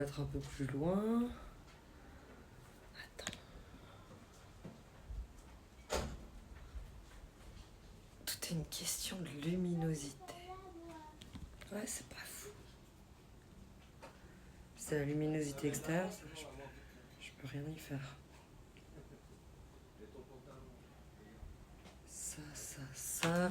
Mettre un peu plus loin. Attends. Tout est une question de luminosité. Ouais, c'est pas fou. C'est la luminosité extérieure, je peux rien y faire. Ça.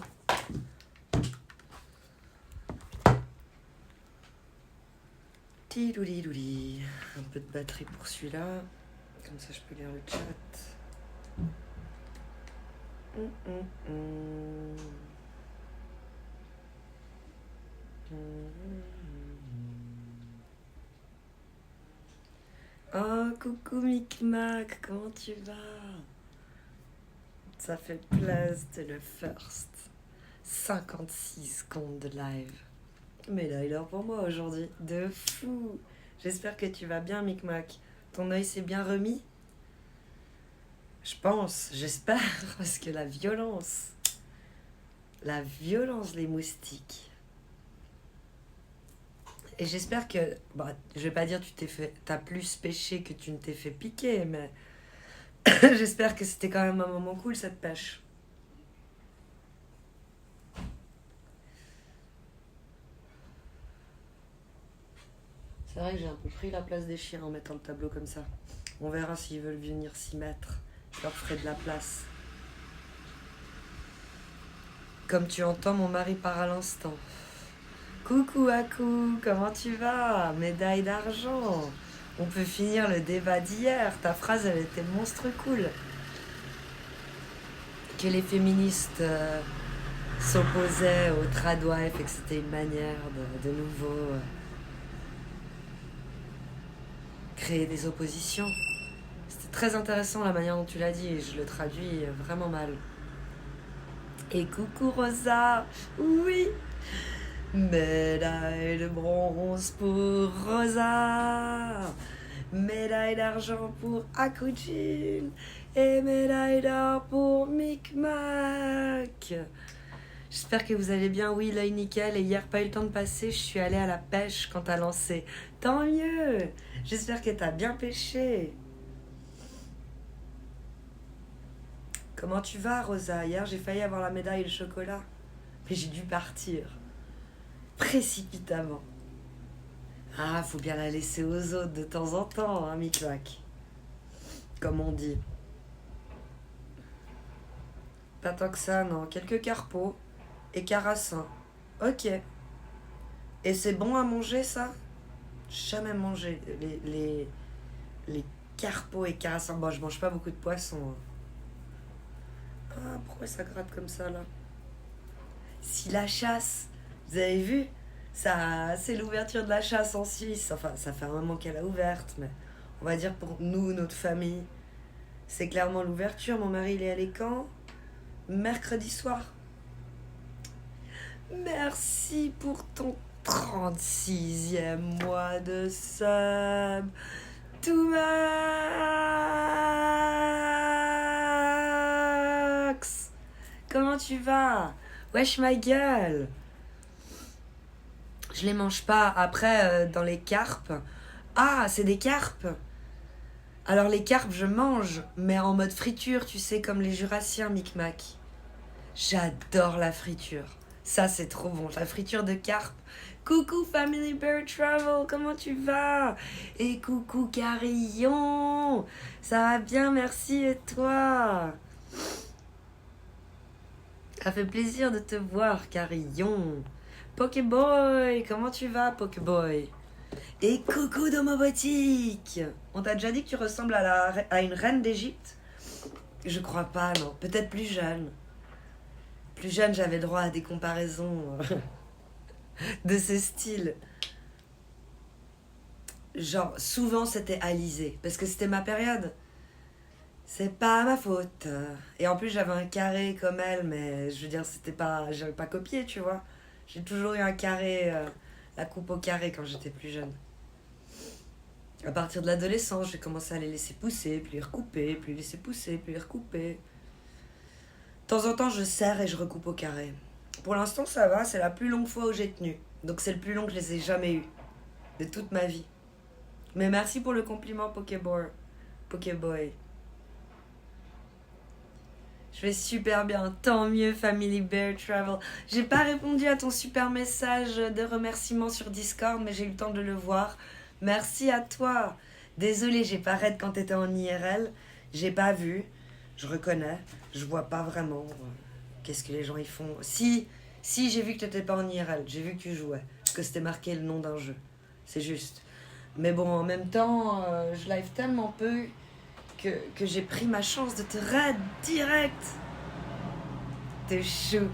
Tidouli. Un peu de batterie pour celui-là. Comme ça, je peux lire le chat. Oh, coucou Micmac, comment tu vas? Ça fait plaisir, t'es le first. 56 secondes de live. Mais là, il est l'heure pour moi aujourd'hui. De fou. J'espère que tu vas bien, Micmac. Ton œil s'est bien remis? Je pense, j'espère, parce que la violence, les moustiques. Et j'espère que, je vais pas dire t'as plus pêché que tu ne t'es fait piquer, mais j'espère que c'était quand même un moment cool cette pêche. C'est vrai que j'ai un peu pris la place des chiens en mettant le tableau comme ça. On verra s'ils veulent venir s'y mettre. Je leur ferai de la place. Comme tu entends, mon mari part à l'instant. Coucou Akou, comment tu vas? Médaille d'argent. On peut finir le débat d'hier. Ta phrase, elle était monstre cool. Que les féministes s'opposaient au tradwife et que c'était une manière de nouveau créer des oppositions. C'était très intéressant la manière dont tu l'as dit et je le traduis vraiment mal. Et coucou Rosa, oui. Médaille de bronze pour Rosa, médaille d'argent pour Akujin et médaille d'or pour Micmac. J'espère que vous allez bien. Oui, l'œil nickel. Et hier, pas eu le temps de passer. Je suis allée à la pêche quand t'as lancé. Tant mieux. J'espère que t'as bien pêché. Comment tu vas, Rosa? Hier, j'ai failli avoir la médaille et le chocolat. Mais j'ai dû partir. Précipitamment. Ah, faut bien la laisser aux autres de temps en temps, hein, Micmac. Comme on dit. Pas tant que ça, non. Quelques carpeaux et carassins. Ok. Et c'est bon à manger, ça? Jamais mangé les carpeaux et carassins. Bon, je mange pas beaucoup de poissons. Ah, pourquoi ça gratte comme ça, là? Si la chasse, vous avez vu? Ça, c'est l'ouverture de la chasse en Suisse. Enfin, ça fait un moment qu'elle a ouverte, mais on va dire pour nous, notre famille, c'est clairement l'ouverture. Mon mari, il est allé quand? Mercredi soir. Merci pour ton 36e mois de sub. Tout Max. Comment tu vas? Wesh ma gueule. Je les mange pas. Après, dans les carpes. Ah, c'est des carpes. Alors les carpes, je mange, mais en mode friture, tu sais, comme les Jurassiens, Micmac. J'adore la friture. Ça, c'est trop bon. La friture de carpe. Coucou Family Bird Travel, comment tu vas? Et coucou Carillon. Ça va bien, merci, et toi? Ça fait plaisir de te voir, Carillon. Pokéboy, comment tu vas, Pokéboy? Et coucou Domobotique. On t'a déjà dit que tu ressembles à une reine d'Égypte? Je crois pas, non. Peut-être plus jeune. Plus jeune, j'avais droit à des comparaisons de ce style. Genre, souvent c'était Alizé, parce que c'était ma période. C'est pas ma faute. Et en plus, j'avais un carré comme elle, mais je veux dire, c'était pas, j'avais pas copié, tu vois. J'ai toujours eu un carré, la coupe au carré quand j'étais plus jeune. À partir de l'adolescence, j'ai commencé à les laisser pousser, puis les recouper, puis les laisser pousser, puis les recouper. De temps en temps, je serre et je recoupe au carré. Pour l'instant, ça va, c'est la plus longue fois où j'ai tenu. Donc c'est le plus long que je les ai jamais eus. De toute ma vie. Mais merci pour le compliment, Pokéboy. Pokéboy. Je vais super bien, tant mieux Family Bear Travel. J'ai pas répondu à ton super message de remerciement sur Discord, mais j'ai eu le temps de le voir. Merci à toi. Désolée, j'ai pas raid quand t'étais en IRL. J'ai pas vu. Je reconnais. Je vois pas vraiment qu'est-ce que les gens y font. Si j'ai vu que t'étais pas en IRL. J'ai vu que tu jouais. Que c'était marqué le nom d'un jeu. C'est juste. Mais bon, en même temps, je live tellement peu que j'ai pris ma chance de te raid direct. T'es chou.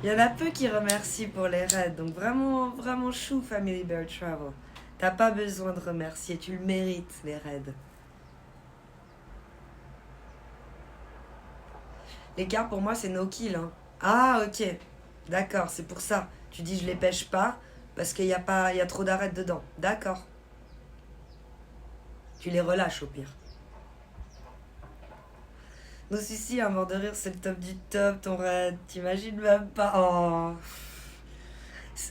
Il y en a peu qui remercient pour les raids, donc vraiment, vraiment chou Family Bear Travel. T'as pas besoin de remercier, tu le mérites les raids. Les cartes pour moi c'est no kill. Hein. Ah ok, d'accord, c'est pour ça. Tu dis je les pêche pas parce qu'il y a trop d'arrêts dedans. D'accord. Tu les relâches au pire. Nos soucis, un mort de rire, c'est le top du top, ton raid. T'imagines même pas. Oh.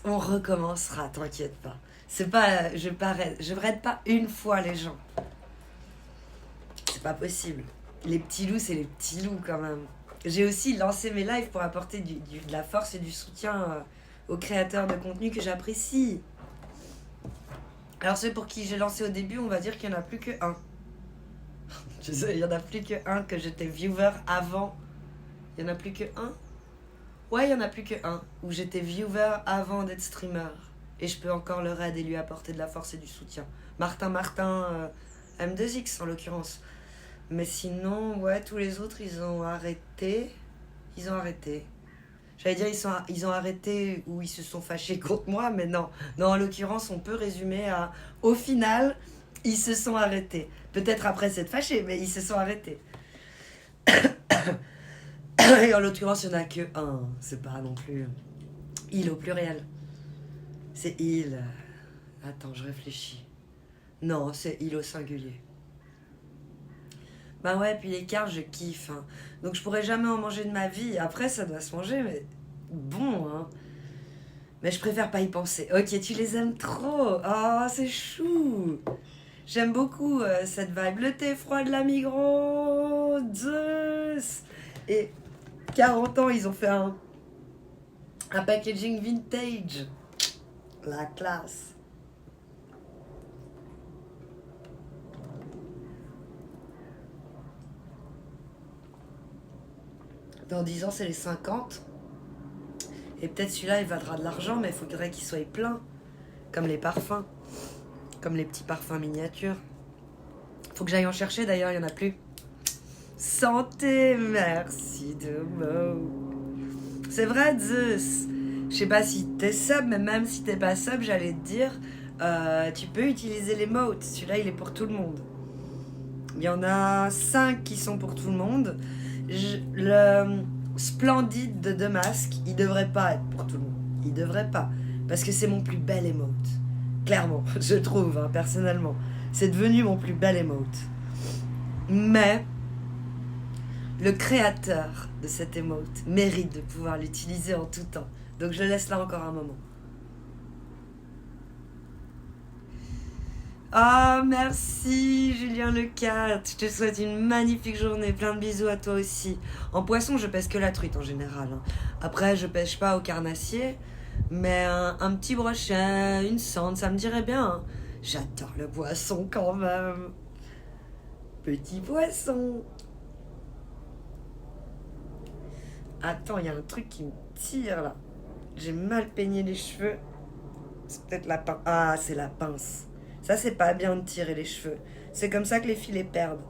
On recommencera, t'inquiète pas. C'est pas. Je raid pas une fois les gens. C'est pas possible. Les petits loups, c'est les petits loups quand même. J'ai aussi lancé mes lives pour apporter de la force et du soutien aux créateurs de contenu que j'apprécie. Alors ceux pour qui j'ai lancé au début, on va dire qu'il n'y en a plus que un. Il y en a plus que un que j'étais viewer avant. Il y en a plus que un. Ouais, il y en a plus que un où j'étais viewer avant d'être streamer et je peux encore le raid et lui apporter de la force et du soutien. Martin M2X en l'occurrence. Mais sinon, ouais, tous les autres ils ont arrêté. Ils ont arrêté. J'allais dire ils ont arrêté ou ils se sont fâchés contre moi, mais non. Non, en l'occurrence, on peut résumer à au final, ils se sont arrêtés. Peut-être après s'être fâchés, mais ils se sont arrêtés. Et en l'occurrence, il n'y en a que un. C'est pas non plus. Il au pluriel. C'est il. Attends, je réfléchis. Non, c'est il au singulier. Bah ouais, puis les cartes, je kiffe. Hein. Donc je pourrais jamais en manger de ma vie. Après, ça doit se manger, mais bon, hein. Mais je préfère pas y penser. Ok, tu les aimes trop. Oh, c'est chou. J'aime beaucoup cette vibe. Le thé froid de la Migros. Zeus. Et 40 ans, ils ont fait un packaging vintage. La classe. Dans 10 ans, c'est les 50. Et peut-être celui-là, il vaudra de l'argent, mais il faudrait qu'il soit plein. Comme les parfums. Comme les petits parfums miniatures. Faut que j'aille en chercher, d'ailleurs, il n'y en a plus. Santé, merci de mots. C'est vrai, Zeus. Je sais pas si t'es sub, mais même si t'es pas sub, j'allais te dire, tu peux utiliser les motes. Celui-là, il est pour tout le monde. Il y en a 5 qui sont pour tout le monde. Le splendide de Demask, il devrait pas être pour tout le monde. Il devrait pas. Parce que c'est mon plus bel emote. Clairement, je trouve, hein, personnellement. C'est devenu mon plus bel emote. Mais le créateur de cet emote mérite de pouvoir l'utiliser en tout temps. Donc je le laisse là encore un moment. Ah, merci Julien Lecart. Je te souhaite une magnifique journée. Plein de bisous à toi aussi. En poisson, je pêche que la truite en général. Hein. Après, je pêche pas au carnassier. Mais un petit brochet, une sande, ça me dirait bien. Hein. J'adore le poisson quand même. Petit poisson. Attends, il y a un truc qui me tire là. J'ai mal peigné les cheveux. C'est peut-être la pince. Ah, c'est la pince. Ça, c'est pas bien de tirer les cheveux. C'est comme ça que les filles les perdent.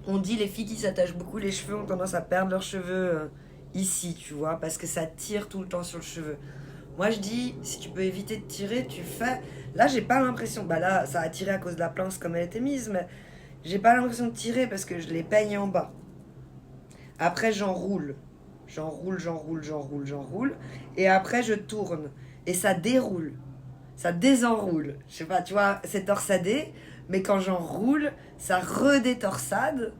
On dit les filles qui s'attachent beaucoup les cheveux ont tendance à perdre leurs cheveux ici, tu vois, parce que ça tire tout le temps sur le cheveu. Moi, je dis, si tu peux éviter de tirer, tu fais. Là, j'ai pas l'impression. Bah là, ça a tiré à cause de la pince comme elle était mise, mais j'ai pas l'impression de tirer parce que je les peigne en bas. Après, j'enroule. J'enroule. Et après, je tourne. Et ça déroule. Ça désenroule. Je sais pas, tu vois, c'est torsadé. Mais quand j'enroule, ça redétorsade.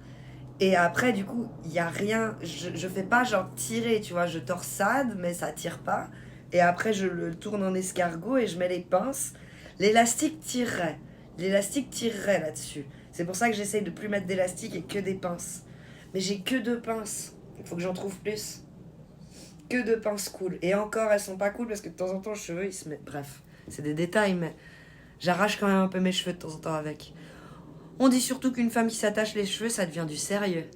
Et après, du coup, il n'y a rien. Je fais pas genre tirer, tu vois. Je torsade, mais ça tire pas. Et après, je le tourne en escargot et je mets les pinces. L'élastique tirerait. L'élastique tirerait là-dessus. C'est pour ça que j'essaye de plus mettre d'élastique et que des pinces. Mais j'ai que 2 pinces. Il faut que j'en trouve plus. Que 2 pinces cool. Et encore, elles sont pas cool parce que de temps en temps, le cheveu, il se met... Bref, c'est des détails, mais j'arrache quand même un peu mes cheveux de temps en temps avec. On dit surtout qu'une femme qui s'attache les cheveux, ça devient du sérieux.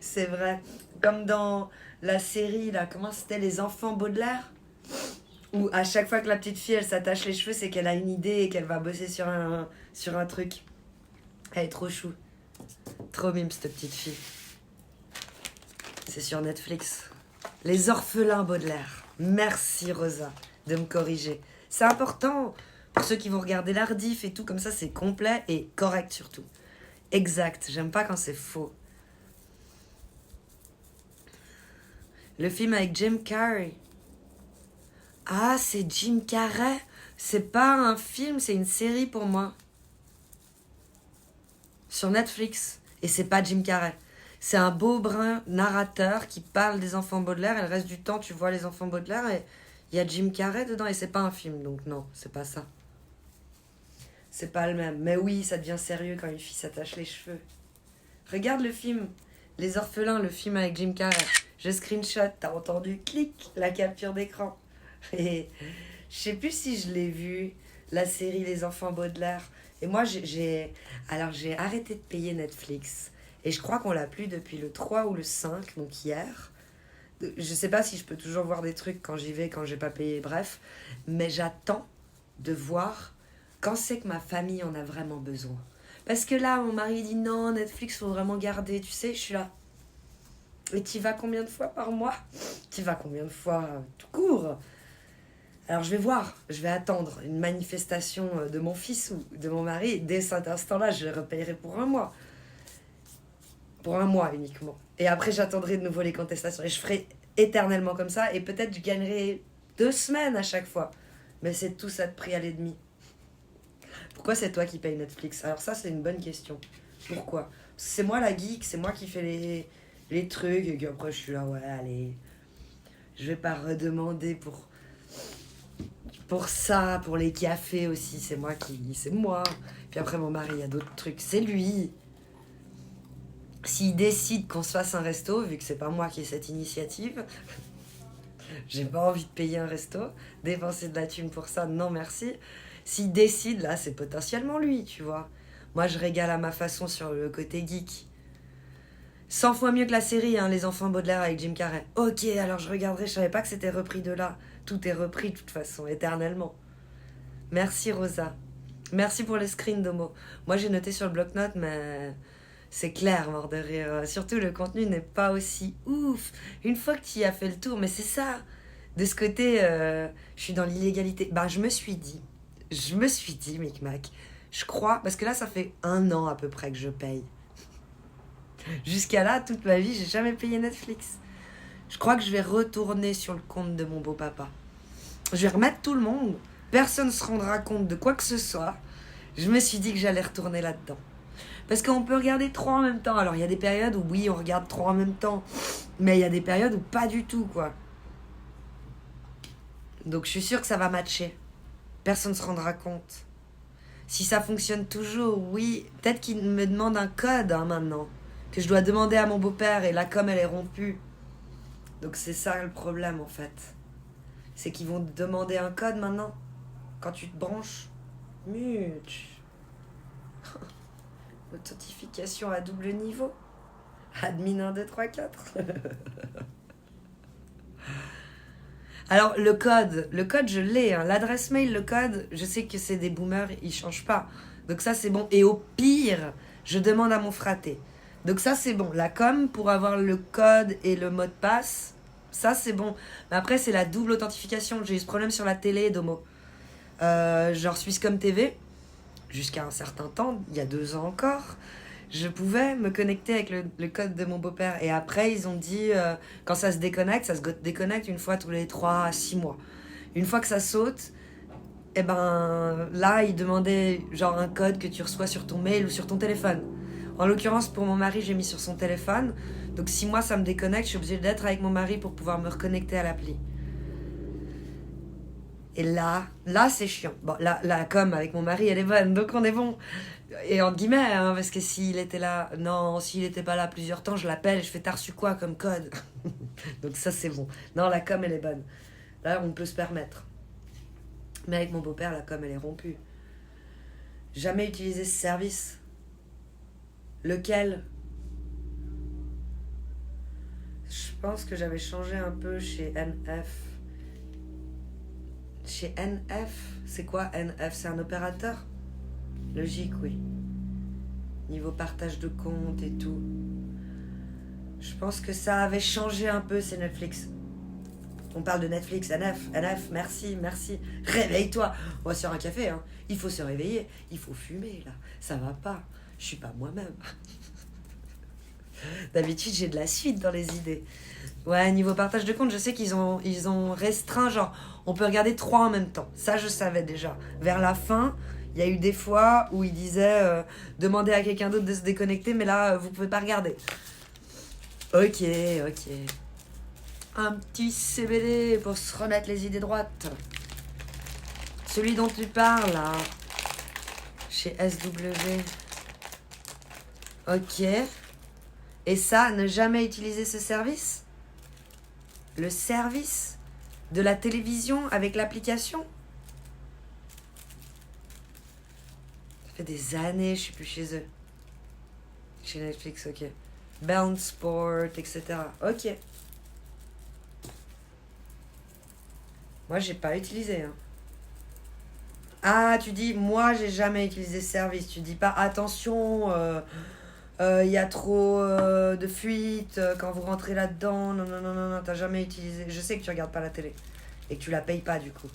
C'est vrai. Comme dans la série, là, comment c'était, Les Enfants Baudelaire, où à chaque fois que la petite fille, elle s'attache les cheveux, c'est qu'elle a une idée et qu'elle va bosser sur un truc. Elle est trop chou. Trop mime, cette petite fille. C'est sur Netflix. Les orphelins Baudelaire. Merci, Rosa, de me corriger. C'est important pour ceux qui vont regarder l'Ardif et tout, comme ça, c'est complet et correct surtout. Exact, j'aime pas quand c'est faux. Le film avec Jim Carrey. Ah, c'est Jim Carrey. C'est pas un film, c'est une série pour moi. Sur Netflix. Et c'est pas Jim Carrey. C'est un beau brun narrateur qui parle des enfants Baudelaire. Et le reste du temps, tu vois les enfants Baudelaire et il y a Jim Carrey dedans. Et c'est pas un film, donc non, c'est pas ça. C'est pas le même. Mais oui, ça devient sérieux quand une fille s'attache les cheveux. Regarde le film Les Orphelins, le film avec Jim Carrey. Je screenshot, t'as entendu, clic, la capture d'écran. Et je sais plus si je l'ai vu, la série Les Enfants Baudelaire. Et moi, j'ai arrêté de payer Netflix. Et je crois qu'on l'a plus depuis le 3 ou le 5, donc hier. Je sais pas si je peux toujours voir des trucs quand j'y vais, quand j'ai pas payé, bref. Mais j'attends de voir quand c'est que ma famille en a vraiment besoin. Parce que là, mon mari dit non, Netflix, faut vraiment garder. Tu sais, je suis là. Et t'y vas combien de fois par mois? T'y vas combien de fois tout court? Alors je vais voir, je vais attendre une manifestation de mon fils ou de mon mari. Et dès cet instant-là, je les repayerai pour un mois. Pour un mois uniquement. Et après, j'attendrai de nouveau les contestations. Et je ferai éternellement comme ça. Et peut-être je gagnerai 2 semaines à chaque fois. Mais c'est tout ça de prix à l'ennemi. Pourquoi c'est toi qui payes Netflix? Alors ça, c'est une bonne question. Pourquoi? C'est moi la geek, c'est moi qui fais les trucs. Et après, je suis là, ouais, allez. Je vais pas redemander pour ça, pour les cafés aussi. C'est moi. Puis après, mon mari, il y a d'autres trucs. C'est lui. S'il décide qu'on se fasse un resto, vu que c'est pas moi qui ai cette initiative, j'ai pas envie de payer un resto, dépenser de la thune pour ça, non merci. S'il décide, là, c'est potentiellement lui, tu vois. Moi, je régale à ma façon sur le côté geek. 100 fois mieux que la série, hein, Les Enfants Baudelaire avec Jim Carrey. Ok, alors je regarderai, je savais pas que c'était repris de là. Tout est repris de toute façon, éternellement. Merci Rosa. Merci pour les screens d'Homo. Moi, j'ai noté sur le bloc-notes, mais c'est clair, mort de rire. Surtout, le contenu n'est pas aussi ouf. Une fois que tu y as fait le tour, mais c'est ça. De ce côté, je suis dans l'illégalité. Bah, je me suis dit, micmac, je crois, parce que là, ça fait 1 an à peu près que je paye. Jusqu'à là, toute ma vie, j'ai jamais payé Netflix. Je crois que je vais retourner sur le compte de mon beau-papa. Je vais remettre tout le monde. Personne ne se rendra compte de quoi que ce soit. Je me suis dit que j'allais retourner là-dedans. Parce qu'on peut regarder 3 en même temps. Alors, il y a des périodes où, oui, on regarde 3 en même temps. Mais il y a des périodes où pas du tout, quoi. Donc, je suis sûre que ça va matcher. Personne ne se rendra compte. Si ça fonctionne toujours, oui. Peut-être qu'il me demande un code, hein, maintenant. Que je dois demander à mon beau-père. Et la com, elle est rompue. Donc, c'est ça le problème, en fait. C'est qu'ils vont te demander un code, maintenant. Quand tu te branches. Mutch. Authentification à double niveau. Admin 1, 2, 3, 4. Alors, le code, je l'ai. Hein. L'adresse mail, le code, je sais que c'est des boomers, ils changent pas. Donc ça, c'est bon. Et au pire, je demande à mon fraté. Donc ça, c'est bon. La com, pour avoir le code et le mot de passe, ça, c'est bon. Mais après, c'est la double authentification. J'ai eu ce problème sur la télé, Domo. Genre Swisscom TV, jusqu'à un certain temps, il y a 2 ans encore, je pouvais me connecter avec le code de mon beau-père. Et après, ils ont dit, quand ça se déconnecte une fois tous les 3 à 6 mois. Une fois que ça saute, et ben là, ils demandaient genre un code que tu reçois sur ton mail ou sur ton téléphone. En l'occurrence, pour mon mari, j'ai mis sur son téléphone. Donc 6 mois, ça me déconnecte, je suis obligée d'être avec mon mari pour pouvoir me reconnecter à l'appli. Et là c'est chiant. Bon, la com avec mon mari, elle est bonne, donc on est bon. Et entre guillemets, hein, parce que s'il était là, non, s'il était pas là plusieurs temps, je l'appelle, je fais t'as reçu quoi comme code. Donc ça c'est bon. Non, la com elle est bonne. Là on peut se permettre. Mais avec mon beau-père, la com elle est rompue. Jamais utilisé ce service. Lequel? Je pense que j'avais changé un peu chez NF. Chez NF, c'est quoi NF? C'est un opérateur? Logique, oui. Niveau partage de compte et tout. Je pense que ça avait changé un peu, c'est Netflix. On parle de Netflix, NF, merci. Réveille-toi. On va se faire un café, hein. Il faut se réveiller. Il faut fumer, là. Ça va pas. Je suis pas moi-même. D'habitude, j'ai de la suite dans les idées. Ouais, niveau partage de compte, je sais qu'ils ont restreint, genre, on peut regarder 3 en même temps. Ça, je savais déjà. Vers la fin, il y a eu des fois où ils disaient demandez à quelqu'un d'autre de se déconnecter, mais là, vous pouvez pas regarder. Ok. Un petit CBD pour se remettre les idées droites. Celui dont tu parles, là. Chez SW. Ok. Et ça, ne jamais utiliser ce service? Le service de la télévision avec l'application? Ça fait des années, je suis plus chez eux. Chez Netflix, ok. Bound Sport, etc. Ok. Moi, j'ai pas utilisé. Hein. Ah, tu dis, moi, j'ai jamais utilisé ce service. Tu dis pas, attention, y a trop de fuites quand vous rentrez là-dedans. Non, t'as jamais utilisé. Je sais que tu regardes pas la télé et que tu la payes pas du coup.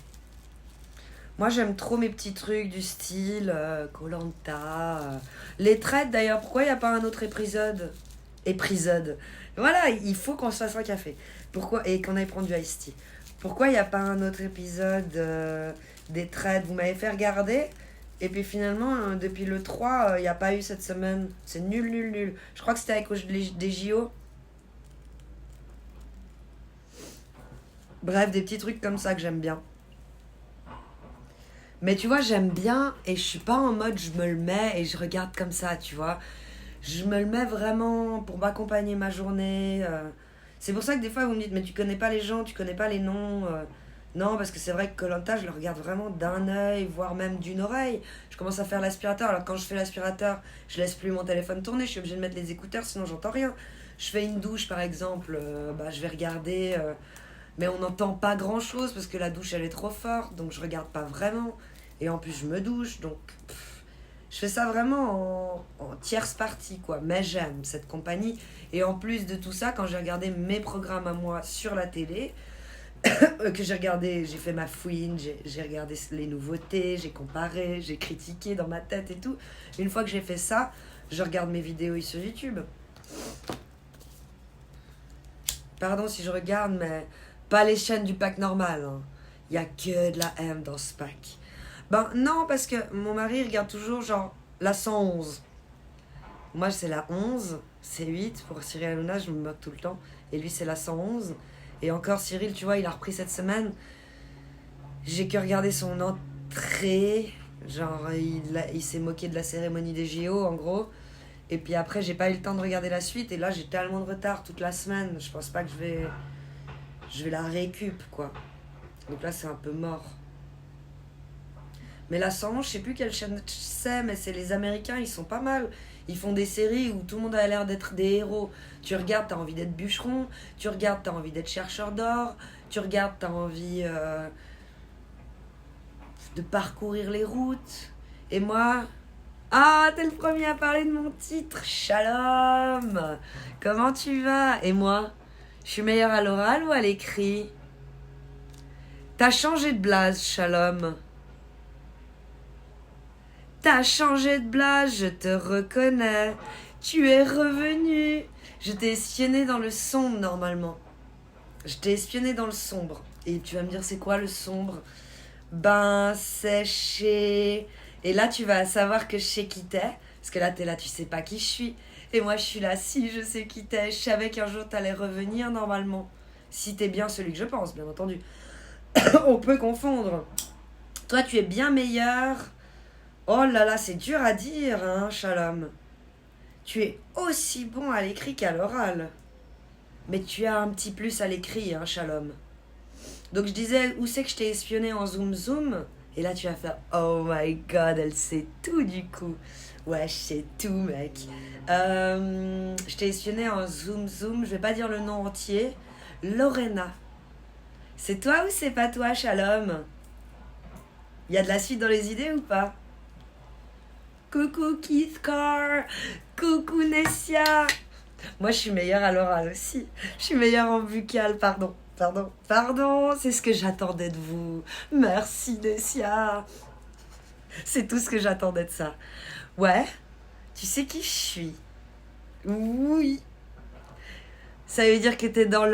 Moi, j'aime trop mes petits trucs du style Koh-Lanta. Les traites d'ailleurs, pourquoi il n'y a pas un autre épisode? Voilà, il faut qu'on se fasse un café. Pourquoi? Et qu'on aille prendre du iced tea. Pourquoi il n'y a pas un autre épisode des traites? Vous m'avez fait regarder. Et puis finalement, depuis le 3, il n'y a pas eu cette semaine. C'est nul. Je crois que c'était avec des JO. Bref, des petits trucs comme ça que j'aime bien. Mais tu vois, j'aime bien et je suis pas en mode je me le mets et je regarde comme ça, tu vois. Je me le mets vraiment pour m'accompagner ma journée. C'est pour ça que des fois vous me dites, mais tu connais pas les gens, tu connais pas les noms. Non, parce que c'est vrai que Koh-Lanta, je le regarde vraiment d'un œil, voire même d'une oreille. Je commence à faire l'aspirateur. Alors quand je fais l'aspirateur, je laisse plus mon téléphone tourner. Je suis obligée de mettre les écouteurs, sinon j'entends rien. Je fais une douche par exemple, je vais regarder. Mais on n'entend pas grand chose parce que la douche elle est trop forte, donc je regarde pas vraiment. Et en plus je me douche, donc je fais ça vraiment en tierce partie quoi. Mais j'aime cette compagnie. Et en plus de tout ça, quand j'ai regardé mes programmes à moi sur la télé, que j'ai regardé, j'ai fait ma fouine, j'ai regardé les nouveautés, j'ai comparé, j'ai critiqué dans ma tête et tout. Une fois que j'ai fait ça, je regarde mes vidéos sur YouTube. Pardon si je regarde, mais pas les chaînes du pack normal. Hein. Il y a que de la M dans ce pack. Ben non, parce que mon mari regarde toujours genre la 111. Moi c'est la 11, c'est 8. Pour Cyril Hanouna, je me moque tout le temps. Et lui c'est la 111. Et encore Cyril, tu vois, il a repris cette semaine. J'ai que regardé son entrée. Genre, il s'est moqué de la cérémonie des JO, en gros. Et puis après, j'ai pas eu le temps de regarder la suite. Et là, j'ai tellement de retard toute la semaine. Je pense pas que je vais la récup, quoi. Donc là, c'est un peu mort. Mais la 111, je sais plus quelle chaîne c'est, mais c'est les Américains, ils sont pas mal. Ils font des séries où tout le monde a l'air d'être des héros. Tu regardes, t'as envie d'être bûcheron. Tu regardes, t'as envie d'être chercheur d'or. Tu regardes, t'as envie de parcourir les routes. Et moi... Ah, t'es le premier à parler de mon titre. Shalom. Comment tu vas? Et moi, je suis meilleure à l'oral ou à l'écrit? T'as changé de blase, Shalom. T'as changé de blase, je te reconnais. Tu es revenu. Je t'ai espionné dans le sombre, normalement. Je t'ai espionné dans le sombre. Et tu vas me dire, c'est quoi le sombre? Ben, c'est chez... Et là, tu vas savoir que je sais qui t'es. Parce que là, t'es là, tu sais pas qui je suis. Et moi, je suis là, si, je sais qui t'es. Je savais qu'un jour, t'allais revenir, normalement. Si t'es bien celui que je pense, bien entendu. On peut confondre. Toi, tu es bien meilleur. Oh là là, c'est dur à dire, hein, Shalom. Tu es aussi bon à l'écrit qu'à l'oral. Mais tu as un petit plus à l'écrit, hein, Shalom. Donc je disais, où c'est que je t'ai espionné en zoom zoom? Et là tu vas faire, oh my god, elle sait tout du coup. Ouais, je sais tout, mec. Je t'ai espionné en zoom zoom, je vais pas dire le nom entier. Lorena. C'est toi ou c'est pas toi, Shalom? Il y a de la suite dans les idées ou pas? Coucou Keith Carr. Coucou Nessia. Moi je suis meilleure à l'oral aussi. Je suis meilleure en buccal, pardon. Pardon, c'est ce que j'attendais de vous. Merci Nessia. C'est tout ce que j'attendais de ça. Ouais, tu sais qui je suis? Oui. Ça veut dire que t'es dans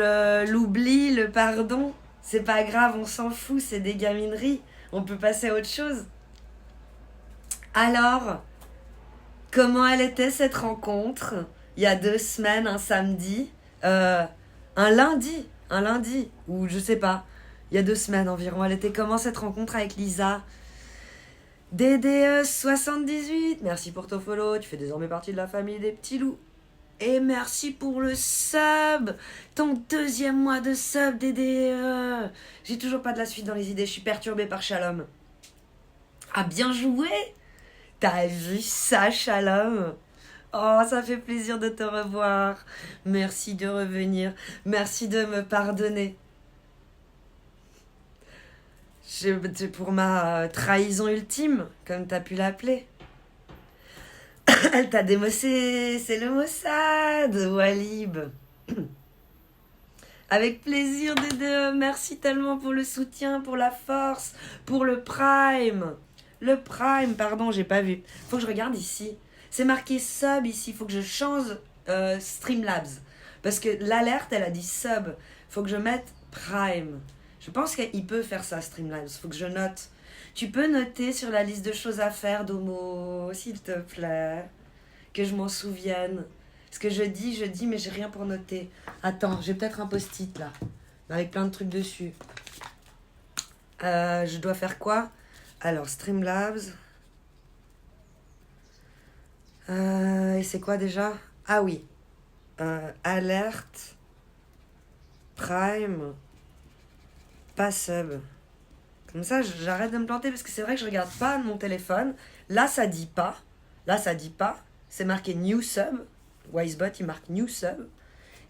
l'oubli, le pardon. C'est pas grave, on s'en fout, c'est des gamineries. On peut passer à autre chose. Alors, comment elle était cette rencontre? Il y a 2 semaines, un samedi, un lundi, ou je sais pas, il y a 2 semaines environ. Elle était comment cette rencontre avec Lisa? DDE78, merci pour ton follow, tu fais désormais partie de la famille des petits loups. Et merci pour le sub, ton 2e mois de sub, DDE. J'ai toujours pas de la suite dans les idées, je suis perturbée par Shalom. Ah, bien joué! T'as vu ça, Shalom? Oh, ça fait plaisir de te revoir. Merci de revenir. Merci de me pardonner. Pour ma trahison ultime, comme t'as pu l'appeler. Elle t'a démossé, c'est le Mossad, Walib. Avec plaisir, Dédé. Merci tellement pour le soutien, pour la force, pour le Prime. Le Prime, pardon, j'ai pas vu. Faut que je regarde ici. C'est marqué sub ici. Faut que je change Streamlabs. Parce que l'alerte, elle a dit sub. Faut que je mette Prime. Je pense qu'il peut faire ça, Streamlabs. Faut que je note. Tu peux noter sur la liste de choses à faire, Domo, s'il te plaît. Que je m'en souvienne. Ce que je dis, mais j'ai rien pour noter. Attends, j'ai peut-être un post-it là. Avec plein de trucs dessus. Je dois faire quoi? Alors, Streamlabs. Et c'est quoi déjà? Ah oui. Alerte. Prime. Pas sub. Comme ça, j'arrête de me planter parce que c'est vrai que je regarde pas mon téléphone. Là, ça dit pas. C'est marqué new sub. Wisebot, il marque new sub.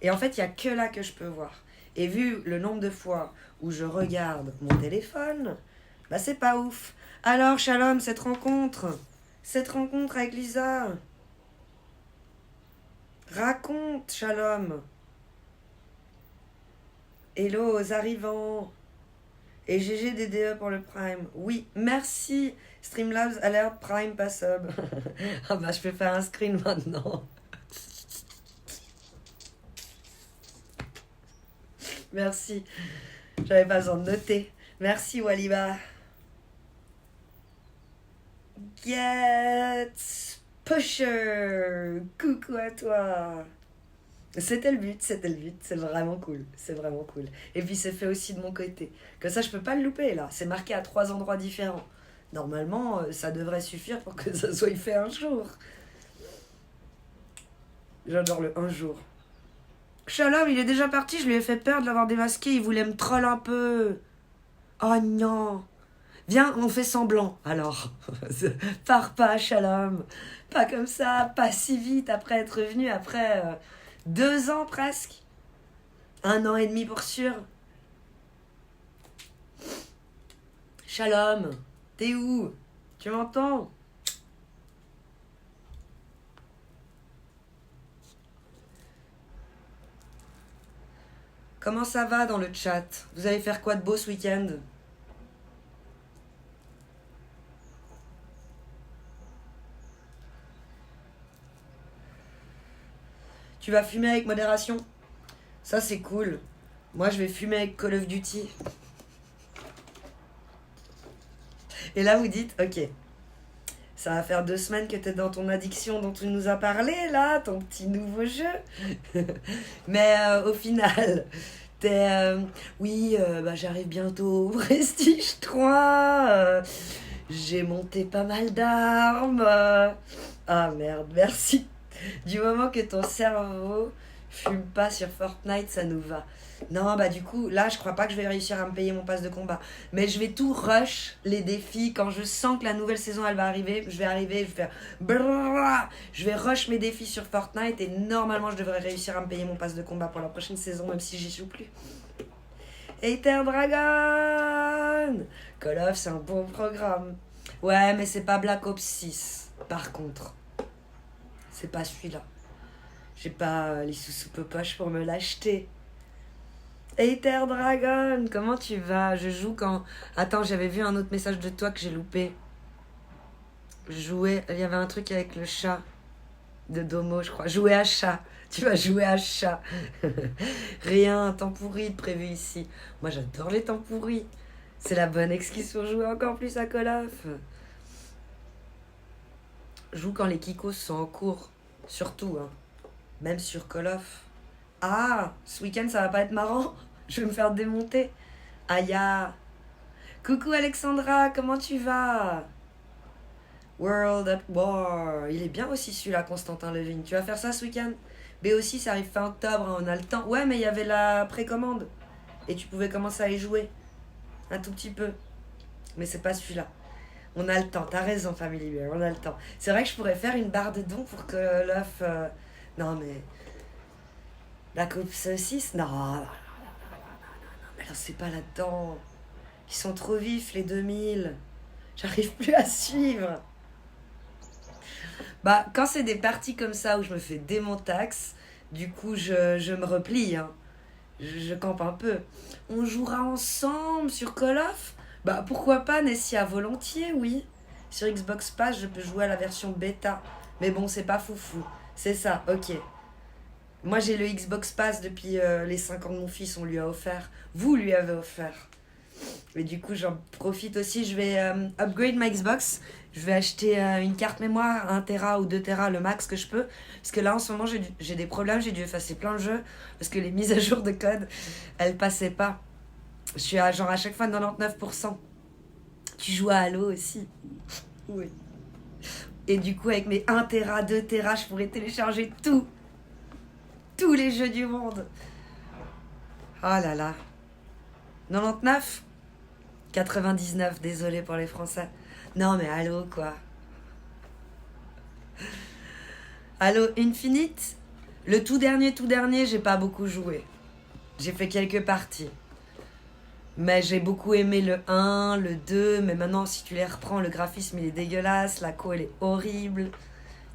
Et en fait, il n'y a que là que je peux voir. Et vu le nombre de fois où je regarde mon téléphone, bah c'est pas ouf. Alors, Shalom, cette rencontre avec Lisa. Raconte, Shalom. Hello aux arrivants. Et GG DDE pour le Prime. Oui, merci. Streamlabs, alerte, Prime, pas sub. Ah bah, je peux faire un screen maintenant. Merci. J'avais pas besoin de noter. Merci, Waliba. Get Pusher. Coucou à toi. C'était le but. C'est vraiment cool. Et puis c'est fait aussi de mon côté. Que ça, je peux pas le louper là. C'est marqué à 3 endroits différents. Normalement, ça devrait suffire pour que ça soit fait un jour. J'adore le un jour. Shalom, il est déjà parti, je lui ai fait peur de l'avoir démasqué, il voulait me troll un peu. Oh non. Viens, on fait semblant, alors. Pars pas, Shalom. Pas comme ça, pas si vite après être revenu, après 2 ans presque. 1 an et demi pour sûr. Shalom, t'es où? Tu m'entends? Comment ça va dans le chat? Vous allez faire quoi de beau ce week-end? Tu vas fumer avec modération? Ça c'est cool. Moi je vais fumer avec Call of Duty. Et là vous dites, ok, ça va faire 2 semaines que t'es dans ton addiction dont tu nous as parlé là, ton petit nouveau jeu. Mais au final, Oui, bah, j'arrive bientôt au Prestige 3. J'ai monté pas mal d'armes. Ah merde, merci. Du moment que ton cerveau fume pas sur Fortnite, ça nous va. Non, bah du coup, là, je crois pas que je vais réussir à me payer mon pass de combat. Mais je vais tout rush les défis. Quand je sens que la nouvelle saison, elle va arriver, je vais faire... brrrra. Je vais rush mes défis sur Fortnite et normalement, je devrais réussir à me payer mon pass de combat pour la prochaine saison, même si j'y joue plus. Ether Dragon! Call of, c'est un bon programme. Ouais, mais c'est pas Black Ops 6, par contre. C'est pas celui-là. J'ai pas les sous-sous poche pour me l'acheter. Ether Dragon, comment tu vas? Je joue quand... Attends, j'avais vu un autre message de toi que j'ai loupé. Je jouais... Il y avait un truc avec le chat de Domo, je crois. Jouer à chat. Tu vas jouer à chat. Rien, temps pourri de prévu ici. Moi, j'adore les temps pourris. C'est la bonne excuse pour jouer encore plus à Call of. Je joue quand les kikos sont en cours. Surtout, hein. Même sur Call of. Ah, ce week-end, ça va pas être marrant. Je vais me faire démonter. Aya. Coucou Alexandra, comment tu vas? World at War. Il est bien aussi celui-là, Constantin Levin. Tu vas faire ça ce week-end? Mais aussi, ça arrive fin octobre, hein, on a le temps. Ouais, mais il y avait la précommande. Et tu pouvais commencer à y jouer. Un tout petit peu. Mais c'est pas celui-là. On a le temps, t'as raison, Family Bear, on a le temps. C'est vrai que je pourrais faire une barre de dons pour que l'œuf... Non, mais... La coupe 6 non, non, non, non, non, mais là, c'est pas là-dedans. Ils sont trop vifs, les 2000. J'arrive plus à suivre. Bah, quand c'est des parties comme ça où je me fais démontax, du coup, je me replie, hein. Je campe un peu. On jouera ensemble sur Call of? Bah, pourquoi pas, Nessia, volontiers, oui. Sur Xbox Pass, je peux jouer à la version bêta. Mais bon, c'est pas foufou. C'est ça, ok. Moi, j'ai le Xbox Pass depuis les 5 ans de mon fils, on lui a offert. Vous lui avez offert. Et du coup, j'en profite aussi. Je vais upgrade ma Xbox. Je vais acheter une carte mémoire, 1 Tera ou 2 Tera, le max que je peux. Parce que là, en ce moment, j'ai des problèmes. J'ai dû effacer plein de jeux. Parce que les mises à jour de code, elles passaient pas. Je suis à genre à chaque fois 99%. Tu joues à Halo aussi? Oui. Et du coup, avec mes 1 Tera, 2 Tera, je pourrais télécharger tout. Tous les jeux du monde. Oh là là. 99? 99, désolé pour les Français. Non mais Halo quoi. Halo Infinite? Le tout dernier, j'ai pas beaucoup joué. J'ai fait quelques parties. Mais j'ai beaucoup aimé le 1, le 2, mais maintenant si tu les reprends, le graphisme il est dégueulasse, la co elle est horrible.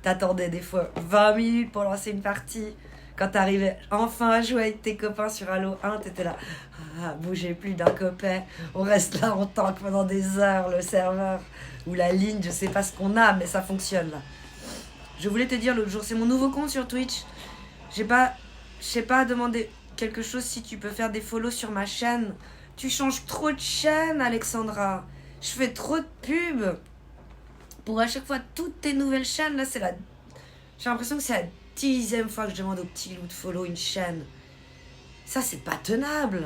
T'attendais des fois 20 minutes pour lancer une partie. Quand t'arrivais enfin à jouer avec tes copains sur Halo 1, t'étais là. Ah, bougez plus d'un copain. On reste là en tank pendant des heures, le serveur ou la ligne, je sais pas ce qu'on a, mais ça fonctionne là. Je voulais te dire l'autre jour, c'est mon nouveau compte sur Twitch. Je sais pas demander quelque chose si tu peux faire des follow sur ma chaîne. Tu changes trop de chaîne, Alexandra. Je fais trop de pubs. Pour à chaque fois toutes tes nouvelles chaînes, là c'est la... J'ai l'impression que c'est la 10e fois que je demande au petit loup de follow une chaîne. Ça, c'est pas tenable.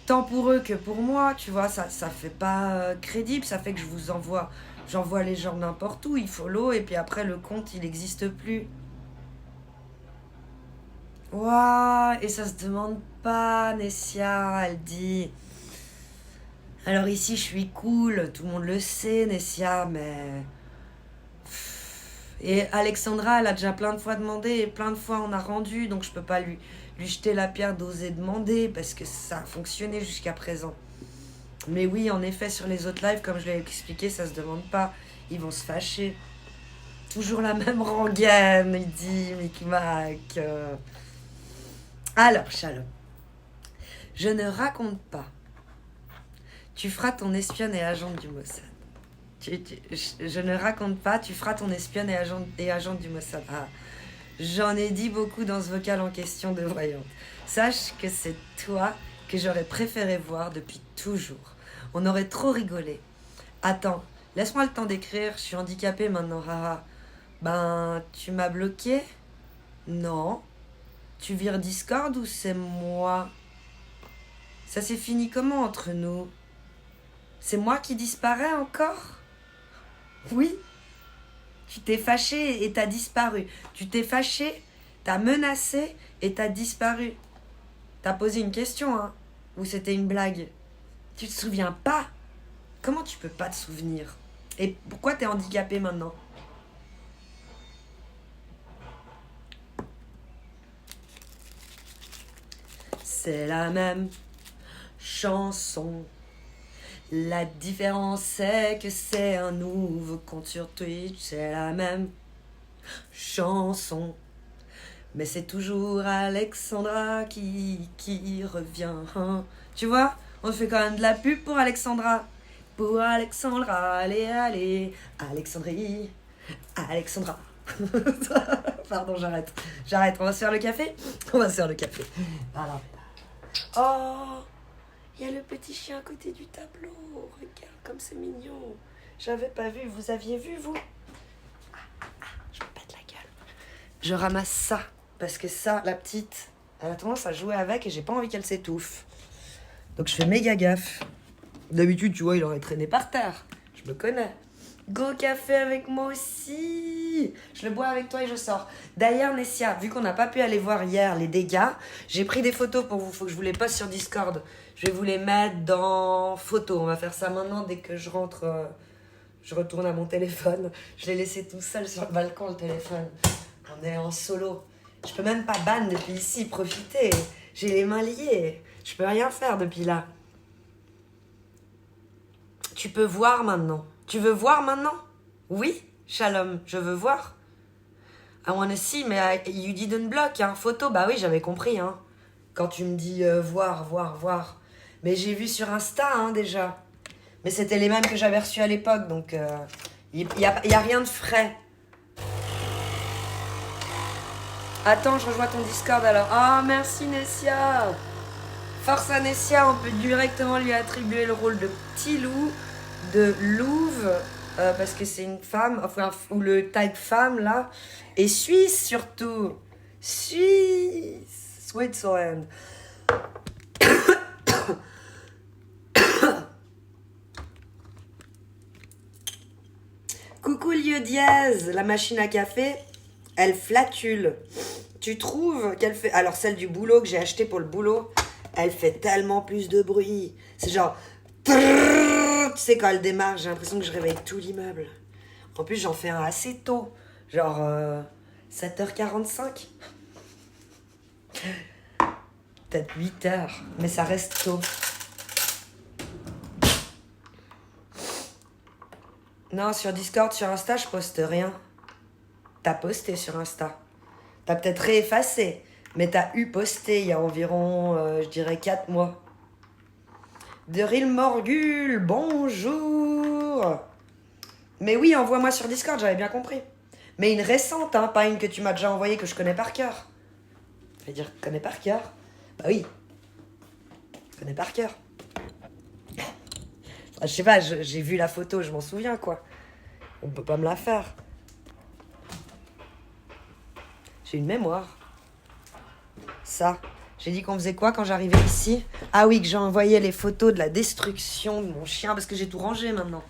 Tant pour eux que pour moi, tu vois, ça fait pas crédible. Ça fait que j'envoie les gens n'importe où, ils follow, et puis après, le compte, il n'existe plus. Ouah, et ça se demande pas, Nessia, elle dit... Alors ici, je suis cool, tout le monde le sait, Nessia, mais... Et Alexandra, elle a déjà plein de fois demandé et plein de fois on a rendu, donc je peux pas lui jeter la pierre d'oser demander parce que ça a fonctionné jusqu'à présent. Mais oui, en effet, sur les autres lives, comme je l'ai expliqué, ça se demande pas. Ils vont se fâcher. Toujours la même rengaine, il dit Micmac. Alors, Shalom. Je ne raconte pas. Tu feras ton espionne et agente du Mossad. Je ne raconte pas, tu feras ton espionne et agente du Mossad. Ah, j'en ai dit beaucoup dans ce vocal en question de voyante. Sache que c'est toi que j'aurais préféré voir depuis toujours. On aurait trop rigolé. Attends, laisse-moi le temps d'écrire, je suis handicapée maintenant, haha. Ben, tu m'as bloqué? Non. Tu vires Discord ou c'est moi? Ça s'est fini comment entre nous? C'est moi qui disparais encore? Oui. Tu t'es fâché et t'as disparu. Tu t'es fâché, t'as menacé et t'as disparu. T'as posé une question, hein? Ou c'était une blague? Tu te souviens pas? Comment tu peux pas te souvenir? Et pourquoi t'es handicapé maintenant? C'est la même chanson. La différence c'est que c'est un nouveau compte sur Twitch. C'est la même chanson. Mais c'est toujours Alexandra qui revient. Hein. Tu vois? On fait quand même de la pub pour Alexandra. Pour Alexandra, allez, allez. Alexandrie, Alexandra. Pardon, j'arrête. J'arrête. On va se faire le café? On va se faire le café. Voilà. Oh, il y a le petit chien à côté du tableau. Regarde comme c'est mignon. J'avais pas vu. Vous aviez vu, vous? Je me pète la gueule. Je ramasse ça. Parce que ça, la petite, elle a tendance à jouer avec et j'ai pas envie qu'elle s'étouffe. Donc je fais méga gaffe. D'habitude, tu vois, il aurait traîné par terre. Je me connais. Go café avec moi aussi. Je le bois avec toi et je sors. D'ailleurs, Nessia, vu qu'on n'a pas pu aller voir hier les dégâts, j'ai pris des photos pour vous. Faut que je vous les poste sur Discord. Je vais vous les mettre dans photos. On va faire ça maintenant dès que je rentre. Je retourne à mon téléphone. Je l'ai laissé tout seul sur le balcon, le téléphone. On est en solo. Je peux même pas ban depuis ici, profiter. J'ai les mains liées. Je peux rien faire depuis là. Tu peux voir maintenant. Tu veux voir maintenant? Oui, Shalom, je veux voir. I wanna see, mais you didn't block, hein. Photo, bah oui, j'avais compris, hein. Quand tu me dis voir. Mais j'ai vu sur Insta, hein, déjà. Mais c'était les mêmes que j'avais reçus à l'époque, donc y a rien de frais. Attends, je rejoins ton Discord alors. Ah, merci Nessia. Force à Nessia, on peut directement lui attribuer le rôle de petit loup, de louve, parce que c'est une femme, enfin, ou le tag femme là, et suisse surtout. Suisse, Switzerland. Coucou lieu dièse, la machine à café, elle flatule. Tu trouves qu'elle fait... Alors celle du boulot que j'ai acheté pour le boulot, elle fait tellement plus de bruit. C'est genre... Tu sais, quand elle démarre, j'ai l'impression que je réveille tout l'immeuble. En plus, j'en fais un assez tôt. Genre 7h45. Peut-être 8h. Mais ça reste tôt. Non, sur Discord, sur Insta, je poste rien. T'as posté sur Insta. T'as peut-être réeffacé. Mais t'as eu posté il y a environ, je dirais, 4 mois. Deril Morgul, bonjour. Mais oui, envoie-moi sur Discord, j'avais bien compris. Mais une récente, hein, pas une que tu m'as déjà envoyée, que je connais par cœur. Je vais dire, connais par cœur? Bah oui. Je connais par cœur. Je sais pas, j'ai vu la photo, je m'en souviens, quoi. On peut pas me la faire. J'ai une mémoire. Ça. J'ai dit qu'on faisait quoi quand j'arrivais ici? Ah oui, que j'ai envoyé les photos de la destruction de mon chien, parce que j'ai tout rangé maintenant.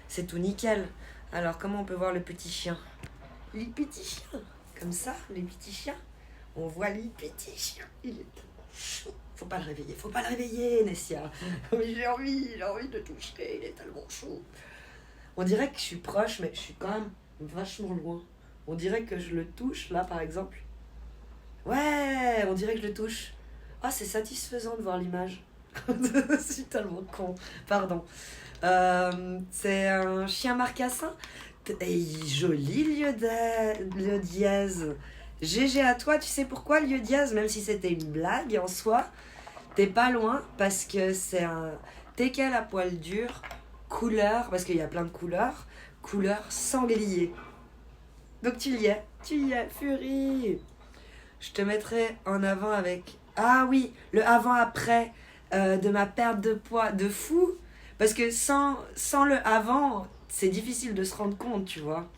C'est tout nickel. Alors, comment on peut voir le petit chien? Les petits chiens. Comme ça, les petits chiens. On voit les petits chiens. Il est tellement chou. Faut pas le réveiller, Nessia. Mais j'ai envie de le toucher, il est tellement chaud. On dirait que je suis proche, mais je suis quand même vachement loin. On dirait que je le touche, là, par exemple. Ouais, on dirait que je le touche. Ah, c'est satisfaisant de voir l'image. Je suis tellement con. Pardon. C'est un chien marcassin. Et joli lieu dièse. GG à toi, tu sais pourquoi lieu dièse, même si c'était une blague en soi. T'es pas loin parce que c'est un teckel à poil dur, couleur, parce qu'il y a plein de couleurs, couleur sanglier. Donc tu y es, Fury. Je te mettrai en avant avec... Ah oui, le avant-après de ma perte de poids de fou. Parce que sans le avant, c'est difficile de se rendre compte, tu vois.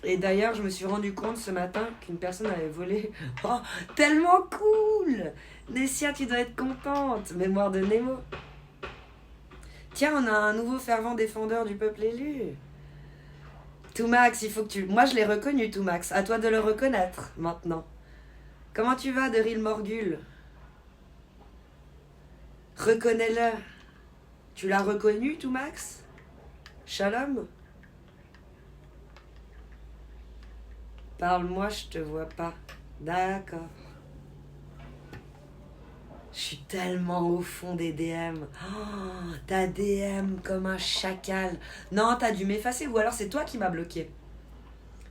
Et d'ailleurs, je me suis rendu compte ce matin qu'une personne avait volé. Oh, tellement cool! Nessia, tu dois être contente. Mémoire de Nemo. Tiens, on a un nouveau fervent défendeur du peuple élu. Toumax, il faut que tu... Moi, je l'ai reconnu, Toumax. À toi de le reconnaître, maintenant. Comment tu vas, Daryl Morgul? Reconnais-le. Tu l'as reconnu, Toumax? Shalom? Parle-moi, je te vois pas. D'accord. Je suis tellement au fond des DM. Oh, t'as DM comme un chacal. Non, t'as dû m'effacer ou alors c'est toi qui m'as bloqué.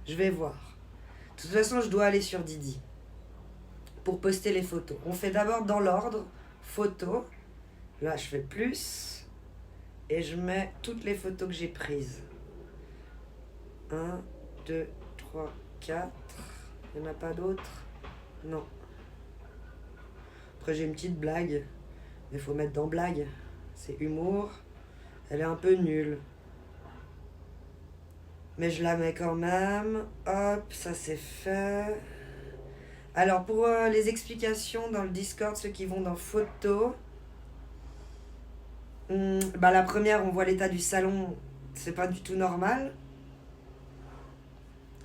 Je vais voir. De toute façon, je dois aller sur Didi pour poster les photos. On fait d'abord dans l'ordre. Photos. Là, je fais plus. Et je mets toutes les photos que j'ai prises. 1, 2, 3, 4. Il n'y en a pas d'autres? Non. Après, j'ai une petite blague. Mais il faut mettre dans blague. C'est humour. Elle est un peu nulle. Mais je la mets quand même. Hop, ça c'est fait. Alors, pour les explications dans le Discord, ceux qui vont dans photos. La première, on voit l'état du salon. C'est pas du tout normal.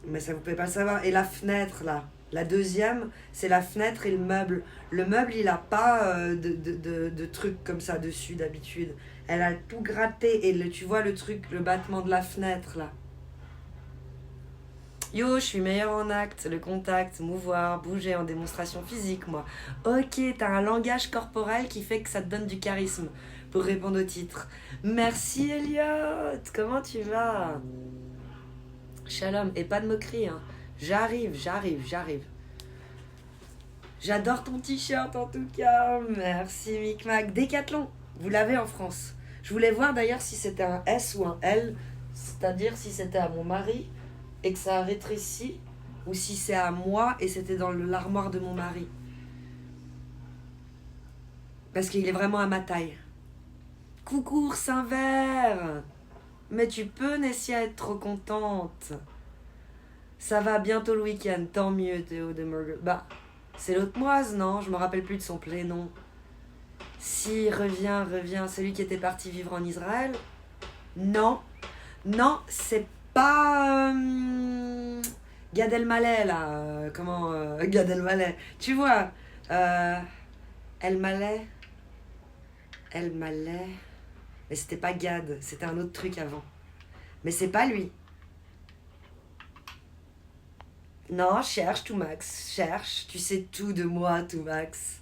Mais ça, vous pouvez pas le savoir. Et la fenêtre, là. La deuxième, c'est la fenêtre et le meuble. Le meuble, il a pas de trucs comme ça dessus d'habitude. Elle a tout gratté. Et tu vois le truc, le battement de la fenêtre, là. Yo, je suis meilleure en acte, le contact, mouvoir, bouger en démonstration physique, moi. Ok, t'as un langage corporel qui fait que ça te donne du charisme pour répondre au titre. Merci Elliot, comment tu vas? Shalom, et pas de moquerie, hein. J'arrive. J'adore ton t-shirt en tout cas, merci Micmac. Décathlon, vous l'avez en France. Je voulais voir d'ailleurs si c'était un S ou un L, c'est-à-dire si c'était à mon mari et que ça a rétréci, ou si c'est à moi et c'était dans l'armoire de mon mari. Parce qu'il est vraiment à ma taille. Coucou ours vert. Mais tu peux, Nessia, être trop contente. Ça va, bientôt le week-end, tant mieux, Théo de Murger. Bah, c'est l'autre moise, non? Je me rappelle plus de son prénom. Si, reviens, celui qui était parti vivre en Israël. Non, c'est pas Gad Elmaleh là, Gad Elmaleh, tu vois, Elmaleh, mais c'était pas Gad, c'était un autre truc avant, mais c'est pas lui. Non, cherche Toumax, cherche, tu sais tout de moi Toumax.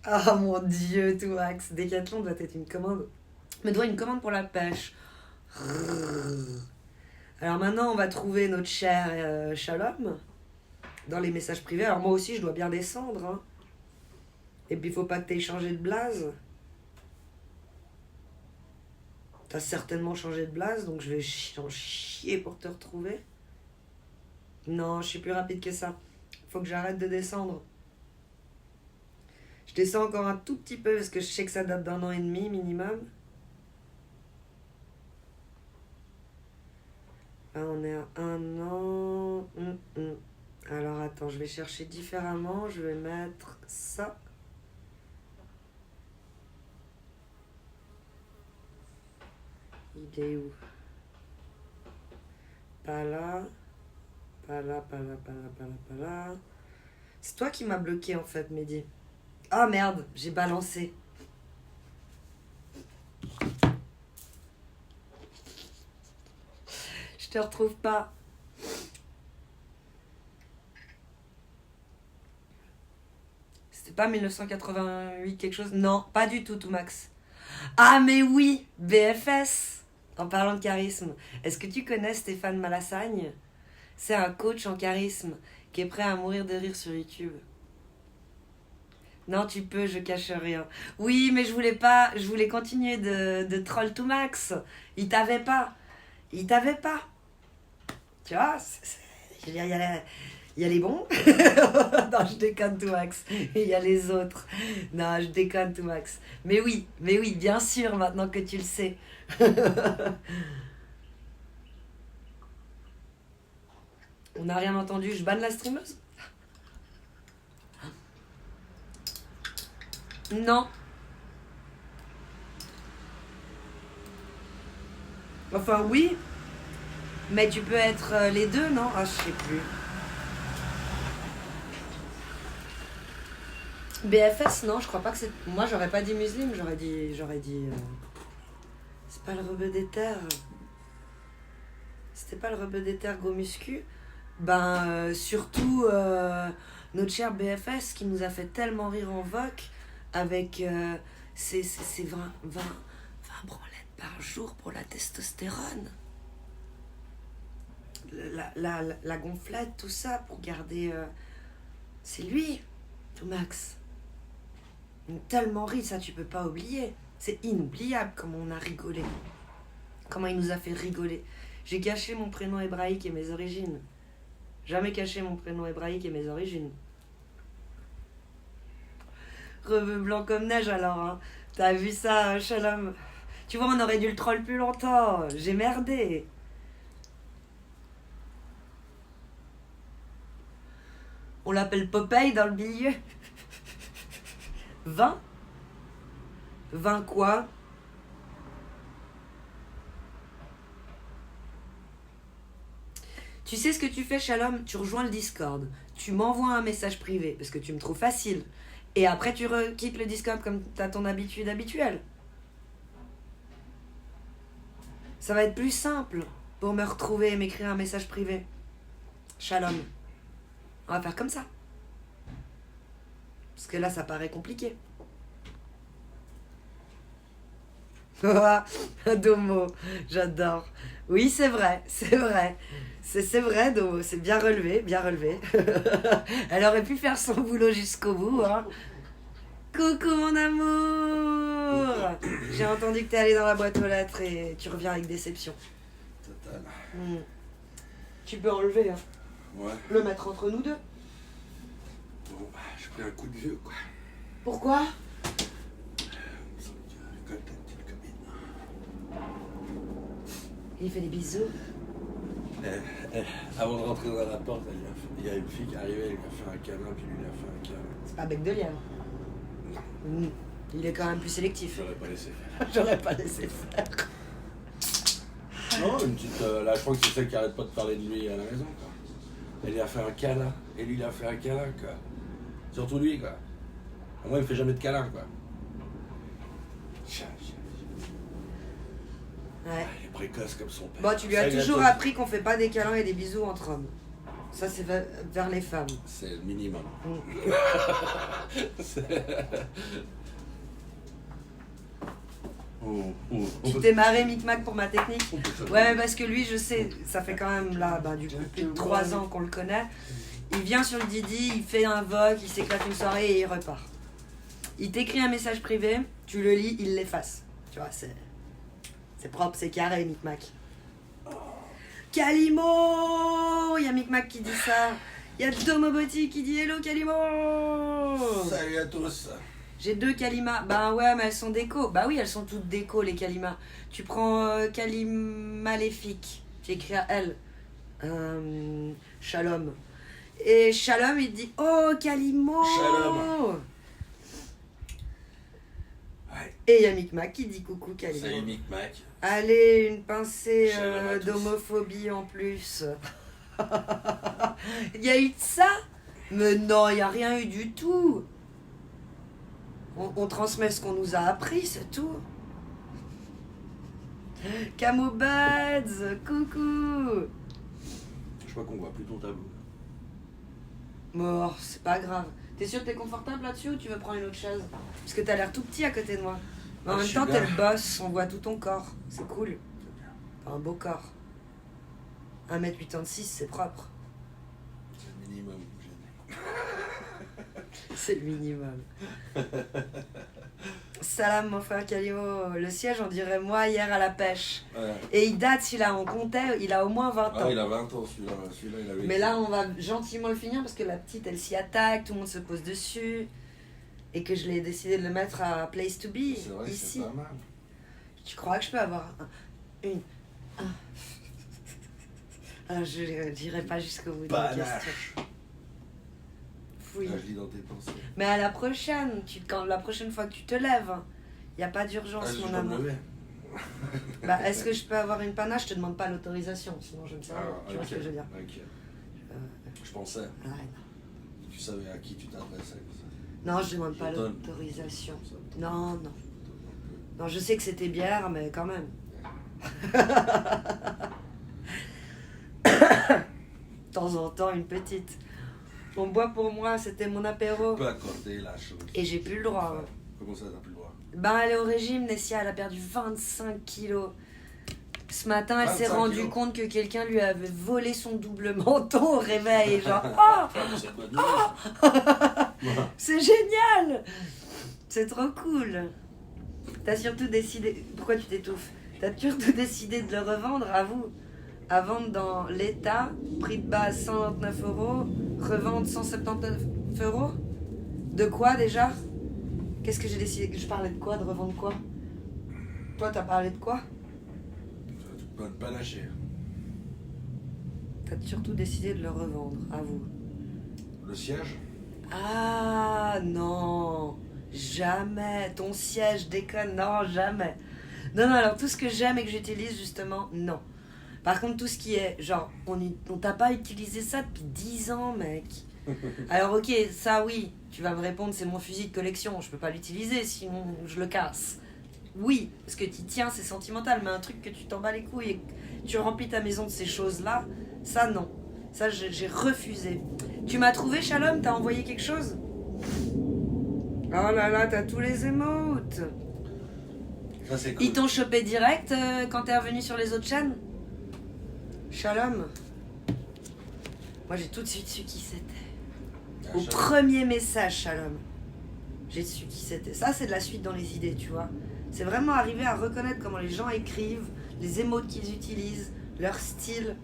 Oh mon dieu, Toumax, Décathlon doit être une commande. Me doit une commande pour la pêche. Alors maintenant, on va trouver notre cher Shalom dans les messages privés. Alors moi aussi, je dois bien descendre. Hein. Et puis, il faut pas que tu aies changé de blase. T'as certainement changé de blase, donc je vais en chier pour te retrouver. Non, je suis plus rapide que ça. Faut que j'arrête de descendre. Je descends encore un tout petit peu parce que je sais que ça date d'1 an et demi minimum. Là, on est à 1 an. Alors, attends, je vais chercher différemment. Je vais mettre ça. Il est où? Pas là. Pas là. C'est toi qui m'as bloqué, en fait, Mehdi. Ah, merde, j'ai balancé. Je te retrouve pas. C'était pas 1988 quelque chose? Non, pas du tout, Toumax. Ah, mais oui, BFS. En parlant de charisme, est-ce que tu connais Stéphane Malassagne? C'est un coach en charisme qui est prêt à mourir de rire sur YouTube. Non, tu peux, je cache rien. Oui, mais je voulais continuer de troll Toumax. Il t'avait pas. Tu vois, Il y a les bons. Non, je déconne tout max. Et il y a les autres. Non, je déconne tout max. Mais oui, bien sûr, maintenant que tu le sais. On n'a rien entendu, je banne la streameuse? Non. Enfin oui, mais tu peux être les deux, non? Ah, je sais plus. BFS, non, je crois pas que c'est... Moi, j'aurais pas dit musulman, j'aurais dit... C'est pas le rebeu des terres. C'était pas le rebeu des terres gros muscu. Ben, surtout notre cher BFS qui nous a fait tellement rire en VOC avec ces 20 branlettes par jour pour la testostérone. La gonflette, tout ça, pour garder... c'est lui, tout max. Tellement ri, ça tu peux pas oublier. C'est inoubliable comment on a rigolé. Comment il nous a fait rigoler. J'ai caché mon prénom hébraïque et mes origines. Jamais caché mon prénom hébraïque et mes origines. Reveux blanc comme neige alors, hein. T'as vu ça, Shalom? Tu vois, on aurait dû le troll plus longtemps. J'ai merdé. On l'appelle Popeye dans le milieu. 20 quoi? Tu sais ce que tu fais, Shalom? Tu rejoins le Discord. Tu m'envoies un message privé parce que tu me trouves facile. Et après, tu quittes le Discord comme t'as ton habitude habituelle. Ça va être plus simple pour me retrouver et m'écrire un message privé. Shalom. On va faire comme ça. Parce que là, ça paraît compliqué. Domo, j'adore. Oui, c'est vrai, c'est vrai. C'est vrai, Domo, c'est bien relevé, bien relevé. Elle aurait pu faire son boulot jusqu'au bout, hein. Coucou mon amour. J'ai entendu que t'es allé dans la boîte aux lettres et tu reviens avec déception. Total. Tu peux enlever, hein. Ouais. Le mettre entre nous deux. Bon, j'ai pris un coup de vieux, quoi. Pourquoi? Il me semble qu'il y a l'école de ta petite copine. Il fait des bisous. Avant de rentrer dans la porte, il y a une fille qui est arrivée, elle lui a fait un câlin, puis lui il a fait un câlin. C'est pas bec de lièvre. Non. Il est quand même plus sélectif. J'aurais pas laissé faire. J'aurais pas laissé faire. Non, une petite. Là, je crois que c'est celle qui arrête pas de parler de lui à la maison, quoi. Elle lui a fait un câlin, et lui il a fait un câlin, quoi. Surtout lui, quoi. Moi, il me fait jamais de câlin, quoi. Ouais. Il est précoce comme son père. Bon, tu lui as toujours appris qu'on fait pas des câlins et des bisous entre hommes. Ça, c'est vers les femmes. C'est le minimum. Tu t'es marré, Micmac, pour ma technique? Ouais, mais parce que lui, je sais, ça fait quand même là, du coup, plus de 3 ans qu'on le connaît. Il vient sur le Didi, il fait un vogue, il s'éclate une soirée et il repart. Il t'écrit un message privé, tu le lis, il l'efface. Tu vois, c'est propre, c'est carré, Micmac. Calimo! Il y a Micmac qui dit ça. Il y a Domoboti qui dit hello, Calimo! Salut à tous. J'ai 2 Kalima. Bah ouais, mais elles sont déco. Bah oui, elles sont toutes déco, les Kalima. Tu prends Kalimaléfique. Tu écris à elle. Shalom. Et Shalom, il dit oh, Kalimo! Shalom. Ouais. Et il y a Micmac qui dit coucou, Kalimo. Salut Micmac. Allez, une pincée Shalom à tous. d'homophobie en plus. Il y a eu de ça? Mais non, il n'y a rien eu du tout. On transmet ce qu'on nous a appris, c'est tout. Camo Buds, coucou. Je crois qu'on voit plus ton tableau. Mort, c'est pas grave. T'es sûr que t'es confortable là-dessus ou tu veux prendre une autre chaise? Parce que t'as l'air tout petit à côté de moi. Mais en même temps, t'es le boss, on voit tout ton corps. C'est cool. T'as un beau corps. 1m86, c'est propre. C'est le minimum que j'ai. C'est le minimum. Salam mon frère Kalio, le siège on dirait moi hier à la pêche. Ouais. Et il date, si là on comptait, il a au moins 20 ans. Ah, il a 20 ans celui-là. Celui-là, il avait. Mais là on va gentiment le finir parce que la petite elle s'y attaque, tout le monde se pose dessus. Et que je l'ai décidé de le mettre à Place to Be, C'est vrai, ici. c'est pas mal. Tu crois que je peux avoir un. Alors je n'irai pas jusqu'au bout de la question. Panache. Oui. Ah, je lis dans tes pensées. Mais à la prochaine, quand la prochaine fois que tu te lèves, il n'y a pas d'urgence, Ah, je mon dois me amour. lever. Bah, est-ce que je peux avoir une panache? Je te demande pas l'autorisation, sinon je ne sais pas. Ah, Tu vois ce que je veux dire? Ok. Je pensais. Ah, non. Tu savais à qui tu t'adressais. Non, je demande pas Je donne. l'autorisation. Comme ça. Non, non. Non, je sais que c'était bière, mais quand même. De temps en temps, une petite. On boit pour moi, c'était mon apéro. On peut accorder la chose. Et j'ai plus le droit. Ouais. Comment ça, t'as plus le droit? Ben, elle est au régime, Nessia, elle a perdu 25 kilos. Ce matin, elle s'est 25 rendue kilos. compte que quelqu'un lui avait volé son double menton au réveil. Genre, oh, Ah, mais c'est bonne news. c'est génial! C'est trop cool. T'as surtout décidé... Pourquoi tu t'étouffes? T'as surtout décidé de le revendre à vous. À vendre dans l'état, prix de base 129 €, revente 179 €. De quoi déjà? Qu'est-ce que j'ai décidé? Je parlais de quoi? De revendre quoi? Toi, t'as parlé de quoi? Tu peux pas lâcher. T'as surtout décidé de le revendre à vous. Le siège? Ah non, jamais. Ton siège déconne, non, jamais. Non, non, alors tout ce que j'aime et que j'utilise justement, non. Par contre, tout ce qui est, genre, on t'a pas utilisé ça depuis 10 ans, mec. Alors ok, ça oui, tu vas me répondre, c'est mon fusil de collection, je peux pas l'utiliser, sinon je le casse. Oui, parce que tu tiens, c'est sentimental, mais un truc que tu t'en bats les couilles et que tu remplis ta maison de ces choses-là, ça non. Ça, j'ai refusé. Tu m'as trouvé, Shalom? T'as envoyé quelque chose? Oh là là, t'as tous les émotes. Ça, c'est cool. Ils t'ont chopé direct quand t'es revenu sur les autres chaînes? Shalom. Moi, j'ai tout de suite su qui c'était. Ah, Au Shalom. premier message, Shalom. J'ai su qui c'était. Ça, c'est de la suite dans les idées, tu vois. C'est vraiment arriver à reconnaître comment les gens écrivent, les émotes qu'ils utilisent, leur style.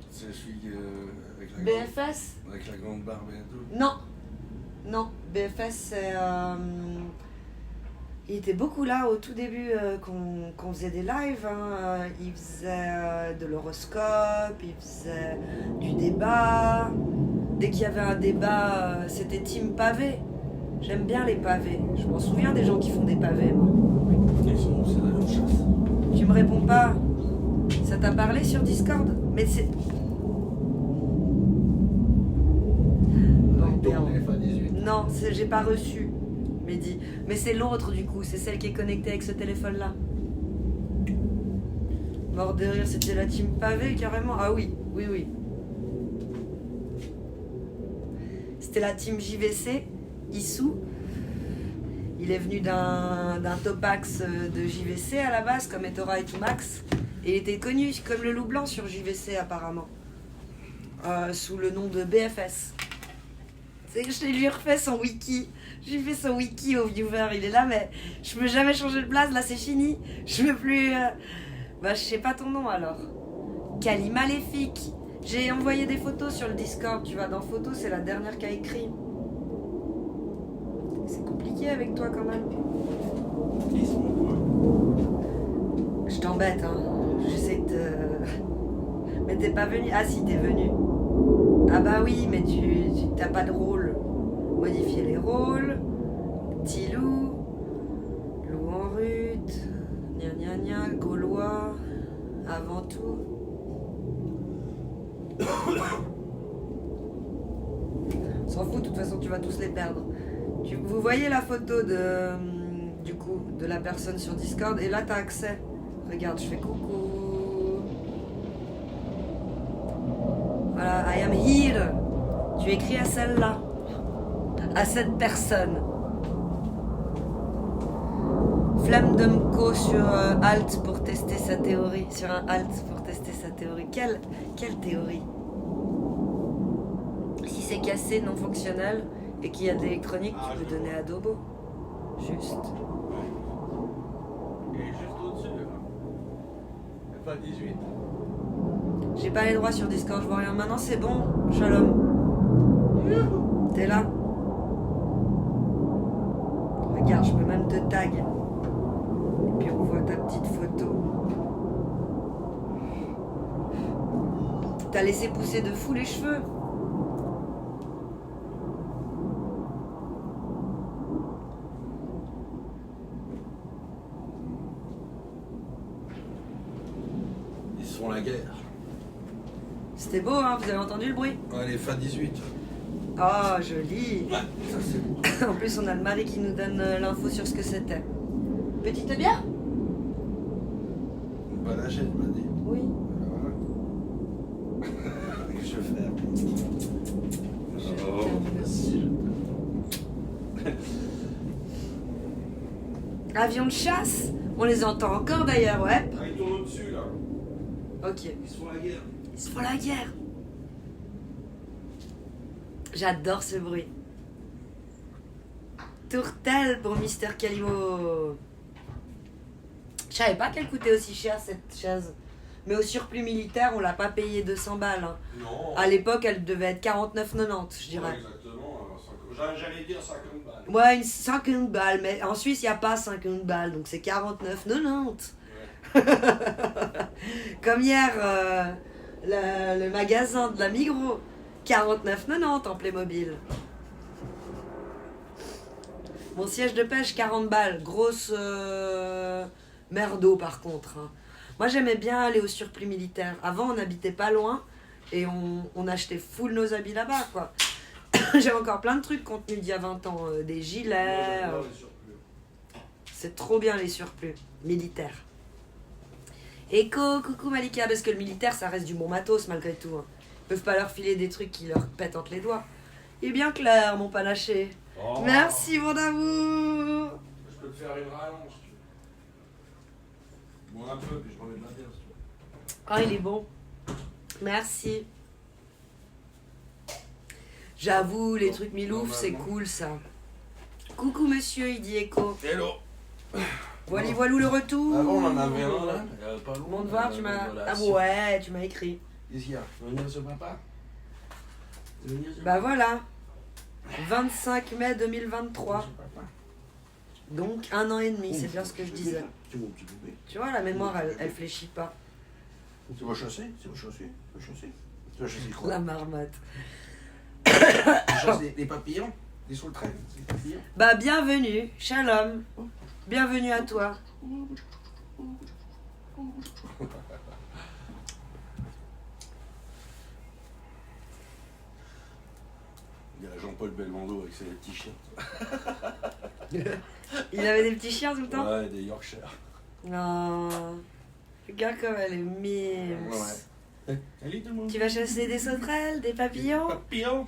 C'est celui avec la grande... BFS? Avec la grande barbe et tout. Non. Non, BFS, c'est... Il était beaucoup là au tout début qu'on faisait des lives. Hein. Il faisait de l'horoscope, il faisait du débat. Dès qu'il y avait un débat, c'était team pavé. J'aime bien les pavés. Je m'en souviens des gens qui font des pavés, moi. Ils sont c'est la même chose. Tu me réponds pas. Ça t'a parlé sur Discord? Mais c'est... Bon, Ton merde. téléphone 18. Non, j'ai pas reçu, Mehdi. Mais c'est l'autre du coup, c'est celle qui est connectée avec ce téléphone-là. Mort de rire, c'était la team pavé carrément. Ah oui, oui, oui. C'était la team JVC, Issou. Il est venu d'un Topax de JVC à la base, comme Etora et Max. Et il était connu comme le loup blanc sur JVC apparemment. Sous le nom de BFS. C'est que je lui ai refait son wiki. J'ai fait son wiki au viewer. Il est là, mais je peux jamais changer de place. Là, c'est fini. Je veux plus. Bah, je sais pas ton nom alors. Kali Maléfique. J'ai envoyé des photos sur le Discord. Tu vas dans photos, c'est la dernière qu'a écrit. C'est compliqué avec toi quand même. Ils sont quoi? Je t'embête, hein. J'essaie de te. Mais t'es pas venu. Ah, si, t'es venu. Ah, bah oui, mais tu t'as pas de rôle. Modifier les rôles. Petit loup. Loup en rude. Gna gna gna. Gaulois. Avant tout. On s'en fout, de toute façon, tu vas tous les perdre. Vous voyez la photo du coup, de la personne sur Discord, et là, t'as accès. Regarde, je fais coucou. Voilà, I am here. Tu écris à celle-là. À cette personne. Flamme d'Umco sur Alt pour tester sa théorie. Sur un Alt pour tester sa théorie. Quelle théorie? Si c'est cassé, non fonctionnel, et qu'il y a de l'électronique, tu peux donner à Dobo. Juste. Pas 18. J'ai pas les droits sur Discord, je vois rien. Maintenant c'est bon, Shalom. T'es là? Regarde, je peux même te tag. Et puis on voit ta petite photo. T'as laissé pousser de fou les cheveux. Ils se font la guerre. C'était beau, hein? Vous avez entendu le bruit? Ouais, les FA 18. Oh, joli. Ouais, ça c'est beau. En plus, on a le mari qui nous donne l'info sur ce que c'était. Petite bière? Une bonne achète, il m'a dit. Oui. Voilà. Qu'est-ce que je vais faire? Oh, merci. Avion de chasse? On les entend encore d'ailleurs, ouais. Ah, ils tournent au-dessus là. Ok. Ils se font la guerre. Ils se font la guerre. J'adore ce bruit. Tourtel pour Mister Calimo. Je savais pas qu'elle coûtait aussi cher cette chaise. Mais au surplus militaire, on l'a pas payé 200 balles. Hein. Non. À l'époque, elle devait être 49,90, je dirais. Ouais, exactement. J'allais dire 50 balles. Ouais, une 50 balles. Mais en Suisse, il n'y a pas 50 balles. Donc c'est 49,90. Ouais. Comme hier, le magasin de la Migros. 49,90 en Playmobil. Mon siège de pêche, 40 balles. Grosse merdeau par contre. Hein. Moi j'aimais bien aller au surplus militaire. Avant on n'habitait pas loin et on achetait full nos habits là-bas quoi. J'ai encore plein de trucs contenus d'il y a 20 ans. Des gilets. Moi, j'adore les surplus. C'est trop bien les surplus militaires. Écho, coucou Malika, parce que le militaire ça reste du bon matos malgré tout. Hein. Ils peuvent pas leur filer des trucs qui leur pètent entre les doigts. Il est bien clair mon panaché. Oh. Merci mon amour. Je peux te faire une rallonge si tu veux. Bon, un peu, puis je remets de la bière si tu veux. Ah il est bon. Merci. J'avoue, les trucs Milouf, c'est cool ça. Coucou monsieur, il dit Echo. Hello. Voilà, voilou le retour. Avant, on en avait un là. Pas loin. Mon devoir, tu m'as. Voilà, Ah si. ouais, tu m'as écrit. Qu'est-ce qu'il y a? Tu veux venir sur papa? Tu veux venir sur Bah voilà. 25 mai 2023. sur papa? Donc 1 an et demi, c'est bien ce que je disais. Tu mon petit bébé. Tu vois, la mémoire, elle fléchit pas. Tu vas chasser? Tu vas chasser? Tu vas chasser? Tu vas chasser quoi? La marmotte. Tu chasses des papillons? Des sauterelles? Des papillons? Bah bienvenue, shalom. Bienvenue à toi. Il y a Jean-Paul Belmondo avec ses petits chiens. Il avait des petits chiens tout le temps. Ouais, des Yorkshire. Non. Regarde comme elle est mimes. Ouais. Salut tout le monde. Tu vas chasser des sauterelles, des papillons. Papillons.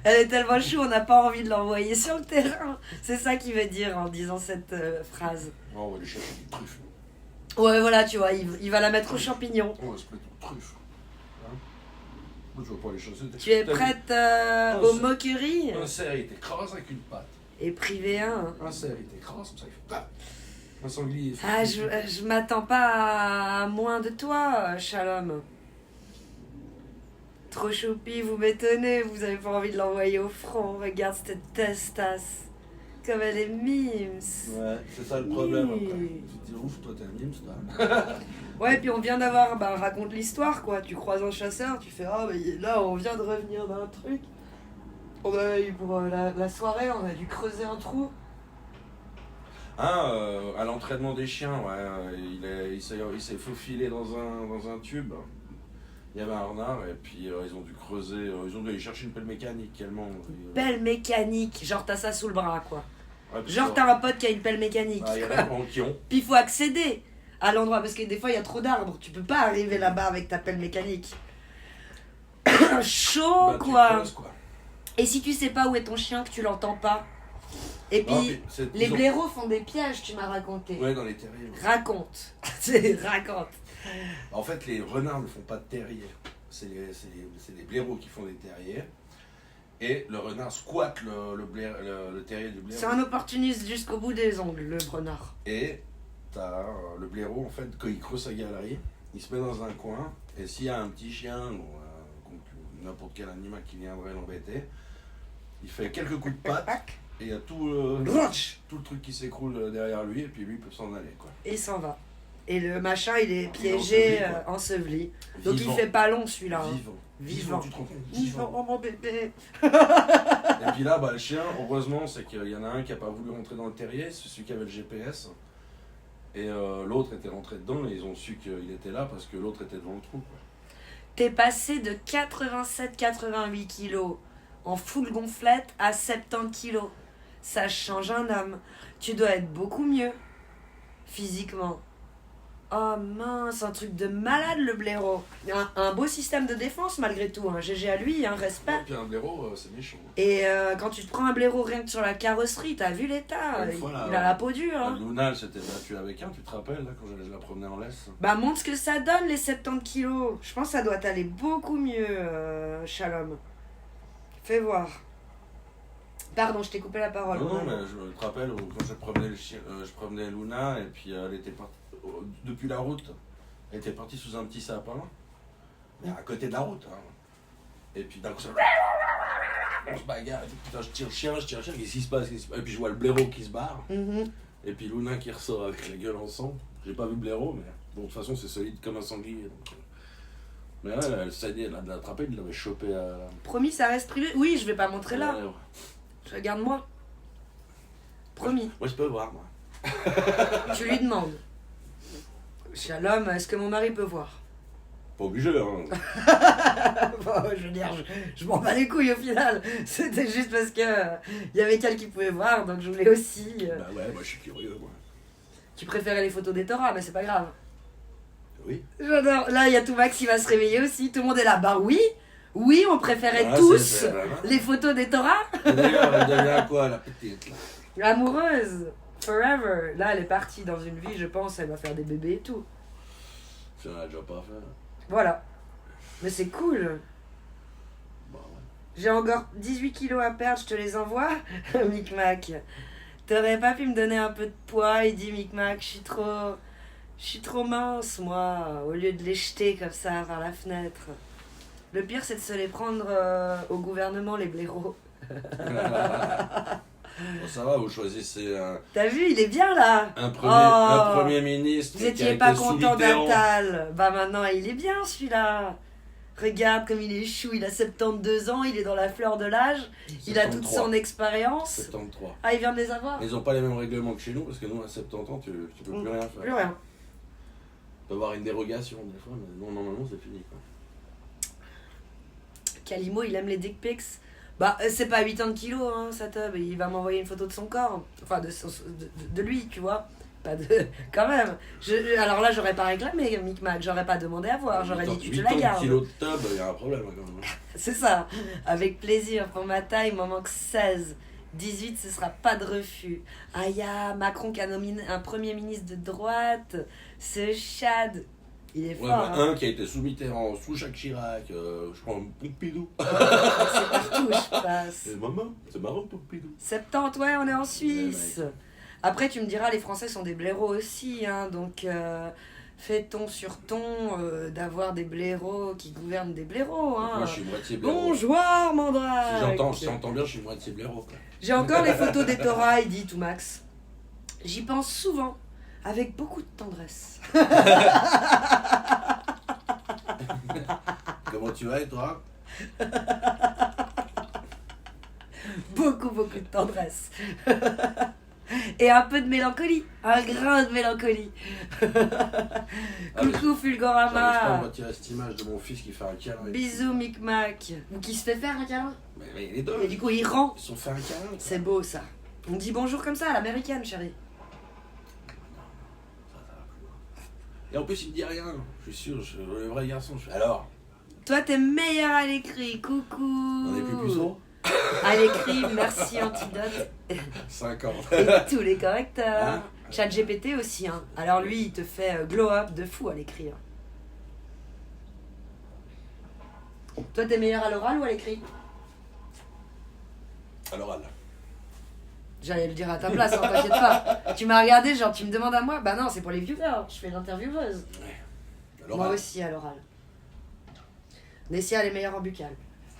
Elle est tellement chou, on n'a pas envie de l'envoyer sur le terrain. C'est ça qu'il veut dire en disant cette phrase. Oh, on va aller chercher des truffes. Ouais, voilà, tu vois, il va la mettre aux champignons. On va se mettre aux truffes. Hein? Moi, je vais pas les chasser. Tu es prête aux moqueries? Un cerf, il t'écrase avec une patte. Et privé 1. Un cerf, il t'écrase, comme ça, il fait paf. Un sanglier, il fait. Ah, je m'attends pas à moins de toi, Shalom. Trop choupi, vous m'étonnez, vous avez pas envie de l'envoyer au front. Regarde cette testasse. Comme elle est mimes. Ouais, c'est ça le problème Oui. après. Tu te dis, ouf, toi t'es un mime, ça. Ouais, puis on vient d'avoir, bah raconte l'histoire quoi. Tu croises un chasseur, tu fais ah, mais là on vient de revenir d'un truc. On a eu pour la soirée, on a dû creuser un trou. Ah, à l'entraînement des chiens, ouais, il s'est faufilé dans un tube. Il y avait un renard et puis ils ont dû creuser, ils ont dû aller chercher une pelle mécanique tellement. Pelle mécanique, genre t'as ça sous le bras quoi. Ouais, parce Genre que- t'as un pote qui a une pelle mécanique. Ah, il y en a qui ont. Puis il faut accéder à l'endroit parce que des fois il y a trop d'arbres, tu peux pas arriver là-bas avec ta pelle mécanique. Chaud Bah, tu quoi. creuses, quoi. Et si tu sais pas où est ton chien, que tu l'entends pas. Et puis Ah, puis c'est- les ils ont- blaireaux font des pièges, tu m'as raconté. Ouais, dans les terriers. Ouais. Raconte. Raconte. En fait, les renards ne font pas de terriers. C'est des blaireaux qui font des terriers. Et le renard squatte le terrier du blaireau. C'est un opportuniste jusqu'au bout des ongles, le renard. Et t'as le blaireau, en fait, quand il creuse sa galerie, il se met dans un coin, et s'il y a un petit chien ou n'importe quel animal qui viendrait l'embêter, il fait quelques coups de patte, et il y a tout le truc qui s'écroule derrière lui, et puis lui il peut s'en aller, quoi. Et il s'en va. Et le machin, il est piégé, enseveli. Donc Vivant. il fait pas long celui-là. Hein. Vivant. Tu te rends compte ? Vivant. Oh mon bébé. Et puis là, le chien, heureusement, c'est qu'il y en a un qui n'a pas voulu rentrer dans le terrier, c'est celui qui avait le GPS. Et l'autre était rentré dedans, et ils ont su qu'il était là parce que l'autre était devant le trou, quoi. T'es passé de 87-88 kilos en full gonflette à 70 kilos. Ça change un homme. Tu dois être beaucoup mieux physiquement. Oh mince, un truc de malade le blaireau. Un beau système de défense malgré tout. Hein. GG à lui, respect. Et puis un blaireau, c'est méchant. Et quand tu te prends un blaireau rien que sur la carrosserie, t'as vu l'état. Il a la peau dure. Hein. Luna, elle s'était battue avec un, tu te rappelles, là, quand je la promenais en laisse. Bah montre ce que ça donne les 70 kilos. Je pense que ça doit t'aller beaucoup mieux, Shalom. Fais voir. Pardon, je t'ai coupé la parole. Non, mais je te rappelle quand je promenais, je promenais Luna, et puis elle était partie, depuis la route, elle était partie sous un petit sapin, à côté de la route. Hein. Et puis d'un coup, ça... on se bagarre, et puis, putain, je tire le chien, qu'est-ce qui se passe, Et puis je vois le blaireau qui se barre, et puis Luna qui ressort avec la gueule en sang. J'ai pas vu le blaireau, mais bon, de toute façon, c'est solide comme un sanglier. Donc... Mais ouais, elle saignait, elle l'a attrapé, il l'avait chopé à... Promis, ça reste privé. Oui, je vais pas montrer là. Ouais. Regarde-moi. Promis. Moi, je peux voir, moi. Tu lui demandes. Shalom, est-ce que mon mari peut voir? Pas obligé, hein. Bon, je veux dire, je m'en bats les couilles au final. C'était juste parce que y avait quelqu'un qui pouvait voir, donc je voulais aussi. Bah ouais, moi je suis curieux, moi. Tu préférais les photos des Torahs, mais c'est pas grave. Oui. J'adore. Là, il y a tout Max qui va se réveiller aussi. Tout le monde est là. Bah oui. Oui, on préférait tous les photos des Torahs. D'ailleurs, elle devient quoi, la petite, là? Amoureuse. Forever. Là, elle est partie dans une vie, je pense, elle va faire des bébés et tout. Ça n'a déjà pas fait. Voilà. Mais c'est cool. Bah ouais. J'ai encore 18 kilos à perdre, je te les envoie, Micmac. T'aurais pas pu me donner un peu de poids, il dit Micmac, je suis trop mince, moi, au lieu de les jeter comme ça par la fenêtre. Le pire, c'est de se les prendre au gouvernement, les blaireaux. Bon, ça va, vous choisissez T'as vu, il est bien là. un premier ministre. Vous étiez pas content d'Attal. Bah maintenant, il est bien celui-là. Regarde comme il est chou, il a 72 ans, il est dans la fleur de l'âge, il a toute son expérience. 73. Ah, il vient de les avoir. Ils n'ont pas les mêmes règlements que chez nous, parce que nous, à 70 ans, tu peux plus rien faire. Plus rien. Tu peux avoir une dérogation des fois, mais non, normalement, c'est fini, quoi. Calimo, il aime les dick pics. Bah, c'est pas 80 kilos, hein, sa tub. Il va m'envoyer une photo de son corps. Enfin, de lui, tu vois. Pas de... Quand même. Alors là, j'aurais pas réclamé, Micmac. J'aurais pas demandé à voir. J'aurais dit, tu te la gardes. 80 kilos de tub, il y a un problème, quand même. C'est ça. Avec plaisir. Pour ma taille, il m'en manque 16. 18, ce sera pas de refus. Ah, y a Macron qui a nominé un premier ministre de droite. Ce Chad. Il est fort. Un qui a été sous Mitterrand, sous Jacques Chirac, je crois Pompidou. C'est partout, je passe. Et maman, c'est marrant Pompidou. 70, ouais, on est en Suisse. Après, tu me diras, les Français sont des blaireaux aussi, hein, donc fait-on sur ton d'avoir des blaireaux qui gouvernent des blaireaux. Hein. Moi, je suis moitié blaireau. Bonjour, Mandrake. Si j'entends bien, je suis moitié blaireau, quoi. J'ai encore les photos des Torahs, il dit tout Max. J'y pense souvent, avec beaucoup de tendresse. Comment tu vas, et toi? Beaucoup de tendresse. Et un peu de mélancolie, un grain de mélancolie. Coucou Fulgorama. J'arrive pas à me retirer cette image de mon fils qui fait un câlin. Bisous Micmac. Ou qui se fait faire un câlin. Mais les deux. Et du coup il rend. Ils se sont fait un câlin. C'est beau ça. On dit bonjour comme ça à l'américaine, chérie. Ça va plus loin. Et en plus, il me dit rien. Je suis sûr, le vrai garçon. Alors, toi t'es meilleur à l'écrit, coucou. on est plus puceau. À l'écrit, merci Antidote. 50. Et tous les correcteurs. Hein? ChatGPT aussi, hein. Alors lui, il te fait glow up de fou à l'écrit. Toi, t'es meilleur à l'oral ou à l'écrit? À l'oral. J'allais le dire à ta place, hein, t'inquiète pas. Tu m'as regardé, genre tu me demandes à moi. Bah non, c'est pour les viewers, je fais l'intervieweuse. Ouais. À Moi l'oral. aussi à l'oral. Nessia, elle est meilleure en buccal.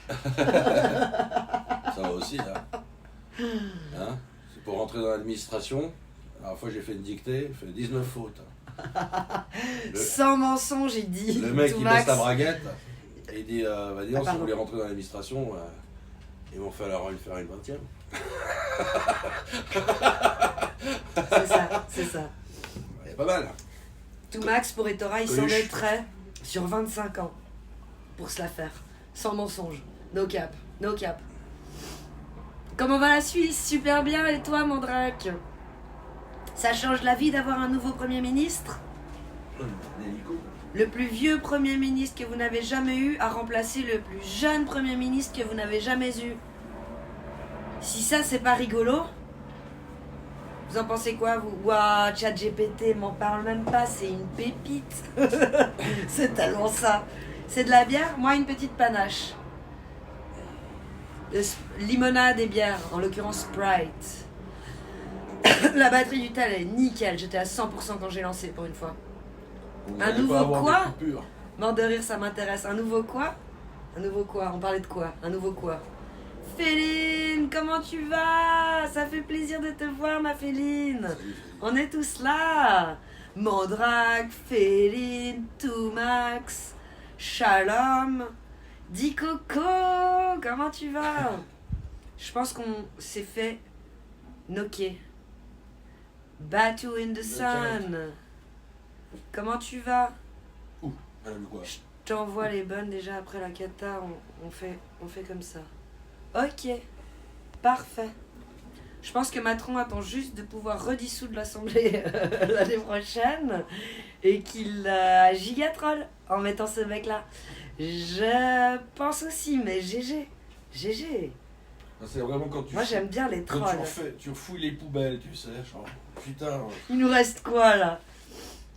Ça va aussi, là. Hein, c'est pour rentrer dans l'administration. La dernière fois, j'ai fait une dictée, j'ai fait 19 fautes. Sans mensonge, j'ai dit. Le mec, tout il max. baisse la braguette et il dit bah, dis donc, si pardon. vous voulez rentrer dans l'administration, il va falloir lui faire une 20e. C'est ça, c'est ça. Il est pas mal. Tout max pour Etora, il s'en Coluche. mettrait sur 25 ans pour se la faire. Sans mensonge. No cap, no cap. Comment va la Suisse? Super bien, et toi, Mandrake? Ça change la vie d'avoir un nouveau Premier ministre? Le plus vieux Premier ministre que vous n'avez jamais eu a remplacé le plus jeune Premier ministre que vous n'avez jamais eu. Si ça, c'est pas rigolo, vous en pensez quoi, vous? Waouh, ChatGPT, m'en parle même pas, c'est une pépite. C'est tellement ça. C'est de la bière? Moi, une petite panache. Limonade et bière, en l'occurrence Sprite. La batterie du tel est nickel, j'étais à 100% quand j'ai lancé pour une fois. Vous Un allez nouveau pas avoir quoi? des coupures. Mort de rire, ça m'intéresse. Un nouveau quoi? Un nouveau quoi? On parlait de quoi? Un nouveau quoi? Féline, comment tu vas? Ça fait plaisir de te voir, ma Féline. Salut, salut. On est tous là. Mandrake, Féline, Toumax, Shalom, Di Coco, comment tu vas? Je pense qu'on s'est fait knocker. Batu in the sun. Comment tu vas? Elle a vu quoi? Je t'envoie les bonnes déjà après la kata, on fait comme ça. Ok, parfait. Je pense que Macron attend juste de pouvoir redissoudre l'Assemblée l'année prochaine et qu'il gigatroll en mettant ce mec-là. Je pense aussi, mais GG. GG. C'est vraiment quand tu. Moi j'aime bien les Quand trolls. tu refouilles les poubelles, tu sais, genre. Putain. Il nous reste quoi là?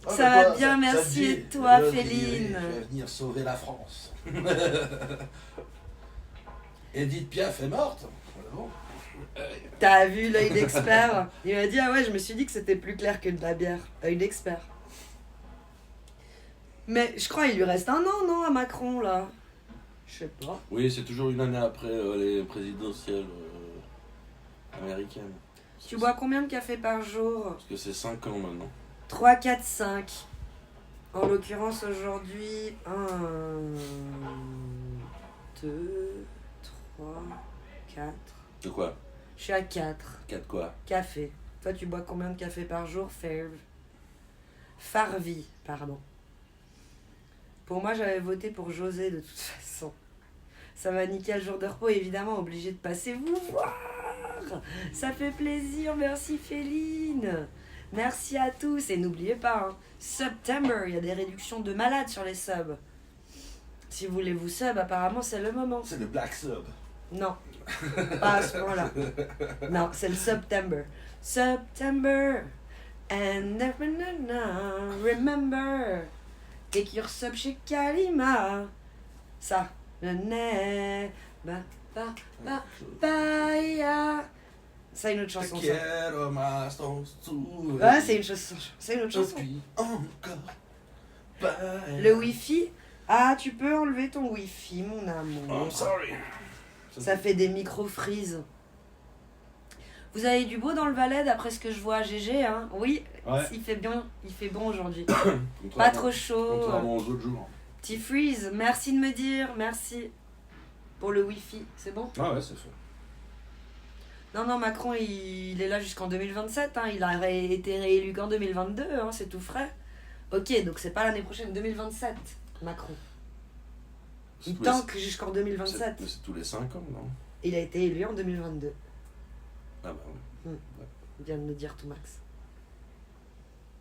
Ah, Ça bah, va toi, bien, ça merci. te dit. Et toi, Là, Féline? Je vais venir sauver la France. Edith Piaf est morte. Bon. T'as vu l'œil d'expert? Il m'a dit, ah ouais, je me suis dit que c'était plus clair que de la bière. Œil d'expert. Mais je crois qu'il lui reste un an, non, à Macron, là? Je sais pas. Oui, c'est toujours une année après les présidentielles américaines. Tu bois combien de café par jour? Parce que c'est 5 ans maintenant. 3, 4, 5. En l'occurrence, aujourd'hui, 1, 2, 3, 4. De quoi? Je suis à 4. 4 quoi? Café. Toi, tu bois combien de café par jour, Ferve? Farvi, pardon. Pour moi, j'avais voté pour José de toute façon. Ça va nickel, jour de repos, évidemment, obligé de passer vous voir. Ça fait plaisir, merci Féline. Merci à tous. Et n'oubliez pas, hein, September, il y a des réductions de malades sur les subs. Si vous voulez vous sub, apparemment, c'est le moment. C'est le Black Sub. Non, pas à ce moment-là. Non, c'est le September. September. And remember. Take your sub chez Kalima. Ça. Le nez. Ba, ba, ba, ba, ya. Ça, une autre chanson, ça. Quiero más tu. Ouais, c'est une chanson. C'est une autre chanson. Depuis encore. Le Wi-Fi. Ah, tu peux enlever ton Wi-Fi, mon amour. I'm sorry. Ça fait des micro-frises. Vous avez du beau dans le Valais, d'après ce que je vois à GG, hein? Oui, Ouais. il fait bien, il fait bon aujourd'hui. Contrairement- Pas trop chaud. Contrairement aux autres jours. Petit freeze, merci de me dire, merci pour le Wi-Fi, c'est bon? Ah ouais, c'est fait. Non, non, Macron, il est là jusqu'en 2027, hein. Il a été réélu qu'en 2022, hein, c'est tout frais. Ok, donc c'est pas l'année prochaine, 2027, Macron. C'est Il tous les- tanque jusqu'en 2027. Mais c'est tous les 5 ans, non? Il a été élu en 2022, Ah bah oui. vient de me dire tout Max.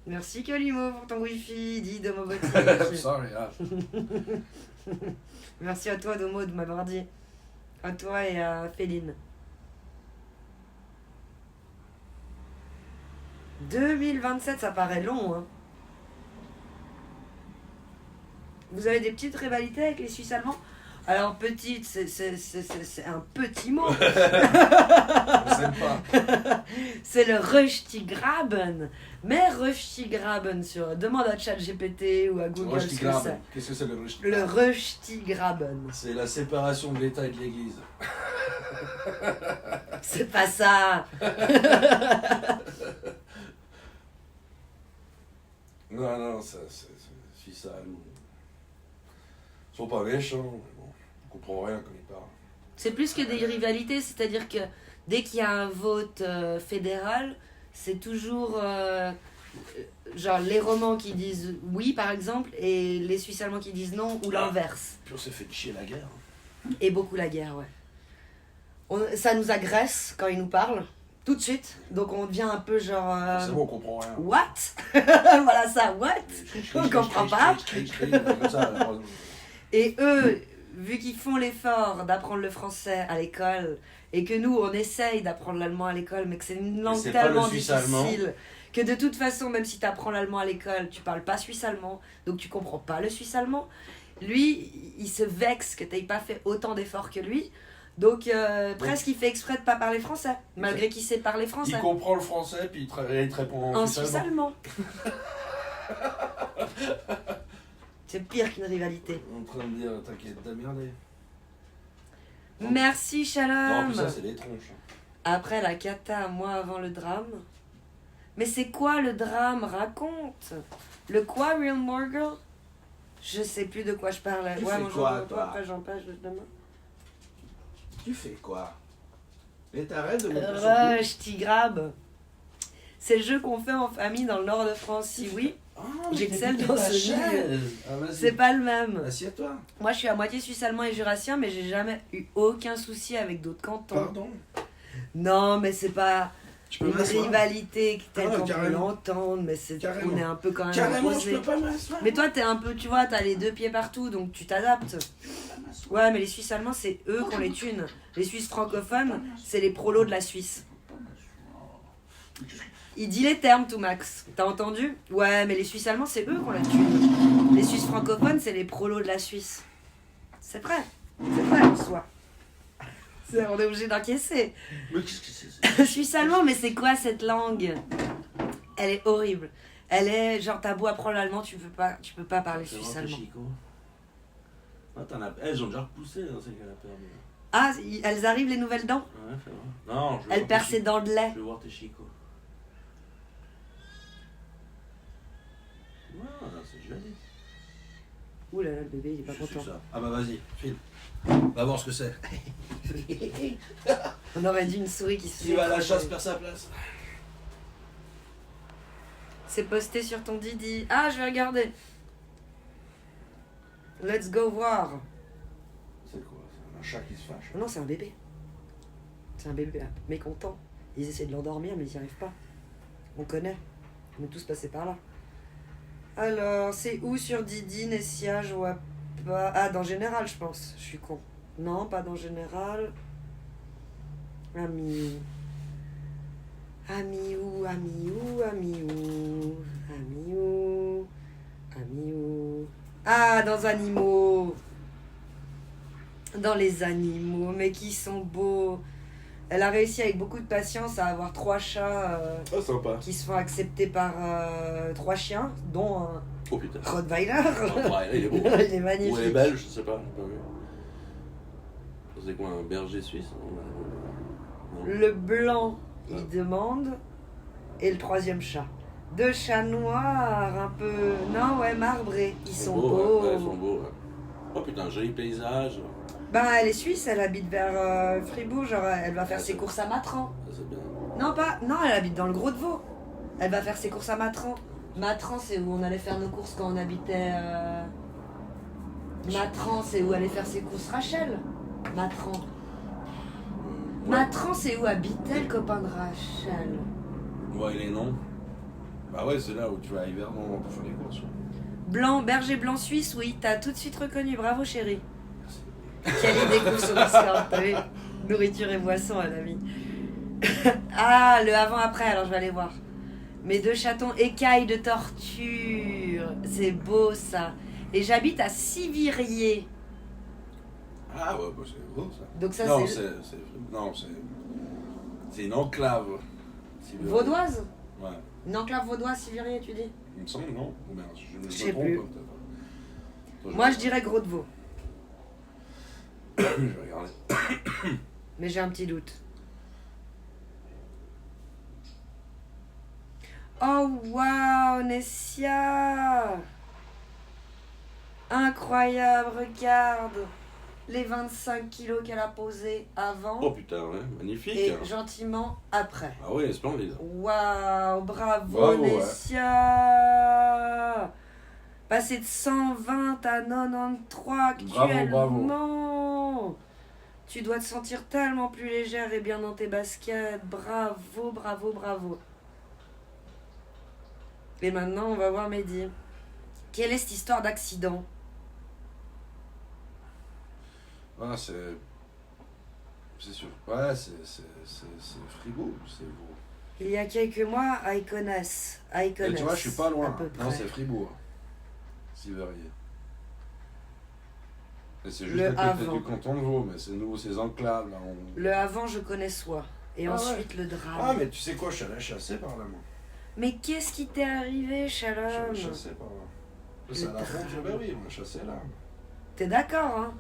Merci Kalimo pour ton Wi-Fi, dit Domo Botti. Sorry, ah. Merci à toi Domo de m'avoir dit. À toi et à Féline. 2027, ça paraît long, hein. Vous avez des petites rivalités avec les Suisses allemands? Alors petite, c'est un petit mot. On sait pas. C'est le Röstigraben. Mais Röstigraben sur demande à ChatGPT ou à Google ce que c'est. Röstigraben. Qu'est-ce que c'est le Le Röstigraben? Röstigraben. C'est la séparation de l'État et de l'Église. C'est pas ça. Non, c'est suisse allemand. Ils sont pas méchants, mais bon, on comprend rien quand ils parlent. C'est plus que des rivalités, c'est-à-dire que dès qu'il y a un vote fédéral, c'est toujours genre les Romans qui disent oui par exemple et les Suisses allemands qui disent non ou l'inverse. Puis on s'est fait chier la guerre. Et beaucoup la guerre, ouais. Ça nous agresse quand ils nous parlent, tout de suite. Donc on devient un peu genre... C'est bon, on comprend rien. What? Voilà ça, what? On comprend pas. Comme ça, Et eux, vu qu'ils font l'effort d'apprendre le français à l'école, et que nous, on essaye d'apprendre l'allemand à l'école, mais que c'est une langue c'est pas le tellement suisse-allemand. difficile, que de toute façon, même si tu apprends l'allemand à l'école, tu parles pas suisse-allemand, donc tu comprends pas le suisse-allemand. Lui, il se vexe que t'aies pas fait autant d'efforts que lui, donc presque il fait exprès de pas parler français, malgré qu'il sait parler français. Il comprend le français, puis il te répond En suisse-allemand. suisse-allemand. C'est pire qu'une rivalité. En train de dire, t'inquiète, t'as merdé. Merci Non, Shalom. puis ça, c'est des tronches. Après la cata, moi avant le drame. Mais c'est quoi le drame? Raconte. Le quoi, Real Morgul? Je sais plus de quoi je parle. Tu Ouais, fais moi quoi, j'en toi après j'en passe demain. Tu fais quoi? Et t'arrêtes de mettre sur Rush, Tigrab. C'est le jeu qu'on fait en famille dans le nord de France. Si oui, j'excelle dans ce jeu. C'est pas le même. Assieds-toi. Moi je suis à moitié suisse-allemand et jurassien, mais j'ai jamais eu aucun souci avec d'autres cantons. Pardon? Non, mais c'est pas Tu peux une m'asseoir? rivalité telle qu'on peut carrément. l'entendre, mais c'est Carrément. on est un peu quand même Carrément, je opposés. peux pas m'asseoir. Mais toi, t'es un peu, tu vois, t'as les deux pieds partout, donc tu t'adaptes. Ouais, mais les Suisses allemands, c'est eux qui ont les thunes. Les Suisses francophones, c'est les prolos de la Suisse. Il dit les termes, tout Max. T'as entendu? Ouais, mais les Suisses allemands, c'est eux qui ont la thune. Les Suisses francophones, c'est les prolos de la Suisse. C'est vrai. C'est vrai en soi. On est obligé d'encaisser. Mais qu'est-ce que c'est? Suisse allemand, mais c'est quoi cette langue? Elle est horrible. Elle est genre t'as beau apprendre l'allemand, tu peux pas parler suisse allemand. Elles ont déjà repoussé, hein, celles qu'elle a perdu. Ah, elles arrivent les nouvelles dents? Ouais, fais voir. Non, je veux Elles voir perdent tes ses dents de lait. Je veux voir tes chicots. Ah, c'est joli. Ouh là là, le bébé il est pas Je suis content. ça. Ah bah vas-y, file. Va voir ce que c'est. On aurait dit une souris qui se Tu vas à la chasse, perd sa place. C'est posté sur ton Didi. Ah, je vais regarder. Let's go voir. C'est quoi? C'est un chat qui se fâche? Non, c'est un bébé. C'est un bébé mécontent. Ils essaient de l'endormir, mais ils n'y arrivent pas. On connaît. On est tous passés par là. Alors, c'est où sur Didi, Nessia, je vois pas. Ah, dans Général, je pense. Je suis con. Non, pas dans Général. Ami. Ami où? Ami où? Ami où? Ami où? Ami où? Ah, dans Animaux. Dans les animaux, mais qui sont beaux. Elle a réussi avec beaucoup de patience à avoir 3 chats Oh, sympa. qui se font accepter par 3 chiens, dont un Oh putain. Rottweiler. Ouais, il est beau. Il est Ou elle est magnifique. belge, je sais pas, j'ai pas vu. C'est quoi, un berger suisse? Non. Le blanc, il demande. Et le 3e chat. 2 chats noirs, un peu. Non, ouais, marbrés. Ils sont beaux. Ouais, ils sont beaux. Ouais. Oh putain, joli paysage. Bah, elle est suisse, elle habite vers Fribourg. Genre, elle va faire Ah, ses c'est- courses à Matran. Ça, c'est bien. Non, pas. Non, elle habite dans le Gros de Vaud. Elle va faire ses courses à Matran. Matran, c'est où on allait faire nos courses quand on habitait. Matran, c'est où allait faire ses courses Rachel. Matran. Ouais. Matran, c'est où habitait le copain de Rachel. Ouais, les noms. Bah ouais, c'est là où tu vas à Yverdon pour faire les courses. Ouais. Blanc, berger blanc suisse, oui, t'as tout de suite reconnu. Bravo, chérie. Quelle idée course au Discord, t'as vu? Nourriture et boisson, elle a mis. Ah, le avant-après, alors je vais aller voir. Mes 2 chatons écailles de torture. C'est beau ça. Et j'habite à Sivirier. Ah ouais, bah, c'est beau ça. Donc ça, non, c'est non, c'est une enclave. vaudoise. Ouais. Une enclave vaudoise, Sivirier, tu dis? Il me semble, non? Ou merde, je sais me trompe, plus. peut-être. Attends, Moi, je dirais Gros de Vaud. Je vais regarder. Mais j'ai un petit doute. Oh, waouh, Nessia! Incroyable, regarde! Les 25 kilos qu'elle a posés avant Oh putain, ouais, magnifique. et gentiment après. Ah oui, splendide. Waouh, bravo, Bravo, ouais. Nessia! Passer de 120 à 93 actuellement. Tu dois te sentir tellement plus légère et bien dans tes baskets. Bravo, bravo, bravo. Et maintenant, on va voir Mehdi. Quelle est cette histoire d'accident? Ah, c'est sûr. Ouais, c'est Fribourg, c'est beau. Il y a quelques mois, à Iconès. Et tu vois, je suis pas loin. À peu Non, près. c'est Fribourg. Siverier. Et c'est juste Le à côté avant. du canton de Vaud, mais c'est nous, ces enclaves là. Le avant, je connais soi. Et Ah ensuite, le drame. Ah, mais tu sais quoi, je suis allé chasser par là, moi. Mais qu'est-ce qui t'est arrivé, Je suis Shalom? allé chasser par là. C'est à la frontière, ben oui, on a chassé là. T'es d'accord, hein?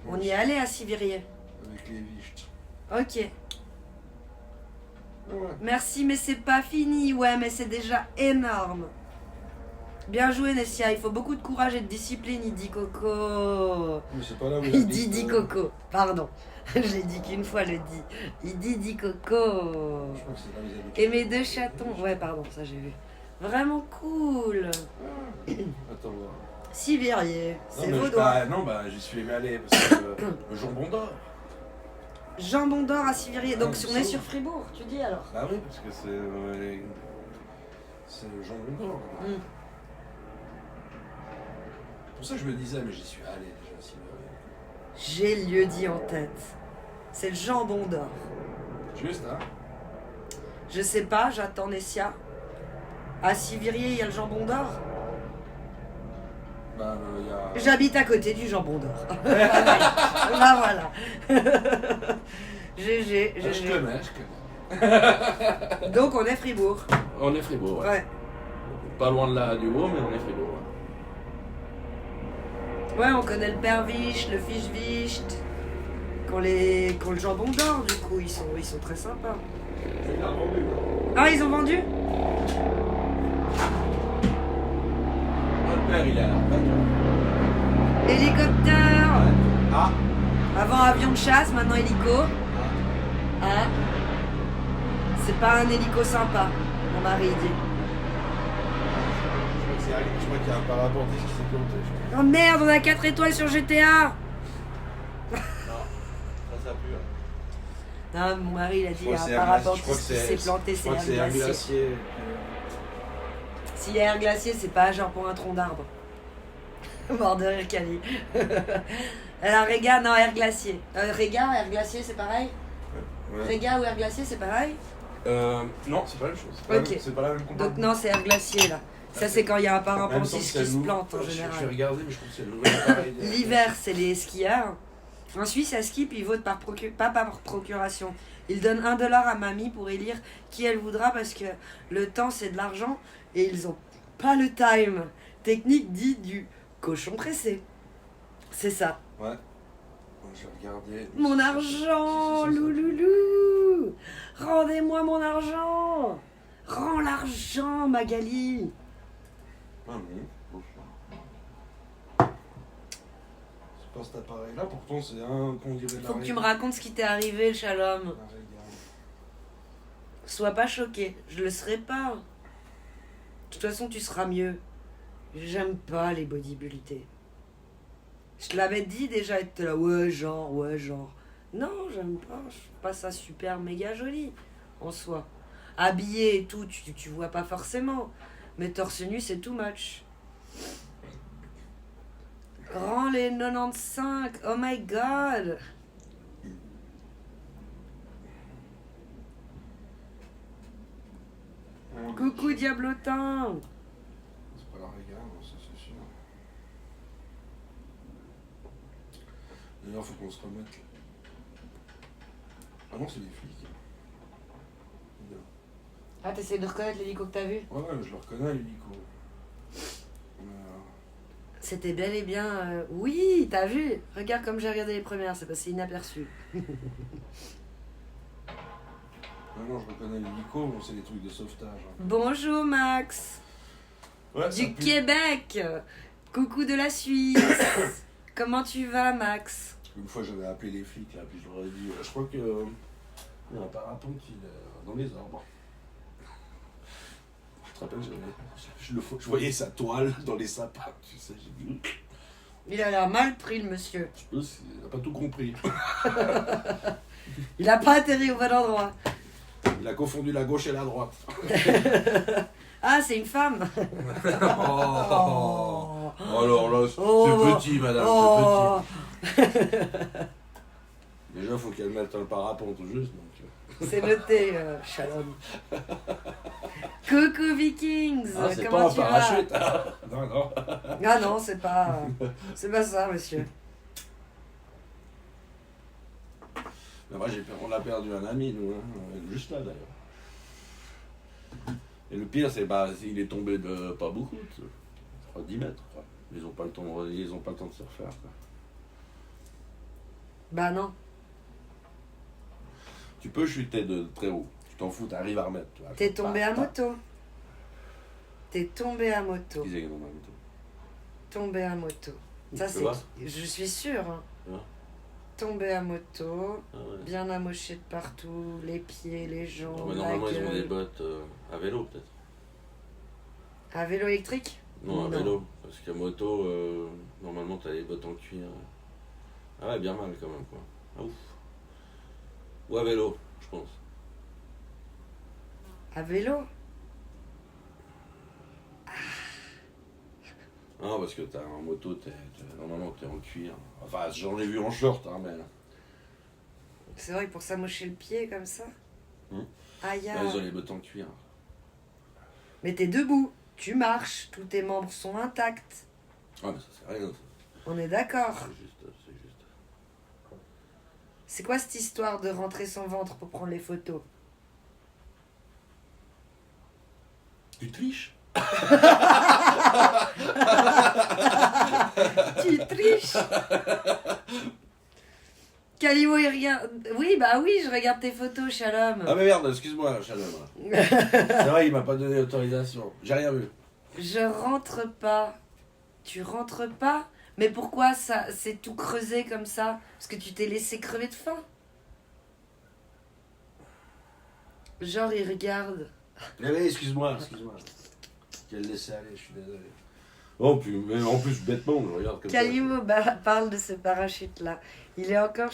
On y est allé à Sivirier. Avec les viches. Ok. Ouais. Merci, mais c'est pas fini. Ouais, mais c'est déjà énorme. Bien joué, Nessia. Il faut beaucoup de courage et de discipline, il dit Coco. Mais c'est pas là où Il dit Coco. Pardon. J'ai dit qu'une fois le dit. Il dit Coco. Je crois que c'est là où ils habitent. Et mes deux chatons. Ouais, pardon, ça j'ai vu. Vraiment cool. Attends, voir. Sivirier. C'est non, vaudois. non, bah j'y suis allé parce que le jambon d'or. Jambon d'or à Sivirier. Donc Ah, on est ça. sur Fribourg, tu dis alors? Bah oui, parce que c'est le jambon d'or. Mm. Pour ça que je me disais, mais j'y suis allé déjà à Siverier. J'ai le lieu dit en tête. C'est le jambon d'or. Juste, hein? Je sais pas, j'attends Nessia. À Sivirier, il y a le jambon d'or. Bah, il y a. J'habite à côté du jambon d'or. Bah voilà. GG, Ah, je GG. connais. Donc on est Fribourg. On est Fribourg, ouais. Ouais. Pas loin de là du haut, mais on est Fribourg. Ouais, on connaît le perviche, le fischwicht. Quand le jambon d'or, du coup, ils sont très sympas. Il a vendu. Ah, ils ont vendu? Mon père, il est là. Hélicoptère. Ah, Avant avion de chasse, maintenant hélico. Ah. C'est pas un hélico sympa, mon mari dit. je crois qu'il y a un parapentiste qui s'est planté. Oh merde, on a 4 étoiles sur GTA. Non, ça pue. Non, mon mari il a dit il y a un Je crois parapentiste que qui s'est planté, je crois que c'est un glacier. S'il y a air glacier, c'est pas genre pour un tronc d'arbre. Mort de rire, Cali. Alors, Réga, non, air glacier. Réga, air glacier, c'est pareil? Ouais. Réga ou air glacier, c'est pareil? Non, c'est pas la même chose. Ok. C'est pas la même compagnie. Donc, non, c'est air glacier là. Ça, c'est quand il y a un parapentiste qui se plante en Je vais général. regarder, mais je crois que c'est le nouvel appareil. L'hiver, c'est les skieurs. En Suisse, à ski, puis ils votent pas par procuration. Ils donnent $1 à mamie pour élire qui elle voudra parce que le temps, c'est de l'argent et ils ont pas le time. Technique dit du cochon pressé. C'est ça. Ouais. Je vais regarder. Mon argent, louloulou. Rendez-moi mon argent. Rends l'argent, Magali. Ah non. C'est pas cet appareil-là, pourtant c'est un qu'on dirait. Faut que tu me racontes ce qui t'est arrivé, Shalom. Sois pas choqué, je le serai pas. De toute façon, tu seras mieux. J'aime pas les bodybuildés. Je te l'avais dit déjà, et t'es là, ouais, genre, ouais, genre. Non, j'aime pas, je trouve pas ça super méga joli, en soi. Habillé et tout, tu vois pas forcément. Mais torse nu, c'est too much. Rends les 95, oh my god. Coucou Diablotin. C'est pas la régale, ça c'est sûr. D'ailleurs, faut qu'on se remette. Ah non, c'est des flics. Bien. Ah, t'essayes de reconnaître l'hélico que t'as vu? Ouais, je le reconnais, l'hélico. C'était bel et bien... Oui, t'as vu? Regarde comme j'ai regardé les premières, c'est passé inaperçu. Non, je reconnais l'hélico, bon, c'est des trucs de sauvetage. Hein. Bonjour Max. Ouais, Du Québec. Coucou de la Suisse. Comment tu vas Max? Une fois j'avais appelé les flics là, puis je leur ai dit, je crois que il y a un parapente qui est dans les arbres. Je te rappelle, je voyais sa toile dans les sapins, tu sais, j'ai dit. Il a l'air mal pris le monsieur. Je pense qu'il n'a pas tout compris. Il a pas atterri au bon endroit. Il a confondu la gauche et la droite. Ah, c'est une femme. Oh. Alors là, c'est Oh. petit, madame, Oh. c'est petit. Déjà, il faut qu'elle mette le parapente juste. Donc. C'est noté, Shalom. Coucou Vikings. Ah, c'est Comment pas un tu vas? parachute. Non, non. Ah non, c'est pas ça, monsieur. Mais moi, on a perdu un ami, nous, hein, juste là d'ailleurs. Et le pire, c'est il est tombé de pas beaucoup, je crois 10 mètres. Quoi. Ils n'ont pas le temps de se refaire. Quoi. Bah non. Tu peux chuter de très haut. Tu t'en fous, t'arrives à remettre. Tu vois. T'es tombé à moto. T'es tombé à moto. Qui c'est qui est dans ma moto? Tombé à moto. Ça Tu c'est. vois Je suis sûre. Hein. Ouais. Tombé à moto, Ah ouais. bien amoché de partout, les pieds, les jambes. Non, mais la normalement, ils ont gueule. des bottes à vélo, peut-être. À vélo électrique? Non, à vélo. Parce qu'à moto, normalement, t'as les bottes en cuir. Ah ouais, bien mal quand même, quoi. Ah, ouf. Ou à vélo, je pense. À vélo? Non, parce que t'as en moto, normalement, t'es en cuir. Enfin, j'en ai vu en short, hein, mais. C'est vrai que pour s'amocher le pied comme ça. Hum. Aïe. Là, ils ont les bottes en cuir. Mais t'es debout, tu marches, tous tes membres sont intacts. Ah, mais ça, c'est rien. On est d'accord. C'est juste. C'est quoi cette histoire de rentrer son ventre pour prendre les photos? Tu triches? Tu triches. Calimo, il regarde. Oui, bah oui, je regarde tes photos, Shalom. Ah, mais merde, excuse-moi, Shalom. C'est vrai, il m'a pas donné l'autorisation. J'ai rien vu. Je rentre pas. Tu rentres pas? Mais pourquoi ça c'est tout creusé comme ça? Parce que tu t'es laissé crever de faim. Genre, il regarde. Mais oui, excuse-moi. Qu'elle laissait aller, je suis désolé. Oh, puis, mais en plus, bêtement, je regarde comme Calimo parle de ce parachute-là. Il est encore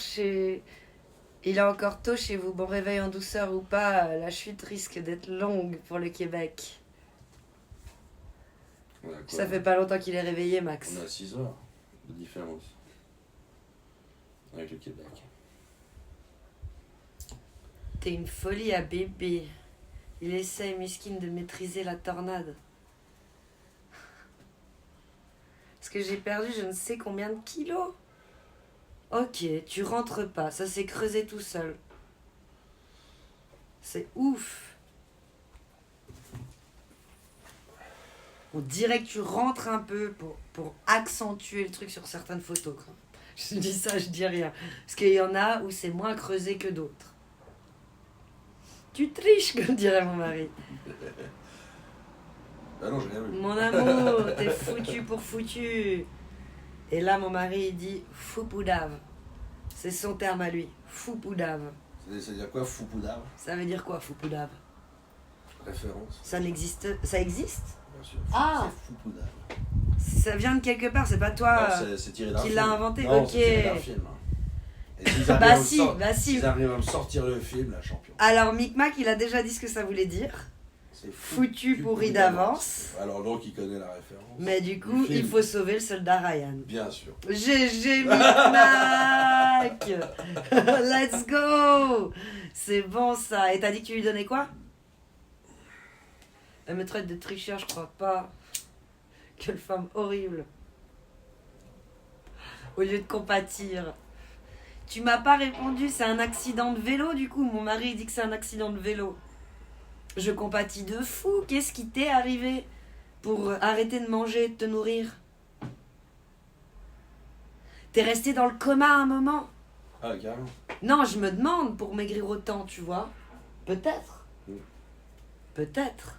tôt chez vous. Bon réveil en douceur ou pas, la chute risque d'être longue pour le Québec. Ça fait pas longtemps qu'il est réveillé, Max. On a 6 heures de différence avec le Québec. T'es une folie à bébé. Il essaye, miskin, de maîtriser la tornade. Parce que j'ai perdu je ne sais combien de kilos. Ok, tu rentres pas. Ça s'est creusé tout seul. C'est ouf. On dirait que tu rentres un peu pour accentuer le truc sur certaines photos. Quoi. Je dis ça, je dis rien. Parce qu'il y en a où c'est moins creusé que d'autres. Tu triches, comme dirait mon mari. Ah non, j'ai rien vu. Mon amour, t'es foutu pour foutu. Et là, mon mari, il dit foupoudave. C'est son terme à lui. Foupoudave. Ça veut dire quoi, foupoudave? Ça veut dire quoi, foupoudave? Référence. Ça existe? Bien sûr. Ah. C'est foupoudave. Ça vient de quelque part, c'est pas toi Non, c'est tiré d'un qui film. l'a inventé? Non, Ok. c'est tiré d'un film. Et s'ils Bah arrivent si, bah si. S'ils arrivent à me sortir le film, la champion. Alors, Micmac, il a déjà dit ce que ça voulait dire. C'est Foutu pourri d'avance. Alors donc, il connaît la référence. Mais du coup, il faut sauver le soldat Ryan. Bien sûr. GG Micmac. Let's go. C'est bon ça. Et t'as dit que tu lui donnais quoi? Elle me traite de tricheur, je crois pas. Quelle femme horrible. Au lieu de compatir. Tu m'as pas répondu, c'est un accident de vélo du coup. Mon mari dit que c'est un accident de vélo. Je compatis de fou. Qu'est-ce qui t'est arrivé pour arrêter de manger et de te nourrir? T'es resté dans le coma un moment? Ah, carrément. Non, je me demande pour maigrir autant, tu vois. Peut-être. Peut-être.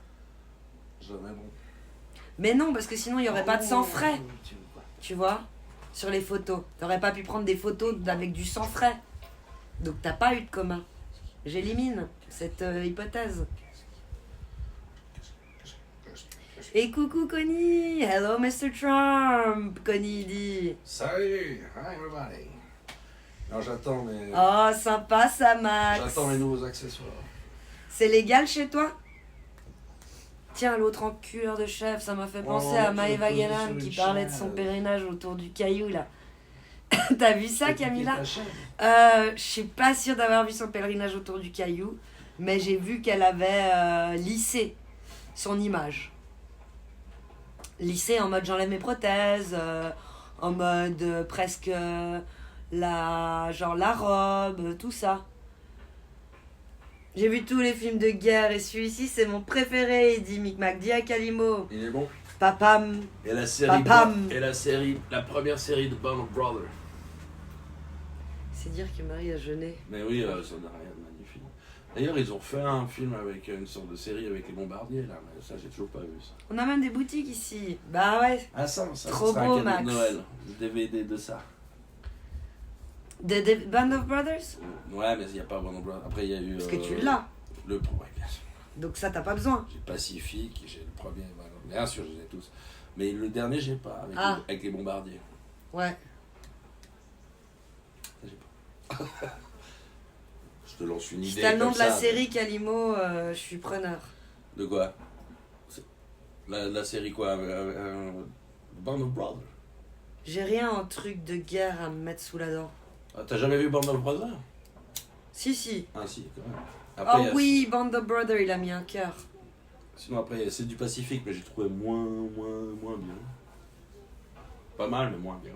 Jamais bon. Mais non, parce que sinon il n'y aurait pas de sang frais. Tu veux quoi? Tu vois, sur les photos. T'aurais pas pu prendre des photos avec du sang frais. Donc t'as pas eu de coma. J'élimine cette hypothèse. Et coucou Connie. Hello Mr. Trump. Connie dit. Salut, hi everybody. Alors j'attends mes... Oh, sympa ça, Max. J'attends mes nouveaux accessoires. C'est légal chez toi? Tiens, l'autre enculeur de chef, ça m'a fait penser à Maëva Guénan qui parlait de son pèlerinage autour du caillou, là. T'as vu ça, Camilla? Je suis pas sûre d'avoir vu son pèlerinage autour du caillou, mais j'ai vu qu'elle avait lissé son image. Lissé en mode j'enlève mes prothèses, en mode presque la robe, tout ça. J'ai vu tous les films de guerre et celui-ci c'est mon préféré, dit Micmac. Dis à Calimo. Il est bon. Papam. Et la série... Papam. Et la première série de Band of Brothers. C'est dire que Marie a jeûné. Mais oui, ça n'a rien de magnifique. D'ailleurs, ils ont fait un film avec une sorte de série avec les bombardiers, là. Mais ça, j'ai toujours pas vu, ça. On a même des boutiques ici. Bah ouais. Ah, ça Trop sera beau, un cadeau Max. de Noël. Le DVD de ça. De Band of Brothers? Ouais, mais il n'y a pas Band of Brothers. Après, il y a eu... Parce que tu l'as. Le pro, ouais, bien sûr. Donc ça, t'as pas besoin. J'ai Pacifique, j'ai le premier... Bien sûr, je les ai tous. Mais le dernier, j'ai pas, avec les bombardiers. Ouais. Ça, j'ai pas. Je te lance une idée. Si t'as le nom comme de la ça, série, Calimo, je suis preneur. De quoi? La série quoi? Band of Brothers. J'ai rien en truc de guerre à me mettre sous la dent. Ah, t'as jamais vu Band of Brothers? Si. Ah si, quand même. Après, Oh oui, Band of Brothers, il a mis un cœur. Sinon après, c'est du Pacifique, mais j'ai trouvé moins bien. Pas mal, mais moins bien.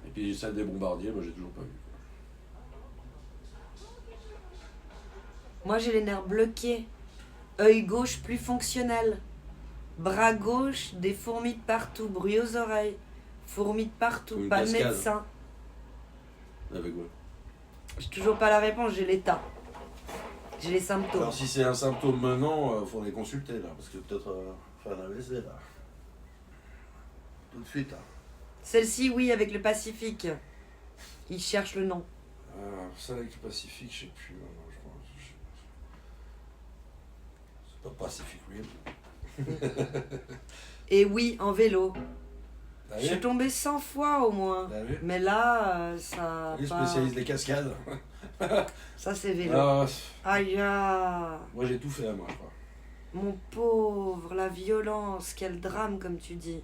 Et puis celle des bombardiers, moi j'ai toujours pas vu. Moi, j'ai les nerfs bloqués. Œil gauche plus fonctionnel. Bras gauche, des fourmis de partout, bruit aux oreilles. Fourmis de partout, Une pas de cascade. médecin. Avec quoi? J'ai toujours pas la réponse, j'ai l'état. J'ai les symptômes. Alors si c'est un symptôme maintenant, faut les consulter là, parce que peut-être faire un AVC là. Tout de suite. Hein. Celle-ci, oui, avec le Pacifique. Il cherche le nom. Ça avec le Pacifique, je sais plus. Non, je crois. C'est pas Pacific Rim. Et oui, en vélo. T'as Je vu? suis tombée 100 fois au moins. T'as vu? Mais là, ça. Lui Pas... spécialiste des cascades. Ça, c'est vélo. Ah, Aïe, ah. moi j'ai tout fait moi, je crois. Mon pauvre, la violence, quel drame, comme tu dis.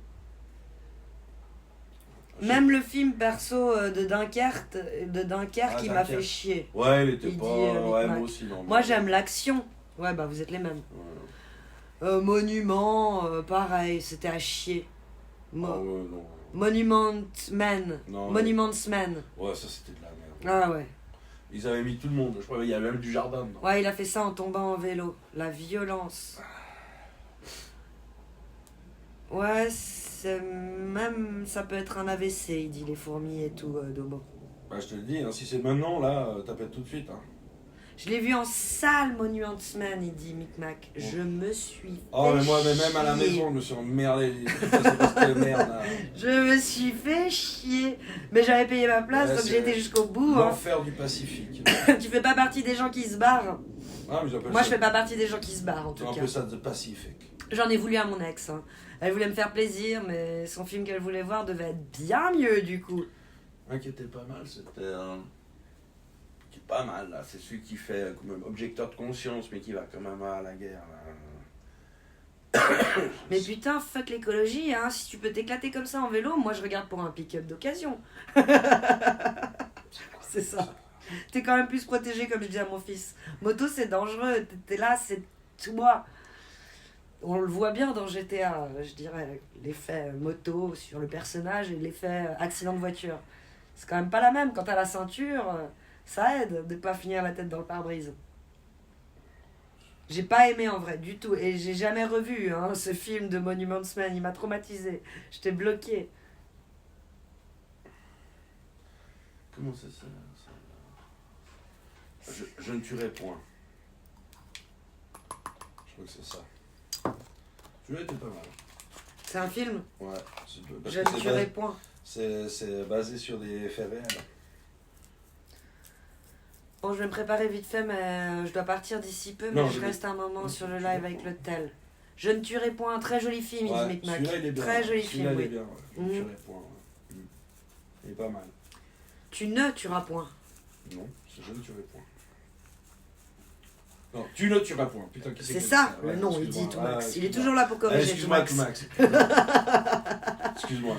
Même le film perso de Dunkerque, il m'a fait chier. Ouais, il était Il pas. dit, Ouais, Micmac. moi aussi, non. Moi, j'aime l'action. Ouais, bah vous êtes les mêmes. Monument, pareil, c'était à chier. Ah ouais, non. Monument Man. Non, Monuments Man. Ouais, ça c'était de la merde. Ah ouais. Ils avaient mis tout le monde, je crois qu'il y avait même du jardin dedans. Ouais, il a fait ça en tombant en vélo. La violence. Ouais, c'est même. Ça peut être un AVC, il dit les fourmis et tout, Dobo. Bah, je te le dis, hein, si c'est maintenant, là, t'appelles tout de suite. Hein. Je l'ai vu en salle, Monuments Man, il dit Micmac. Je me suis Oh, fait mais moi, mais même à la chier. maison, je me suis emmerdé. C'est parce que merde, là. Je me suis fait chier. Mais j'avais payé ma place, Ouais, donc c'est j'ai été jusqu'au bout. Hein. L'enfer du Pacifique. Tu fais pas partie des gens qui se barrent. Ah, mais ils appellent Moi, je ça- fais pas partie des gens qui se barrent, en tout On cas. appelle ça The Pacific. J'en ai voulu à mon ex. Hein. Elle voulait me faire plaisir, mais son film qu'elle voulait voir devait être bien mieux, du coup. Un qui était pas mal, c'était un. Qui est pas mal, là. C'est celui qui fait comme un objecteur de conscience, mais qui va quand même à la guerre, là. Mais putain, fuck l'écologie, hein. Si tu peux t'éclater comme ça en vélo, moi je regarde pour un pick-up d'occasion. C'est ça. T'es quand même plus protégé, comme je dis à mon fils. Moto, c'est dangereux. T'es là, c'est toi. On le voit bien dans GTA, je dirais. L'effet moto sur le personnage et l'effet accident de voiture. C'est quand même pas la même. Quand t'as la ceinture, ça aide de pas finir la tête dans le pare-brise. J'ai pas aimé en vrai du tout. Et j'ai jamais revu ce film de Monuments Men. Il m'a traumatisé. J'étais bloquée. Comment c'est ça, je ne tuerai point. Je crois que c'est ça. Celui-là était pas mal. C'est un film? Ouais. Parce Je que ne tuerai point. C'est basé sur des faits réels. Bon, je vais me préparer vite fait, mais je dois partir d'ici peu. Non, Mais je reste un moment non, sur le je live vais avec pas. le tel. Je ne tuerai point. Très joli film, Ouais, Micmac. celui-là, il est bien. Très joli Celui-là, film, il est oui. bien. Ouais. Je ne tuerai point. Ouais. Il est pas mal. Tu ne tueras point. Non, c'est je ne tuerai point. Non, tu ne tueras point. Putain, qui C'est qui ça, dit le Ouais, nom, il excuse-moi. dit tout Max. Il est excuse-moi. toujours là pour corriger tout Excuse-moi, Max. tout Max. Excuse-moi.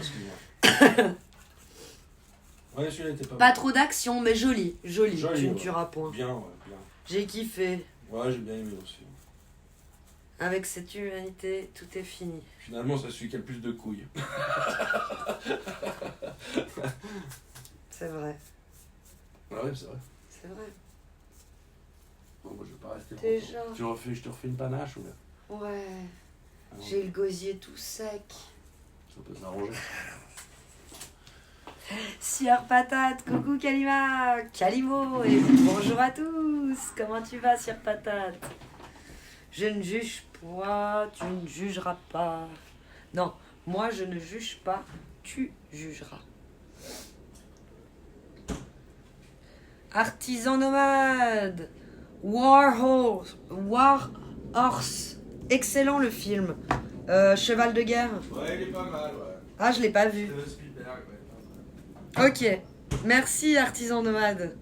Ouais, celui-là était pas Pas mal. trop d'action, mais joli. Joli. Joli, Tu ne ouais. tueras point. Bien, ouais, bien. J'ai kiffé. Ouais, j'ai bien aimé aussi. Avec cette humanité, tout est fini. Finalement, c'est celui qui a le plus de couilles. C'est vrai. Ah ouais, c'est vrai. C'est vrai. Bon, moi, je vais pas rester Déjà. longtemps. Je te refais une panache ou là? Ouais. Ah non, J'ai le gosier tout sec. ça peut s'arranger. Sieur Patate, coucou Kalima, Kalimo, et bonjour à tous. Comment tu vas, Sieur Patate? Je ne juge pas, tu ne jugeras pas. Non, moi je ne juge pas, tu jugeras. Artisan nomade, War Horse, excellent le film. Cheval de guerre. Ouais, il est pas mal, ouais. Ah, je l'ai pas vu. Steven Spielberg, ouais. Ok, merci Artisan Nomade.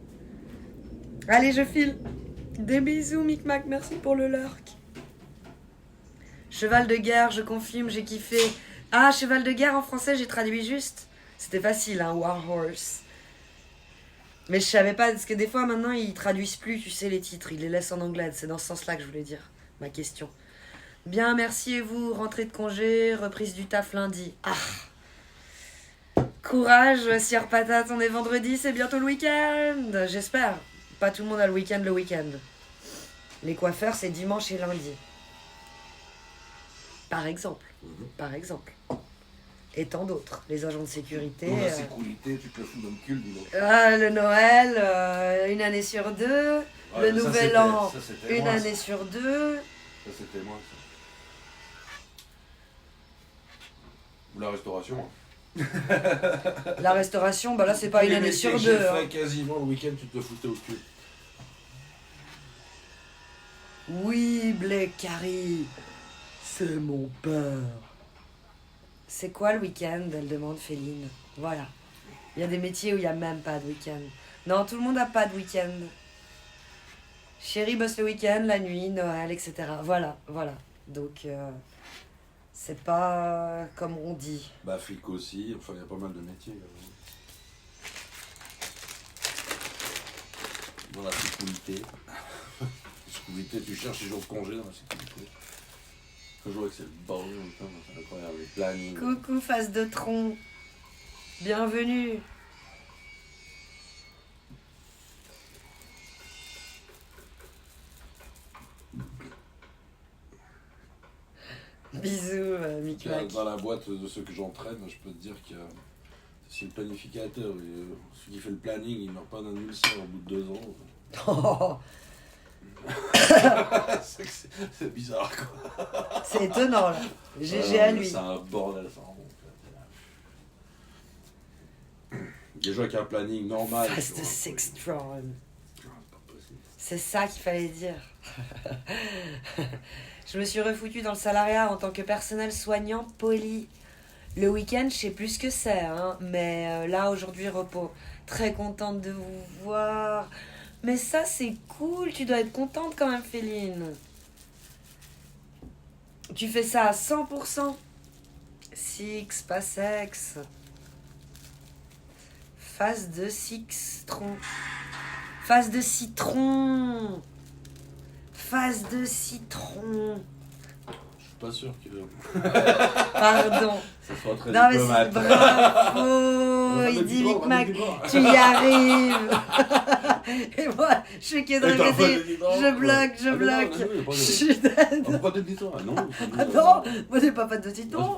Allez, je file. Des bisous, Micmac, merci pour le lurk. Cheval de guerre, je confirme, j'ai kiffé. Ah, cheval de guerre en français, j'ai traduit juste. C'était facile, hein, War Horse. Mais je savais pas, parce que des fois maintenant ils traduisent plus, tu sais, les titres, ils les laissent en anglais. C'est dans ce sens-là que je voulais dire ma question. Bien, merci et vous, rentrée de congé, reprise du taf lundi. Ah! Courage, Sieur Patate, on est vendredi, c'est bientôt le week-end. J'espère. Pas tout le monde a le week-end. Les coiffeurs, c'est dimanche et lundi. Par exemple. Et tant d'autres. Les agents de sécurité. Pour la sécurité, tu te le fous dans le cul, dis donc. Le Noël, une année sur deux. Ouais, Le mais ça, nouvel c'était- an, ça, c'était une moi, année sur deux. Ça, c'était moi, ça. Ou la restauration. Hein. La restauration, bah là, c'est pas une Les année métiers sur que j'ai deux. fait Hein. quasiment le week-end, tu te foutais au cul. Oui, Blake Carey, c'est mon père. C'est quoi le week-end? Elle demande Féline. Voilà. Il y a des métiers où il n'y a même pas de week-end. Non, tout le monde n'a pas de week-end. Chérie bosse le week-end, la nuit, Noël, etc. Voilà. Donc, c'est pas comme on dit. Bah, flic aussi, enfin, il y a pas mal de métiers. Là. Dans la sécurité. Sécurité, tu cherches les jours de congé dans la sécurité. Je vois que c'est le bordel, putain, c'est incroyable, les plannings. Coucou, face de tronc. Bienvenue. Bisous, Micmac. Dans la boîte de ceux que j'entraîne, je peux te dire que si le planificateur, celui qui fait le planning, il meurt pas d'un ulcère au bout de 2 ans. Oh, C'est bizarre, quoi. c'est étonnant, là. GG à lui. C'est un bordel, ça remonte. Des gens avec un planning normal. Face de tu vois, Sextron. c'est pas possible. C'est ça qu'il fallait dire. Je me suis refoutue dans le salariat en tant que personnel soignant poli. Le week-end, je sais plus ce que c'est, hein, mais là, aujourd'hui, repos. Très contente de vous voir. Mais ça, c'est cool. Tu dois être contente quand même, Féline. Tu fais ça à 100%. Six, pas sexe. Face de citron. Face de citron. Face de citron. suis pas sûr que Pardon. ça soit très Non mais diplomate. c'est bravo. Il dit Mic Mac. Tu y arrives. Et moi, je fais que de répéter. Je bloque. Je suis dead. Pourquoi tu dis ça? Ah non. Ah non, moi j'ai pas de citron.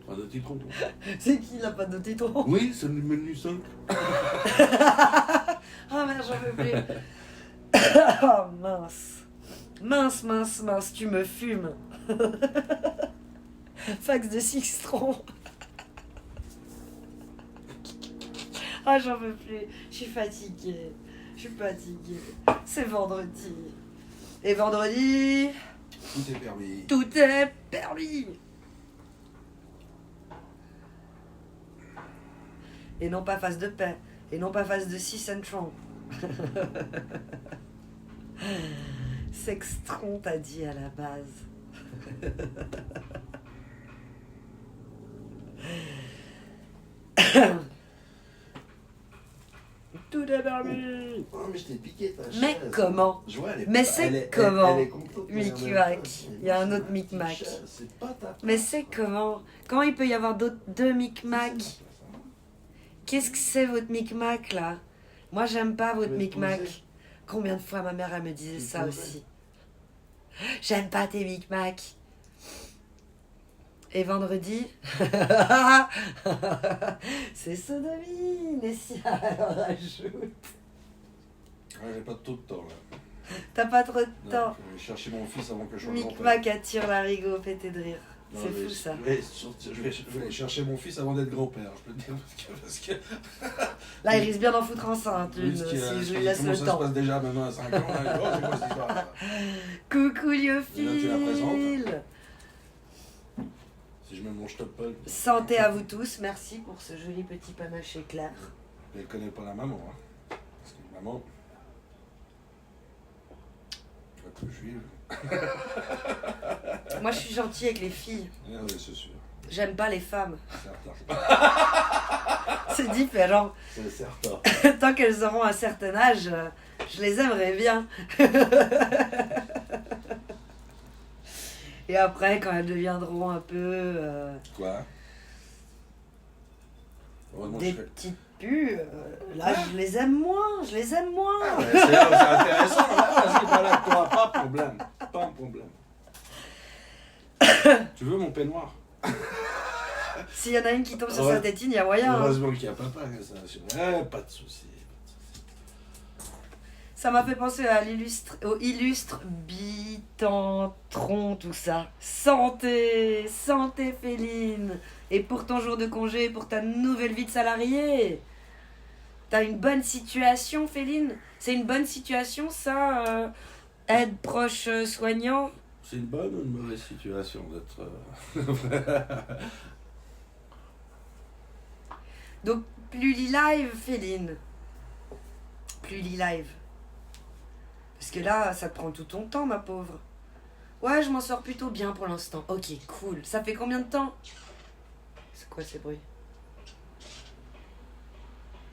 Pas de citron. C'est qui la pâte de citron? Oui, c'est le menu 5. Ah merde, j'en peux plus. Oh mince. Mince, tu me fumes. Fax de citron. Ah j'en peux plus. Je suis fatiguée. C'est vendredi. Et vendredi, Tout est permis. tout est permis. Et non pas face de paix. Et non pas face de Citron. Sextron t'as dit à la base. Tout est permis. Oh, mais je t'ai piqué ta chaise. Mais comment? Je vois, Mais c'est comment? elle est complètement Mic en même Mac. temps. Il y a un C'est autre pas Mic une Mac. chaise, c'est pas ta Mais place. c'est comment? Comment il peut y avoir deux Mic Mac? Qu'est-ce que c'est votre Mic Mac là? Moi j'aime pas votre Je vais Mic te Mac. poser. Combien de fois ma mère elle me disait Tu ça peux aussi? J'aime pas tes Mic Mac. Et vendredi, c'est sodomie, Nessia, alors rajoute. Ouais, j'ai pas trop de temps là. T'as pas trop de Non, temps. je vais chercher mon fils avant que je sois Mic grand-père. Mac attire l'arigot, pété de rire. Non, C'est mais fou ça. Je vais chercher mon fils avant d'être grand-père, je peux te dire. Parce que Là, il risque bien d'en foutre enceinte, une, Lui, si je lui laisse comment le ça temps. se passe déjà maintenant à 5 ans là, oh, c'est quoi cette histoire là? Coucou Et là, tu la Lyophile. présentes. Si je mets mon stoppel, Santé à vous tous, merci pour ce joli petit panaché clair. elle connaît pas la maman. Hein. Parce que maman, tu vas te suivre. Moi, je suis gentille avec les filles. Ah oui, c'est sûr. J'aime pas les femmes. Certain. C'est différent. C'est certain. Tant qu'elles auront un certain âge, je les aimerais bien. Et après, quand elles deviendront un peu Quoi? Heureusement que des je fais. petites pues, là, je les aime moins. Ah, ouais, c'est intéressant, là, vas-y, balade-toi, pas de problème. Pas un problème. Tu veux mon peignoir? S'il y en a une qui tombe sur Ouais. sa tétine, il y a moyen. Hein. Heureusement qu'il n'y a papa, ça. Pas de soucis. Ça m'a fait penser au illustre Bitantron, tout ça. Santé Féline. Et pour ton jour de congé, pour ta nouvelle vie de salarié. T'as une bonne situation, Féline? C'est une bonne situation, ça aide proche soignant? C'est une bonne ou une mauvaise situation d'être. Donc, plus live, Féline. Plus live. Parce que là, ça te prend tout ton temps, ma pauvre. Ouais, je m'en sors plutôt bien pour l'instant. Ok, cool. Ça fait combien de temps? C'est quoi ces bruits?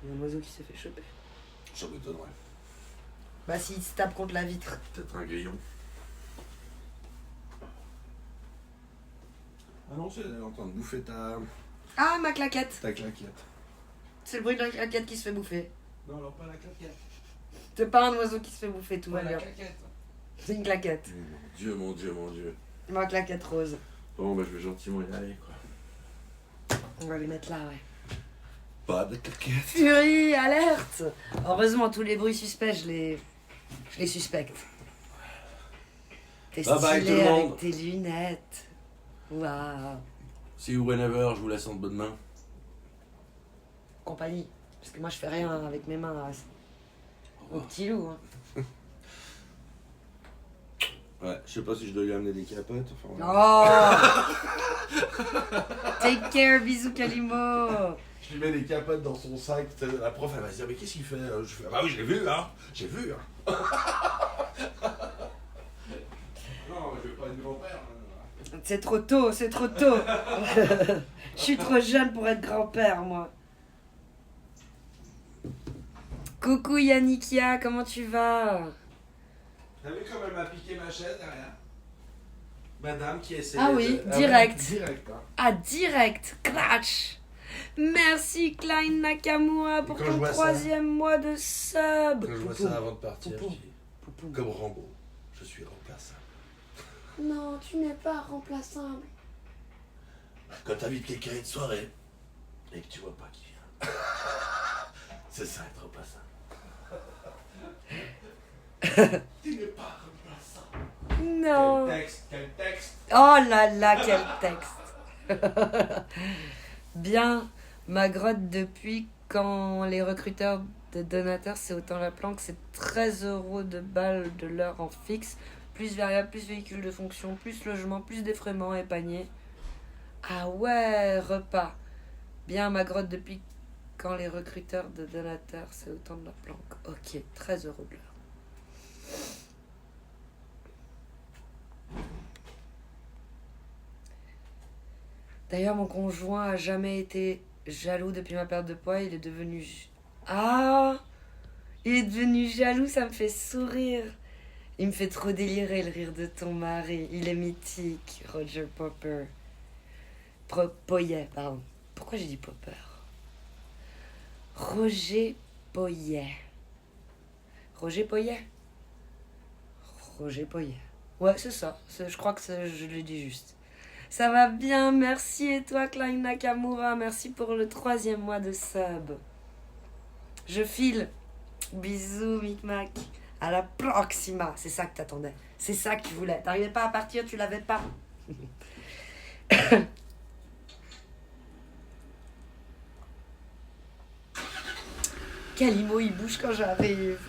Il y a un oiseau qui s'est fait choper. Ça m'étonnerait. Bah, s'il se tape contre la vitre. Peut-être un grillon. Ah non, c'est elle est en train de bouffer Ah, ma claquette. ta claquette. C'est le bruit de la claquette qui se fait bouffer. Non, alors pas la claquette. C'est pas un oiseau qui se fait bouffer, tout va Pas la bien. claquette. C'est une claquette. Mon Dieu. Ma claquette rose. Bon, bah je vais gentiment y aller, quoi. On va les mettre là, ouais. Pas de claquette. Furie, alerte! Heureusement, tous les bruits suspects, je les suspecte. T'es Bye bye, stylé tout le avec monde. tes lunettes. Waouh. See you whenever, je vous laisse en bonne main. Compagnie. Parce que moi, je fais rien avec mes mains. Au petit loup. Hein. Ouais, je sais pas si je dois lui amener des capotes. Enfin, Oh! Take care, bisous Calimo. Je lui mets des capotes dans son sac. La prof, elle va se dire, mais qu'est-ce qu'il fait? Je fais, ah bah oui, j'ai vu, hein. Non, je vais pas être grand-père. Hein. C'est trop tôt. Je suis trop jeune pour être grand-père, moi. Coucou Yannikia, comment tu vas? T'as vu comme elle m'a piqué ma chaise derrière? Madame qui essaie Ah oui, direct. Direct, hein. Ah, direct. Clatch. Merci Klein Nakamura pour ton 3e mois de sub. Quand je vois ça avant de partir, Poupou. je dis, Poupou. comme Rambo, je suis remplaçable. Non, tu n'es pas remplaçable. Quand t'invites quelqu'un à une soirée et que tu vois pas qui vient, c'est ça être remplaçable. Tu n'es pas remplaçable. Non. Quel texte. Oh là là, quel texte. Bien, ma grotte depuis quand les recruteurs de donateurs, c'est autant la planque, c'est 13 € de balle de l'heure en fixe, plus variable, plus véhicule de fonction, plus logement, plus défraiement et panier. Ah ouais, repas. Bien, ma grotte depuis quand les recruteurs de donateurs, c'est autant de la planque. Ok, 13 € de l'heure. D'ailleurs, mon conjoint a jamais été jaloux depuis ma perte de poids. Il est devenu... Ah! Il est devenu jaloux, ça me fait sourire. Il me fait trop délirer le rire de ton mari. Il est mythique, Roger Popper. Poyet, pardon. Pourquoi j'ai dit Popper? Roger Poyet. Roger Poyet? Roger Poyet. Ouais, c'est ça. Je crois que je l'ai dit juste. Ça va bien, merci. Et toi, Klein Nakamura, merci pour le 3e mois de sub. Je file. Bisous, Micmac. À la proxima. C'est ça que t'attendais. C'est ça que tu voulais. T'arrivais pas à partir, tu l'avais pas. Kalimo, il bouge quand j'arrive.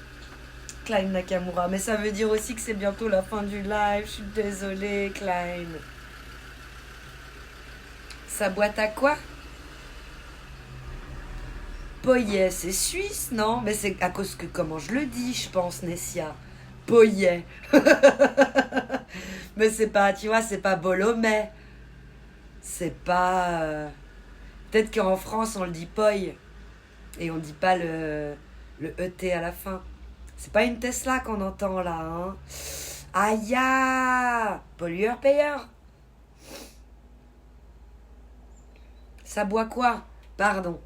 Klein Nakamura. Mais ça veut dire aussi que c'est bientôt la fin du live. Je suis désolée, Klein. Sa boîte à quoi? Poyet, c'est suisse, non? Mais c'est à cause que comment je le dis, je pense, Nessia. Poyet. Mais c'est pas, tu vois, c'est pas Bolomé. C'est pas... Peut-être qu'en France, on le dit Poy. Et on dit pas le ET à la fin. C'est pas une Tesla qu'on entend là, hein? Aïe! Pollueur-payeur. Ça boit quoi? Pardon.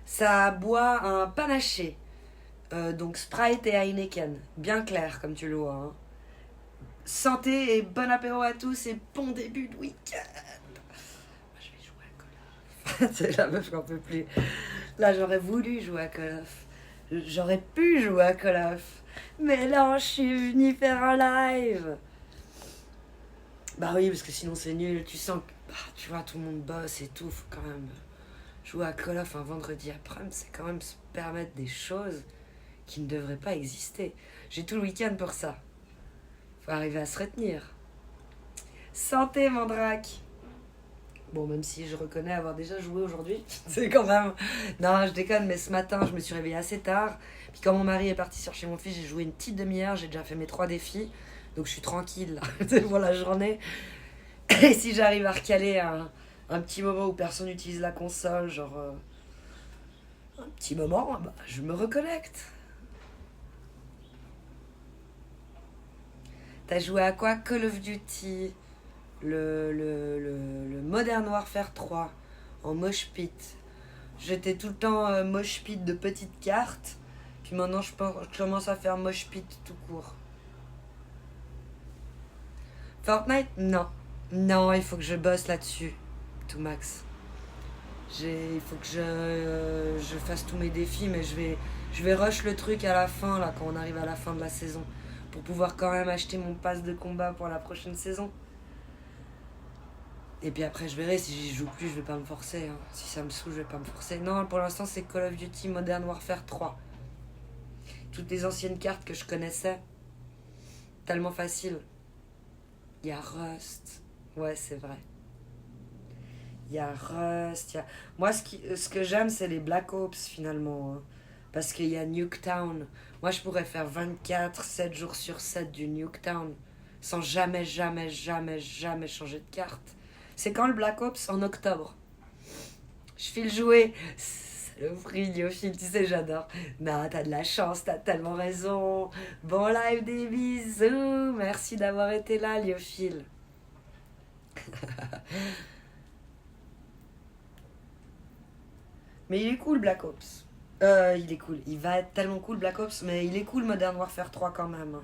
Ça boit un panaché. Donc Sprite et Heineken. Bien clair, comme tu le vois. Hein. Santé et bon apéro à tous et bon début de week-end. Moi, je vais jouer à Call of. C'est la meuf qu'on peut plus. Là, j'aurais voulu jouer à Call of. J'aurais pu jouer à Call of. Mais là, je suis venue faire un live. Bah oui, parce que sinon c'est nul. Tu sens que, tu vois, tout le monde bosse et tout. Faut quand même jouer à Call of un vendredi après-midi. C'est quand même se permettre des choses qui ne devraient pas exister. J'ai tout le week-end pour ça. Faut arriver à se retenir. Santé, Mandrake. Bon, même si je reconnais avoir déjà joué aujourd'hui, c'est quand même... Non, je déconne, mais ce matin, je me suis réveillée assez tard. Puis quand mon mari est parti sur chez mon fils, j'ai joué une petite demi-heure. J'ai déjà fait mes 3 défis. Donc je suis tranquille, là, pour la journée. Et si j'arrive à recaler un petit moment où personne n'utilise la console, genre... un petit moment, bah, je me reconnecte. T'as joué à quoi? Call of Duty, le Modern Warfare 3, en mosh pit. J'étais tout le temps mosh pit de petites cartes, puis maintenant je commence à faire mosh pit tout court. Fortnite? Non. Non, il faut que je bosse là-dessus, tout max. Il faut que je fasse tous mes défis, mais je vais rush le truc à la fin, là, quand on arrive à la fin de la saison, pour pouvoir quand même acheter mon pass de combat pour la prochaine saison. Et puis après, je verrai, si j'y joue plus, je vais pas me forcer. Hein. Si ça me saoule, je vais pas me forcer. Non, pour l'instant, c'est Call of Duty Modern Warfare 3. Toutes les anciennes cartes que je connaissais. Tellement facile. Il y a Rust. Ouais, c'est vrai. Il y a Rust. Moi, ce que j'aime, c'est les Black Ops, finalement. Hein. Parce qu'il y a Nuketown. Moi, je pourrais faire 7 jours sur 7 du Nuketown. Sans jamais changer de carte. C'est quand le Black Ops? En octobre. Je file jouer. Le prix Lyophile, tu sais, j'adore. Non, t'as de la chance, t'as tellement raison. Bon live, des bisous. Merci d'avoir été là, Lyophile. Mais il est cool, Black Ops. Il est cool. Il va être tellement cool, Black Ops, mais il est cool, Modern Warfare 3 quand même.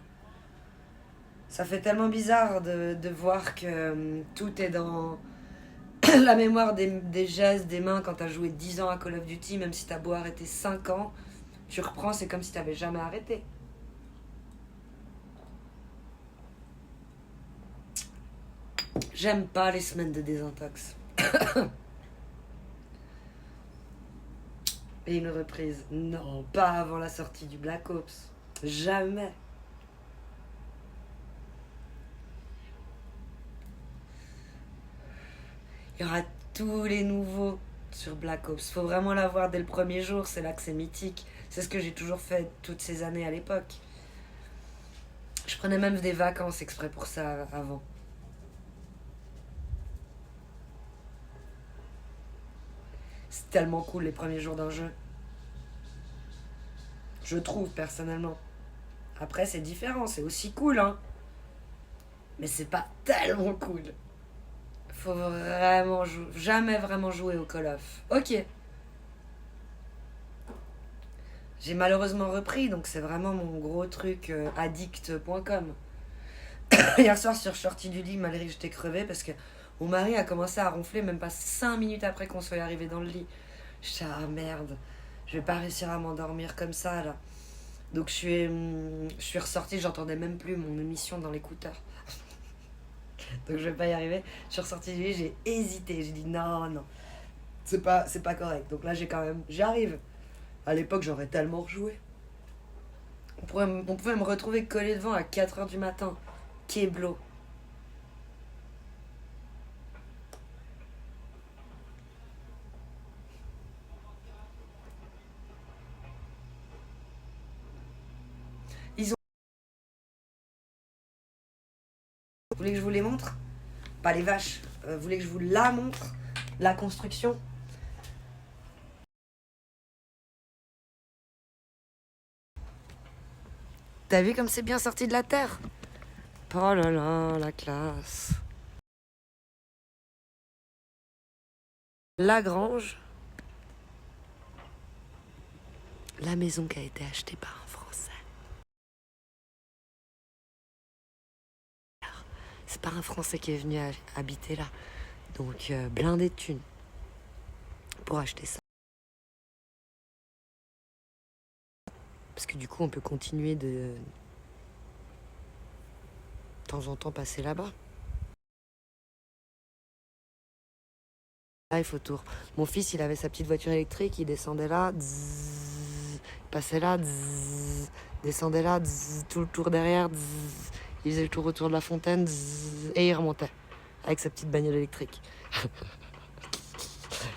Ça fait tellement bizarre de voir que tout est dans la mémoire des gestes, des mains quand t'as joué 10 ans à Call of Duty, même si t'as beau arrêter 5 ans, tu reprends, c'est comme si t'avais jamais arrêté. J'aime pas les semaines de désintox. Et une reprise. Non, pas avant la sortie du Black Ops. Jamais. Il y aura tous les nouveaux sur Black Ops. Faut vraiment l'avoir dès le premier jour, c'est là que c'est mythique. C'est ce que j'ai toujours fait toutes ces années à l'époque. Je prenais même des vacances exprès pour ça avant. C'est tellement cool les premiers jours d'un jeu. Je trouve personnellement. Après c'est différent, c'est aussi cool hein. Mais c'est pas tellement cool. Faut vraiment jamais vraiment jouer au Call of. Ok. J'ai malheureusement repris, donc c'est vraiment mon gros truc addict.com. Hier soir sur sortie du lit, malgré que j'étais crevée, parce que mon mari a commencé à ronfler même pas 5 minutes après qu'on soit arrivé dans le lit. J'étais ah merde, je vais pas réussir à m'endormir comme ça là. Donc je suis ressortie, j'entendais même plus mon émission dans l'écouteur. Donc je vais pas y arriver. Je suis ressortie du lit, j'ai hésité, j'ai dit non, non, c'est pas correct. Donc là j'arrive. À l'époque j'aurais tellement rejoué. On pouvait me retrouver collé devant à 4h du matin. Keblo. Ils ont... Vous voulez que je vous les montre? Pas les vaches. Vous voulez que je vous la montre? La construction? T'as vu comme c'est bien sorti de la terre? Oh là là, la classe. La grange. La maison qui a été achetée par un Français. C'est pas un Français qui est venu habiter là. Donc blindé de thunes pour acheter ça. Parce que du coup on peut continuer de temps en temps passer là-bas. Là il faut tour. Mon fils il avait sa petite voiture électrique, il descendait là, il passait là, descendait là, tout le tour derrière, il faisait le tour autour de la fontaine et il remontait avec sa petite bagnole électrique.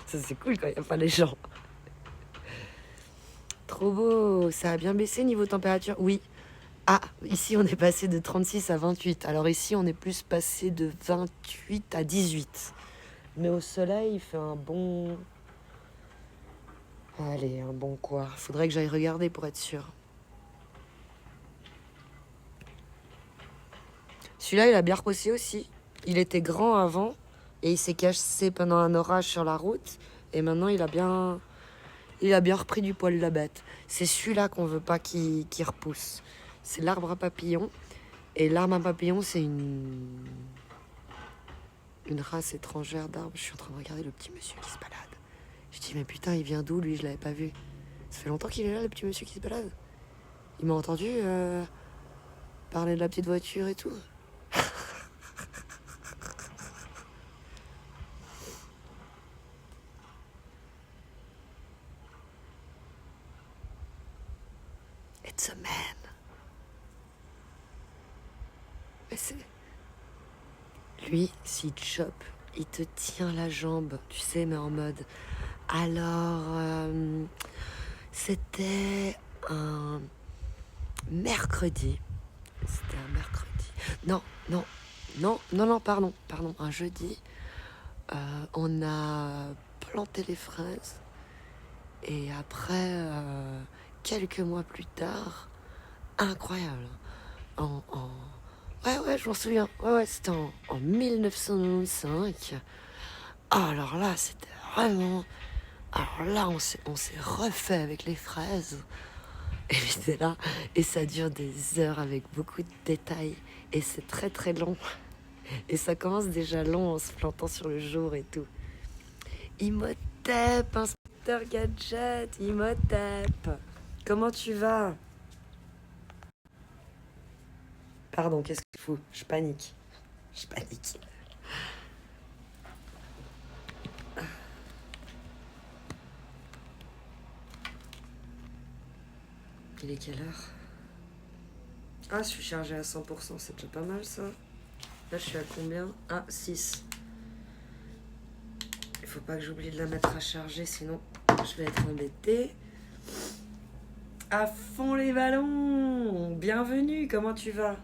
Ça c'est cool quand il n'y a pas les gens. Trop beau, ça a bien baissé niveau température? Oui. Ah, ici on est passé de 36 à 28. Alors ici on est plus passé de 28 à 18. Mais au soleil il fait un bon... Allez, un bon quoi. Faudrait que j'aille regarder pour être sûr. Celui-là il a bien repoussé aussi. Il était grand avant et il s'est cassé pendant un orage sur la route. Et maintenant il a bien repris du poil de la bête. C'est celui-là qu'on veut pas qu'il repousse. C'est l'arbre à papillons. Et l'arbre à papillons, c'est une race étrangère d'arbre. Je suis en train de regarder le petit monsieur qui se balade. Je dis, mais putain, il vient d'où, lui? Je l'avais pas vu. Ça fait longtemps qu'il est là, le petit monsieur qui se balade. Il m'a entendu parler de la petite voiture et tout. It's a man. Mais c'est... Lui, s'il te chope, il te tient la jambe, tu sais, mais en mode... Alors, c'était un mercredi. C'était un mercredi. Non, pardon, un jeudi. On a planté les fraises Et après, quelques mois plus tard, incroyable. En... Ouais, je m'en souviens. Ouais, c'était en 1995. Ah, alors là, c'était vraiment... Alors là, on s'est refait avec les fraises. Et j'étais là, et ça dure des heures avec beaucoup de détails. Et c'est très très long. Et ça commence déjà long en se plantant sur le jour et tout. Imhotep, inspecteur Gadget, Imhotep. Comment tu vas? Pardon, qu'est-ce qu'il faut? Je panique. Je panique. Il est quelle heure? Ah, je suis chargée à 100%, c'est déjà pas mal ça. Là, je suis à combien? Ah, 6. Il faut pas que j'oublie de la mettre à charger, sinon je vais être embêtée. À fond les ballons! Bienvenue, comment tu vas?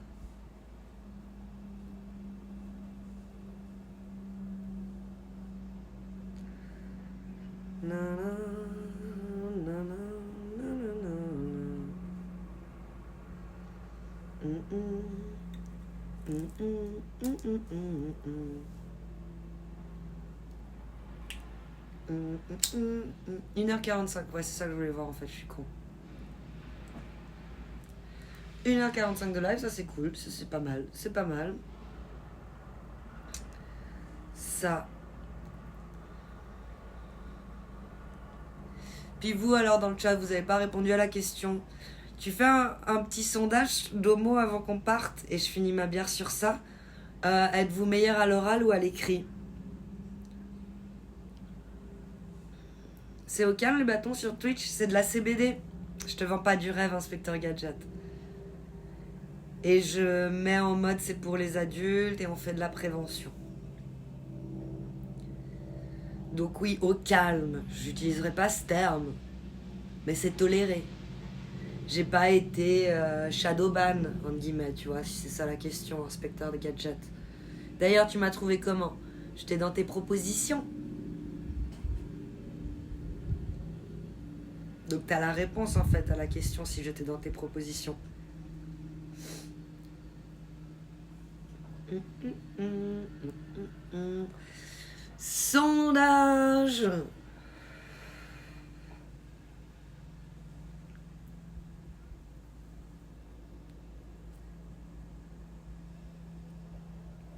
Une 1h45, ouais, c'est ça que je voulais voir en fait, je suis con. 1h45 de live, ça c'est cool, ça c'est pas mal, c'est pas mal. Ça. Puis vous alors dans le chat, vous avez pas répondu à la question. Tu fais un petit sondage d'homo avant qu'on parte et je finis ma bière sur ça. Êtes-vous meilleur à l'oral ou à l'écrit? C'est au calme les bâtons sur Twitch, c'est de la CBD. Je te vends pas du rêve, inspecteur Gadget. Et je mets en mode c'est pour les adultes et on fait de la prévention. Donc oui, au calme. J'utiliserai pas ce terme. Mais c'est toléré. J'ai pas été shadowban, entre guillemets, tu vois, si c'est ça la question, inspecteur de Gadget. D'ailleurs, tu m'as trouvé comment? J'étais dans tes propositions. Donc t'as la réponse en fait à la question si j'étais dans tes propositions. Sondage. On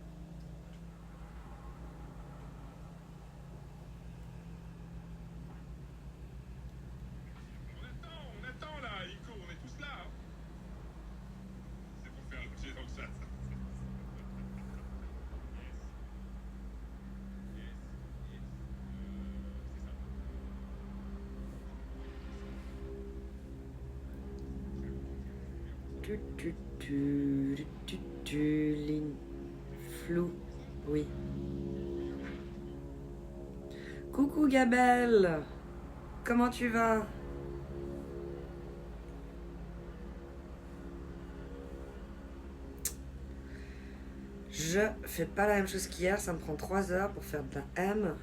attend là, Ico, on est tous là. Hein. C'est pour faire l'objet dans le chat. Ligne flou, oui. Coucou Gabelle, comment tu vas? Je fais pas la même chose qu'hier, ça me prend 3 heures pour faire de la M.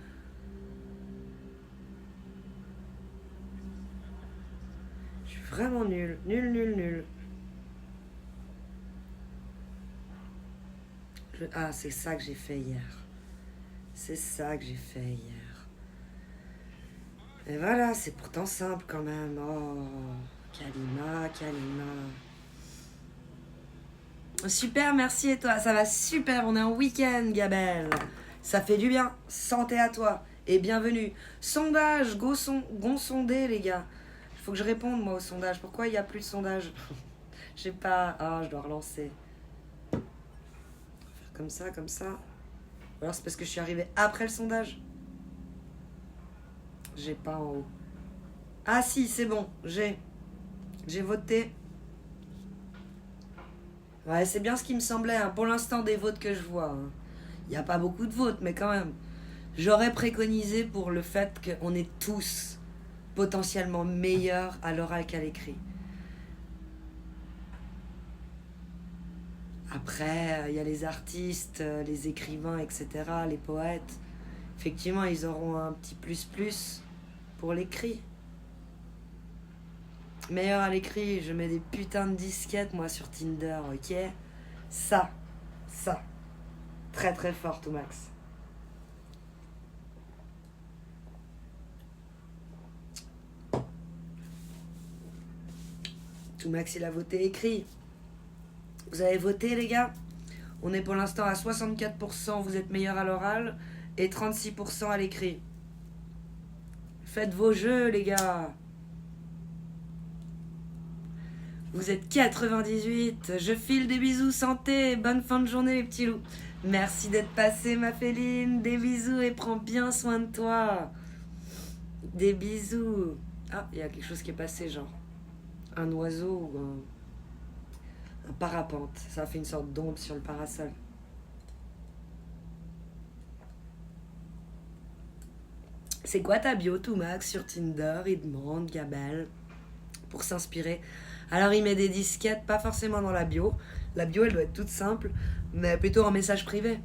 Je suis vraiment nulle, nul. Ah, c'est ça que j'ai fait hier. C'est ça que j'ai fait hier. Et voilà, c'est pourtant simple quand même. Oh, Kalima. Super, merci et toi? Ça va super, on est en week-end, Gabelle. Ça fait du bien. Santé à toi et bienvenue. Sondage, gon sonder les gars. Il faut que je réponde moi au sondage. Pourquoi il n'y a plus de sondage? Je sais pas. Ah, je dois relancer. Comme ça. Ou alors c'est parce que je suis arrivée après le sondage. J'ai pas en haut. Ah si, c'est bon, j'ai voté. Ouais, c'est bien ce qui me semblait, hein. Pour l'instant des votes que je vois. Hein. Il n'y a pas beaucoup de votes, mais quand même. J'aurais préconisé pour le fait qu'on est tous potentiellement meilleurs à l'oral qu'à l'écrit. Après, il y a les artistes, les écrivains, etc., les poètes. Effectivement, ils auront un petit plus pour l'écrit. Meilleur à l'écrit, je mets des putains de disquettes, moi, sur Tinder, ok? Ça. Très très fort, tout Max. Tout Max, il a voté écrit. Vous avez voté, les gars? On est pour l'instant à 64%, vous êtes meilleur à l'oral, et 36% à l'écrit. Faites vos jeux, les gars. Vous êtes 98. Je file des bisous, santé. Bonne fin de journée, les petits loups. Merci d'être passé, ma Féline. Des bisous et prends bien soin de toi. Des bisous. Ah, il y a quelque chose qui est passé, genre. Un oiseau ou un parapente. Ça a fait une sorte d'ombre sur le parasol. C'est quoi ta bio, tout Max, sur Tinder? Il demande, Gabel, pour s'inspirer. Alors il met des disquettes, pas forcément dans la bio. La bio, elle doit être toute simple, mais plutôt en message privé.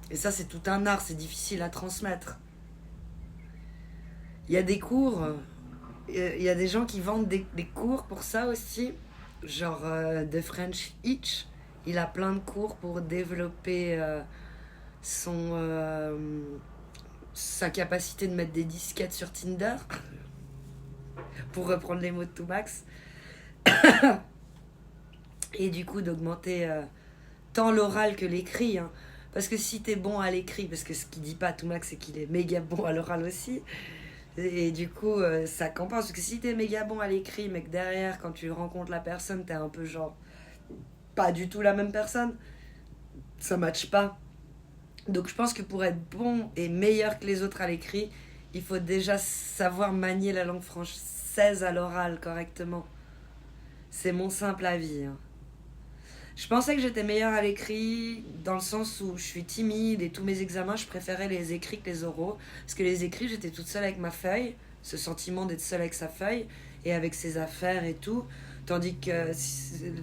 Et ça, c'est tout un art, c'est difficile à transmettre. Il y a des cours, il y a des gens qui vendent des cours pour ça aussi. Genre The French Itch. Il a plein de cours pour développer sa capacité de mettre des disquettes sur Tinder. Pour reprendre les mots de Toumax. Et du coup, d'augmenter tant l'oral que l'écrit. Hein. Parce que si t'es bon à l'écrit, parce que ce qu'il dit pas Toumax, c'est qu'il est méga bon à l'oral aussi. Et du coup, ça compense. Parce que si t'es méga bon à l'écrit, mais que derrière, quand tu rencontres la personne, t'es un peu genre pas du tout la même personne, ça matche pas. Donc je pense que pour être bon et meilleur que les autres à l'écrit, il faut déjà savoir manier la langue française à l'oral correctement. C'est mon simple avis. Hein. Je pensais que j'étais meilleure à l'écrit dans le sens où je suis timide et tous mes examens, je préférais les écrits que les oraux. Parce que les écrits, j'étais toute seule avec ma feuille, ce sentiment d'être seule avec sa feuille et avec ses affaires et tout. Tandis que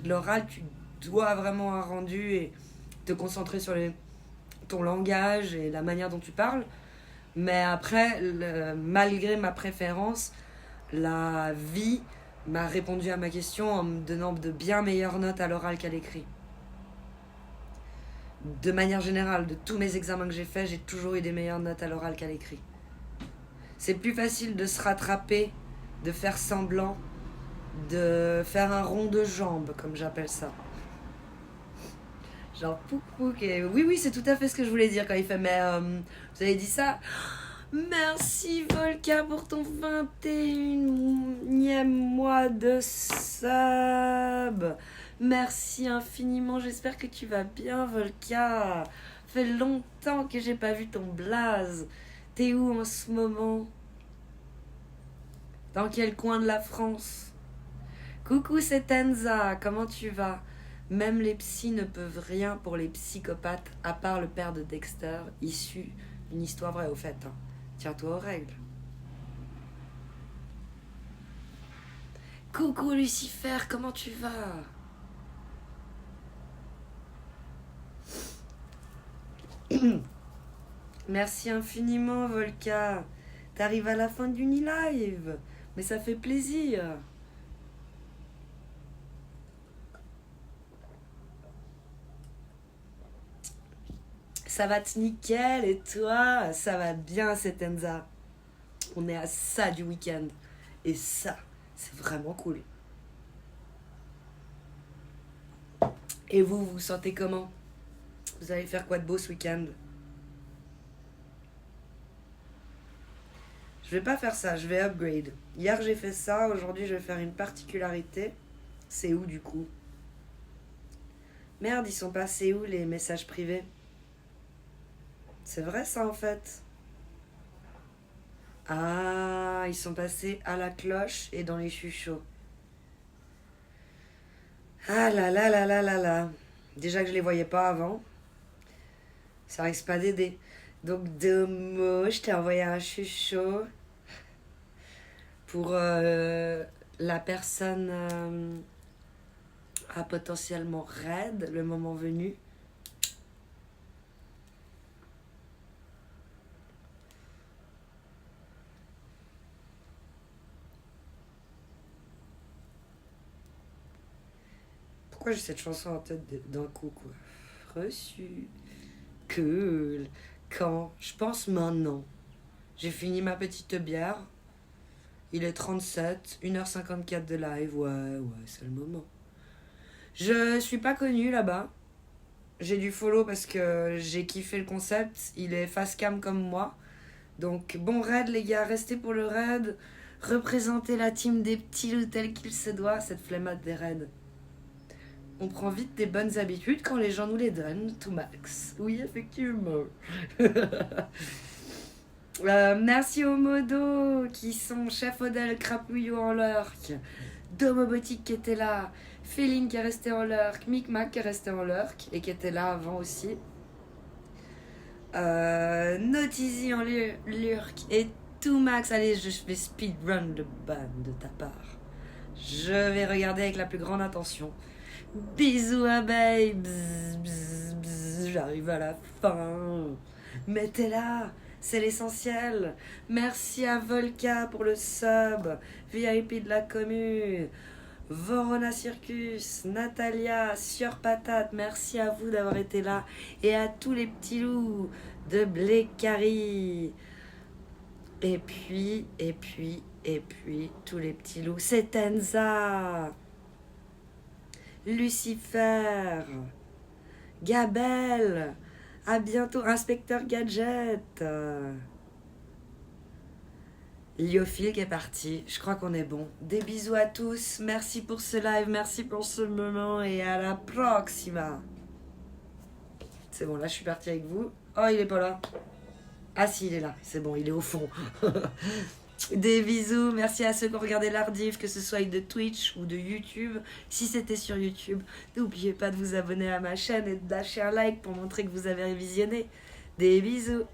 l'oral, tu dois vraiment un rendu et te concentrer sur ton langage et la manière dont tu parles. Mais après, malgré ma préférence, la vie m'a répondu à ma question en me donnant de bien meilleures notes à l'oral qu'à l'écrit. De manière générale, de tous mes examens que j'ai faits, j'ai toujours eu des meilleures notes à l'oral qu'à l'écrit. C'est plus facile de se rattraper, de faire semblant, de faire un rond de jambes, comme j'appelle ça. Genre pouk pouk et oui c'est tout à fait ce que je voulais dire quand il fait mais vous avez dit ça. Merci Volca pour ton 21e mois de sub. Merci infiniment, j'espère que tu vas bien Volca. Fait longtemps que j'ai pas vu ton blaze. T'es où en ce moment? Dans quel coin de la France? Coucou c'est Tenza, comment tu vas? Même les psys ne peuvent rien pour les psychopathes, à part le père de Dexter, issu d'une histoire vraie au fait. Hein. Tiens-toi aux règles. Coucou Lucifer, comment tu vas? Merci infiniment Volca. T'arrives à la fin d'une live, mais ça fait plaisir. Ça va te nickel et toi? Ça va bien, c'est Tenza. On est à ça du week-end. Et ça, c'est vraiment cool. Et vous vous sentez comment? Vous allez faire quoi de beau ce week-end? Je vais pas faire ça, je vais upgrade. Hier j'ai fait ça, aujourd'hui je vais faire une particularité. C'est où du coup? Merde, ils sont passés où les messages privés? C'est vrai ça en fait. Ah, ils sont passés à la cloche et dans les chuchots. Ah là là là là là là. Déjà que je les voyais pas avant. Ça risque pas d'aider. Donc Domo, je t'ai envoyé un chuchot pour la personne à potentiellement raide le moment venu. Pourquoi j'ai cette chanson en tête d'un coup, quoi. Reçu. Cool. Quand? Je pense maintenant. J'ai fini ma petite bière. Il est 37, 1h54 de live. Ouais, c'est le moment. Je suis pas connue là-bas. J'ai du follow parce que j'ai kiffé le concept. Il est face cam comme moi. Donc bon raid les gars, restez pour le raid. Représentez la team des petits loups tel qu'il se doit, cette flemmade des raids. On prend vite des bonnes habitudes quand les gens nous les donnent, tout max. Oui, effectivement. Merci aux modos qui sont Chef Odell, Crapouillot en lurk, Domobotique qui était là, Féline qui est resté en lurk, Micmac qui est resté en lurk et qui était là avant aussi. Notizy en lurk et tout max. Allez, je fais speedrun de ban de ta part. Je vais regarder avec la plus grande attention. Bisous abeilles. Bzz, bzz, bzz, j'arrive à la fin. Mais t'es là, c'est l'essentiel. Merci à Volka pour le sub. VIP de la commune. Vorona Circus, Natalia, Sieur Patate, merci à vous d'avoir été là. Et à tous les petits loups de Blécari. Et puis, tous les petits loups. C'est Tenza, Lucifer, Gabelle. À bientôt, Inspecteur Gadget. Liophile qui est parti, je crois qu'on est bon. Des bisous à tous, merci pour ce live, merci pour ce moment et à la proxima. C'est bon, là je suis partie avec vous. Oh, il est pas là. Ah si, il est là, c'est bon, il est au fond. Des bisous, merci à ceux qui ont regardé l'Ardiv, que ce soit de Twitch ou de YouTube. Si c'était sur YouTube, n'oubliez pas de vous abonner à ma chaîne et de lâcher un like pour montrer que vous avez visionné. Des bisous.